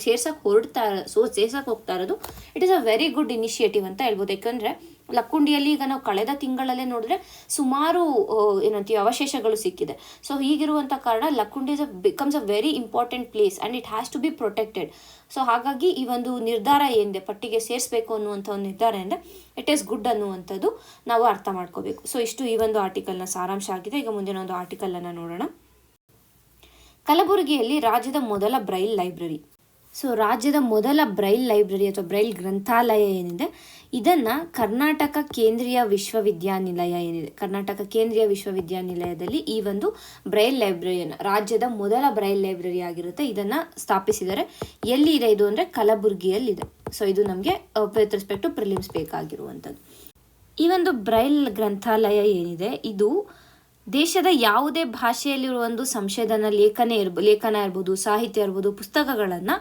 ಸೇರ್ಸಕ್ಕೆ ಹೋಗ್ತಾ ಇರೋದು it is a very good initiative ಅಂತ ಹೇಳ್ಬೋದು. ಯಾಕಂದರೆ ಲಕ್ಕುಂಡಿಯಲ್ಲಿ ಈಗ ನಾವು ಕಳೆದ ತಿಂಗಳಲ್ಲೇ ನೋಡಿದ್ರೆ ಸುಮಾರು ಏನಂತೀವಿ ಅವಶೇಷಗಳು ಸಿಕ್ಕಿದೆ. ಸೊ ಹೀಗಿರುವಂಥ ಕಾರಣ Lakkundi becomes a very important place and it has to be protected. So ಹಾಗಾಗಿ ಈ ಒಂದು ನಿರ್ಧಾರ ಏನಿದೆ ಪಟ್ಟಿಗೆ ಸೇರಿಸಬೇಕು ಅನ್ನುವಂಥ ಒಂದು ನಿರ್ಧಾರ ಏನಿದೆ ಇಟ್ ಈಸ್ ಗುಡ್ ಅನ್ನುವಂಥದ್ದು ನಾವು ಅರ್ಥ ಮಾಡ್ಕೋಬೇಕು. ಸೊ ಇಷ್ಟು ಈ ಒಂದು ಆರ್ಟಿಕಲ್ನ ಸಾರಾಂಶ ಆಗಿದೆ. ಈಗ ಮುಂದಿನ ಒಂದು ಆರ್ಟಿಕಲನ್ನು ನೋಡೋಣ. ಕಲಬುರಗಿಯಲ್ಲಿ ರಾಜ್ಯದ ಮೊದಲ ಬ್ರೈಲ್ ಲೈಬ್ರರಿ. ಸೊ ರಾಜ್ಯದ ಮೊದಲ ಬ್ರೈಲ್ ಲೈಬ್ರರಿ ಅಥವಾ ಬ್ರೈಲ್ ಗ್ರಂಥಾಲಯ ಏನಿದೆ ಇದನ್ನು ಕರ್ನಾಟಕ ಕೇಂದ್ರೀಯ ವಿಶ್ವವಿದ್ಯಾನಿಲಯ ಏನಿದೆ, ಕರ್ನಾಟಕ ಕೇಂದ್ರೀಯ ವಿಶ್ವವಿದ್ಯಾನಿಲಯದಲ್ಲಿ ಈ ಒಂದು ಬ್ರೈಲ್ ಲೈಬ್ರರಿಯನ್ನು, ರಾಜ್ಯದ ಮೊದಲ ಬ್ರೈಲ್ ಲೈಬ್ರರಿ ಆಗಿರುತ್ತೆ, ಇದನ್ನು ಸ್ಥಾಪಿಸಿದ್ದಾರೆ. ಎಲ್ಲಿ ಇದೆ ಇದು ಅಂದರೆ ಕಲಬುರಗಿಯಲ್ಲಿದೆ. ಸೊ ಇದು ನಮಗೆ ವಿತ್ ರೆಸ್ಪೆಕ್ಟ್ ಟು ಪ್ರಿಲಿಮ್ಸ್ ಬೇಕಾಗಿರುವಂಥದ್ದು. ಈ ಒಂದು ಬ್ರೈಲ್ ಗ್ರಂಥಾಲಯ ಏನಿದೆ ಇದು ದೇಶದ ಯಾವುದೇ ಭಾಷೆಯಲ್ಲಿರುವ ಒಂದು ಸಂಶೋಧನಾ ಲೇಖನ ಇರ್ಬೋದು, ಸಾಹಿತ್ಯ ಇರ್ಬೋದು, ಪುಸ್ತಕಗಳನ್ನು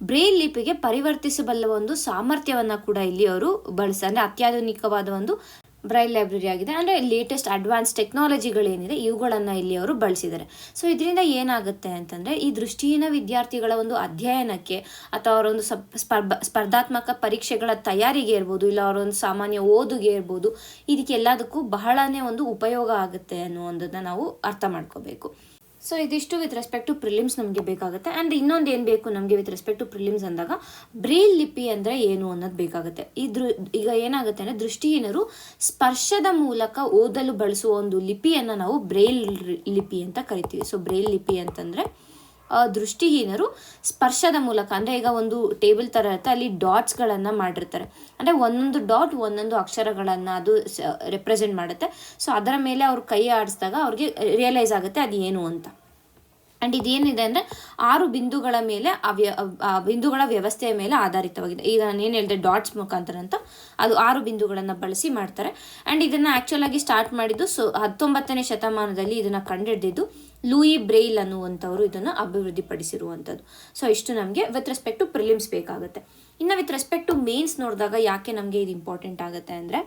ಬ್ರೈಲ್ ಲಿಪಿಗೆ ಪರಿವರ್ತಿಸಬಲ್ಲ ಒಂದು ಸಾಮರ್ಥ್ಯವನ್ನು ಕೂಡ ಇಲ್ಲಿ ಅವರು ಬಳಸ್ತಾರೆ. ಅಂದರೆ ಅತ್ಯಾಧುನಿಕವಾದ ಒಂದು ಬ್ರೈಲ್ ಲೈಬ್ರರಿ ಆಗಿದೆ. ಅಂದರೆ ಲೇಟೆಸ್ಟ್ ಅಡ್ವಾನ್ಸ್ ಟೆಕ್ನಾಲಜಿಗಳೇನಿದೆ ಇವುಗಳನ್ನು ಇಲ್ಲಿ ಅವರು ಬಳಸಿದ್ದಾರೆ. ಸೊ ಇದರಿಂದ ಏನಾಗುತ್ತೆ ಅಂತಂದರೆ ಈ ದೃಷ್ಟಿಹೀನ ವಿದ್ಯಾರ್ಥಿಗಳ ಒಂದು ಅಧ್ಯಯನಕ್ಕೆ ಅಥವಾ ಅವರ ಒಂದು ಸ್ಪರ್ಧಾತ್ಮಕ ಪರೀಕ್ಷೆಗಳ ತಯಾರಿಗೆ ಇರ್ಬೋದು, ಇಲ್ಲ ಅವರ ಒಂದು ಸಾಮಾನ್ಯ ಓದುಗೆ ಇರ್ಬೋದು, ಇದಕ್ಕೆಲ್ಲದಕ್ಕೂ ಬಹಳನೇ ಒಂದು ಉಪಯೋಗ ಆಗುತ್ತೆ ಅನ್ನುವಂಥದ್ದನ್ನ ನಾವು ಅರ್ಥ ಮಾಡ್ಕೋಬೇಕು. ಸೊ ಇದಿಷ್ಟು ವಿತ್ ರೆಸ್ಪೆಕ್ಟ್ ಟು ಪ್ರಿಲಿಮ್ಸ್ ನಮಗೆ ಬೇಕಾಗುತ್ತೆ. ಆ್ಯಂಡ್ ಇನ್ನೊಂದು ಏನು ಬೇಕು ನಮಗೆ ವಿತ್ ರೆಸ್ಪೆಕ್ಟ್ ಟು ಪ್ರಿಲಿಮ್ಸ್ ಅಂದಾಗ ಬ್ರೈಲ್ ಲಿಪಿ ಅಂದರೆ ಏನು ಅನ್ನೋದು ಬೇಕಾಗುತ್ತೆ. ಈಗ ಏನಾಗುತ್ತೆ ಅಂದರೆ ದೃಷ್ಟಿಹೀನರು ಸ್ಪರ್ಶದ ಮೂಲಕ ಓದಲು ಬಳಸುವ ಒಂದು ಲಿಪಿಯನ್ನು ನಾವು ಬ್ರೈಲ್ ಲಿಪಿ ಅಂತ ಕರಿತೀವಿ. ಸೊ ಬ್ರೈಲ್ ಲಿಪಿ ಅಂತಂದರೆ ದೃಷ್ಟಿಹೀನರು ಸ್ಪರ್ಶದ ಮೂಲಕ, ಅಂದರೆ ಈಗ ಒಂದು ಟೇಬಲ್ ಥರ ಇರುತ್ತೆ, ಅಲ್ಲಿ ಡಾಟ್ಸ್ಗಳನ್ನು ಮಾಡಿರ್ತಾರೆ, ಅಂದರೆ ಒಂದೊಂದು ಡಾಟ್ ಒಂದೊಂದು ಅಕ್ಷರಗಳನ್ನು ಅದು ರೆಪ್ರೆಸೆಂಟ್ ಮಾಡುತ್ತೆ. ಸೊ ಅದರ ಮೇಲೆ ಅವ್ರು ಕೈ ಆಡಿಸಿದಾಗ ಅವ್ರಿಗೆ ರಿಯಲೈಸ್ ಆಗುತ್ತೆ ಅದು ಏನು ಅಂತ. ಆ್ಯಂಡ್ ಇದೇನಿದೆ ಅಂದರೆ 6 ಬಿಂದುಗಳ ಮೇಲೆ ಬಿಂದುಗಳ ವ್ಯವಸ್ಥೆಯ ಮೇಲೆ ಆಧಾರಿತವಾಗಿದೆ. ಈಗ ನಾನು ಏನು ಹೇಳಿದೆ ಡಾಟ್ಸ್ ಮುಖಾಂತರ ಅಂತ, ಅದು 6 ಬಿಂದುಗಳನ್ನು ಬಳಸಿ ಮಾಡ್ತಾರೆ. ಆ್ಯಂಡ್ ಇದನ್ನು ಆ್ಯಕ್ಚುಲಾಗಿ ಸ್ಟಾರ್ಟ್ ಮಾಡಿದ್ದು 19ನೇ ಶತಮಾನದಲ್ಲಿ ಇದನ್ನು ಕಂಡುಹಿಡಿದಿದ್ದು ಲೂಯಿ ಬ್ರೈಲ್ ಅನ್ನುವಂಥವ್ರು ಇದನ್ನು ಅಭಿವೃದ್ಧಿಪಡಿಸಿರುವಂಥದ್ದು. ಸೊ ಇಷ್ಟು ನಮಗೆ ವಿತ್ ರೆಸ್ಪೆಕ್ಟ್ ಟು ಪ್ರಿಲಿಮ್ಸ್ ಬೇಕಾಗುತ್ತೆ. ಇನ್ನು ವಿತ್ ರೆಸ್ಪೆಕ್ಟ್ ಟು ಮೇನ್ಸ್ ನೋಡಿದಾಗ ಯಾಕೆ ನಮಗೆ ಇದು ಇಂಪಾರ್ಟೆಂಟ್ ಆಗುತ್ತೆ ಅಂದರೆ,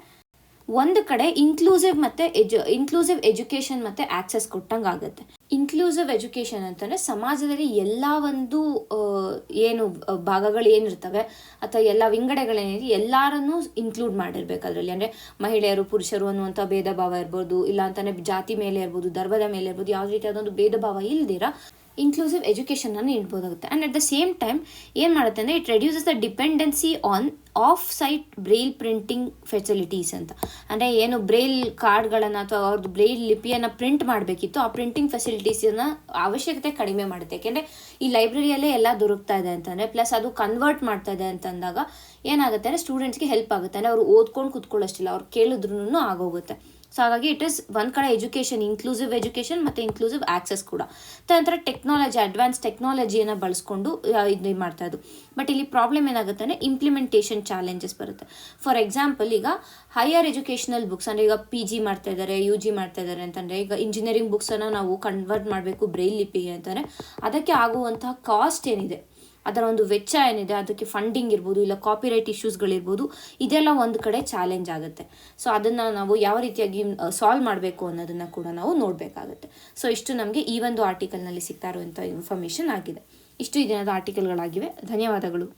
ಒಂದು ಕಡೆ ಇನ್ಕ್ಲೂಸಿವ್ ಎಜುಕೇಷನ್ ಮತ್ತು ಆಕ್ಸೆಸ್ ಕೊಟ್ಟಂಗೆ ಆಗುತ್ತೆ. ಇನ್ಕ್ಲೂಸಿವ್ ಎಜುಕೇಷನ್ ಅಂತಂದರೆ ಸಮಾಜದಲ್ಲಿ ಎಲ್ಲ ಒಂದು ಏನು ಭಾಗಗಳು ಏನಿರ್ತವೆ ಅಥವಾ ಎಲ್ಲ ವಿಂಗಡಗಳೇನಿದೆ ಎಲ್ಲರನ್ನೂ ಇನ್ಕ್ಲೂಡ್ ಮಾಡಿರ್ಬೇಕು ಅದರಲ್ಲಿ. ಅಂದರೆ ಮಹಿಳೆಯರು ಪುರುಷರು ಅನ್ನುವಂಥ ಭೇದ ಭಾವ ಇರ್ಬೋದು, ಇಲ್ಲ ಅಂತಲೇ ಜಾತಿ ಮೇಲೆ ಇರ್ಬೋದು, ಧರ್ಮದ ಮೇಲೆ ಇರ್ಬೋದು, ಯಾವುದೇ ರೀತಿಯಾದೊಂದು ಭೇದ ಭಾವ ಇಲ್ದಿರ ಇನ್ಕ್ಲೂಸಿವ್ ಎಜುಕೇಷನನ್ನು ನೀಡ್ಬೋದಾಗುತ್ತೆ. And at the same time ಏನು ಮಾಡುತ್ತೆ ಅಂದರೆ it reduces the dependency on of sight braille printing facilities ಅಂತ. ಅಂದರೆ ಏನು ಬ್ರೈಲ್ ಕಾರ್ಡ್ಗಳನ್ನು ಅಥವಾ ಅವ್ರದ್ದು ಬ್ರೈಲ್ ಲಿಪಿಯನ್ನು ಪ್ರಿಂಟ್ ಮಾಡಬೇಕಿತ್ತು ಆ ಪ್ರಿಂಟಿಂಗ್ ಫೆಸಿಲಿಟೀಸನ್ನು ಅವಶ್ಯಕತೆ ಕಡಿಮೆ ಮಾಡುತ್ತೆ. ಯಾಕೆಂದರೆ ಈ ಲೈಬ್ರರಿಯಲ್ಲೇ ಎಲ್ಲ ದೊರಕ್ತಾ ಇದೆ ಅಂತಂದರೆ, ಪ್ಲಸ್ ಅದು ಕನ್ವರ್ಟ್ ಮಾಡ್ತಾ ಇದೆ ಅಂತಂದಾಗ ಏನಾಗುತ್ತೆ ಅಂದರೆ ಸ್ಟೂಡೆಂಟ್ಸ್ಗೆ ಹೆಲ್ಪ್ ಆಗುತ್ತೆ. ಅಂದರೆ ಅವರು ಓದ್ಕೊಂಡು ಕೂತ್ಕೊಳ್ಳೋಷ್ಟಿಲ್ಲ, ಅವ್ರು ಕೇಳಿದ್ರೂ ಆಗೋಗುತ್ತೆ. ಸೊ ಹಾಗಾಗಿ ಇಟ್ ಈಸ್ ಒಂದು ಕಡೆ ಎಜುಕೇಷನ್, ಇನ್ಕ್ಲೂಸಿವ್ ಎಜುಕೇಷನ್ ಮತ್ತು ಇನ್ಕ್ಲೂಸಿವ್ ಆಕ್ಸೆಸ್ ಕೂಡ. ನಂತರ ಟೆಕ್ನಾಲಜಿ, ಅಡ್ವಾನ್ಸ್ ಟೆಕ್ನಾಲಜಿಯನ್ನು ಬಳಸ್ಕೊಂಡು ಇದು ಮಾಡ್ತಾ ಇದ್ದು. ಬಟ್ ಇಲ್ಲಿ ಪ್ರಾಬ್ಲಮ್ ಏನಾಗುತ್ತೆ ಅಂದರೆ ಇಂಪ್ಲಿಮೆಂಟೇಷನ್ ಚಾಲೆಂಜಸ್ ಬರುತ್ತೆ. ಫಾರ್ ಎಕ್ಸಾಂಪಲ್ ಈಗ ಹೈಯರ್ ಎಜುಕೇಷನಲ್ ಬುಕ್ಸ್, ಅಂದರೆ ಈಗ PG ಮಾಡ್ತಾ ಇದ್ದಾರೆ, UG ಮಾಡ್ತಾ ಇದ್ದಾರೆ ಅಂತಂದರೆ, ಈಗ ಇಂಜಿನಿಯರಿಂಗ್ ಬುಕ್ಸನ್ನು ನಾವು ಕನ್ವರ್ಟ್ ಮಾಡಬೇಕು ಬ್ರೈಲ್ ಲಿಪಿಗೆ ಅಂತಂದರೆ ಅದಕ್ಕೆ ಆಗುವಂತಹ ಕಾಸ್ಟ್ ಏನಿದೆ, ಅದರ ಒಂದು ವೆಚ್ಚ ಏನಿದೆ, ಅದಕ್ಕೆ ಫಂಡಿಂಗ್ ಇರ್ಬೋದು, ಇಲ್ಲ ಕಾಪಿರೈಟ್ ಇಶ್ಯೂಸ್ಗಳಿರ್ಬೋದು, ಇದೆಲ್ಲ ಒಂದು ಕಡೆ ಚಾಲೆಂಜ್ ಆಗುತ್ತೆ. ಸೊ ಅದನ್ನು ನಾವು ಯಾವ ರೀತಿಯಾಗಿ ಸಾಲ್ವ್ ಮಾಡಬೇಕು ಅನ್ನೋದನ್ನು ಕೂಡ ನಾವು ನೋಡಬೇಕಾಗುತ್ತೆ. ಸೊ ಇಷ್ಟು ನಮಗೆ ಈ ಒಂದು ಆರ್ಟಿಕಲ್ನಲ್ಲಿ ಸಿಗ್ತಾ ಇರುವಂಥ ಇನ್ಫಾರ್ಮೇಷನ್ ಆಗಿದೆ. ಇಷ್ಟು ಈ ದಿನದ ಆರ್ಟಿಕಲ್ಗಳಾಗಿವೆ. ಧನ್ಯವಾದಗಳು.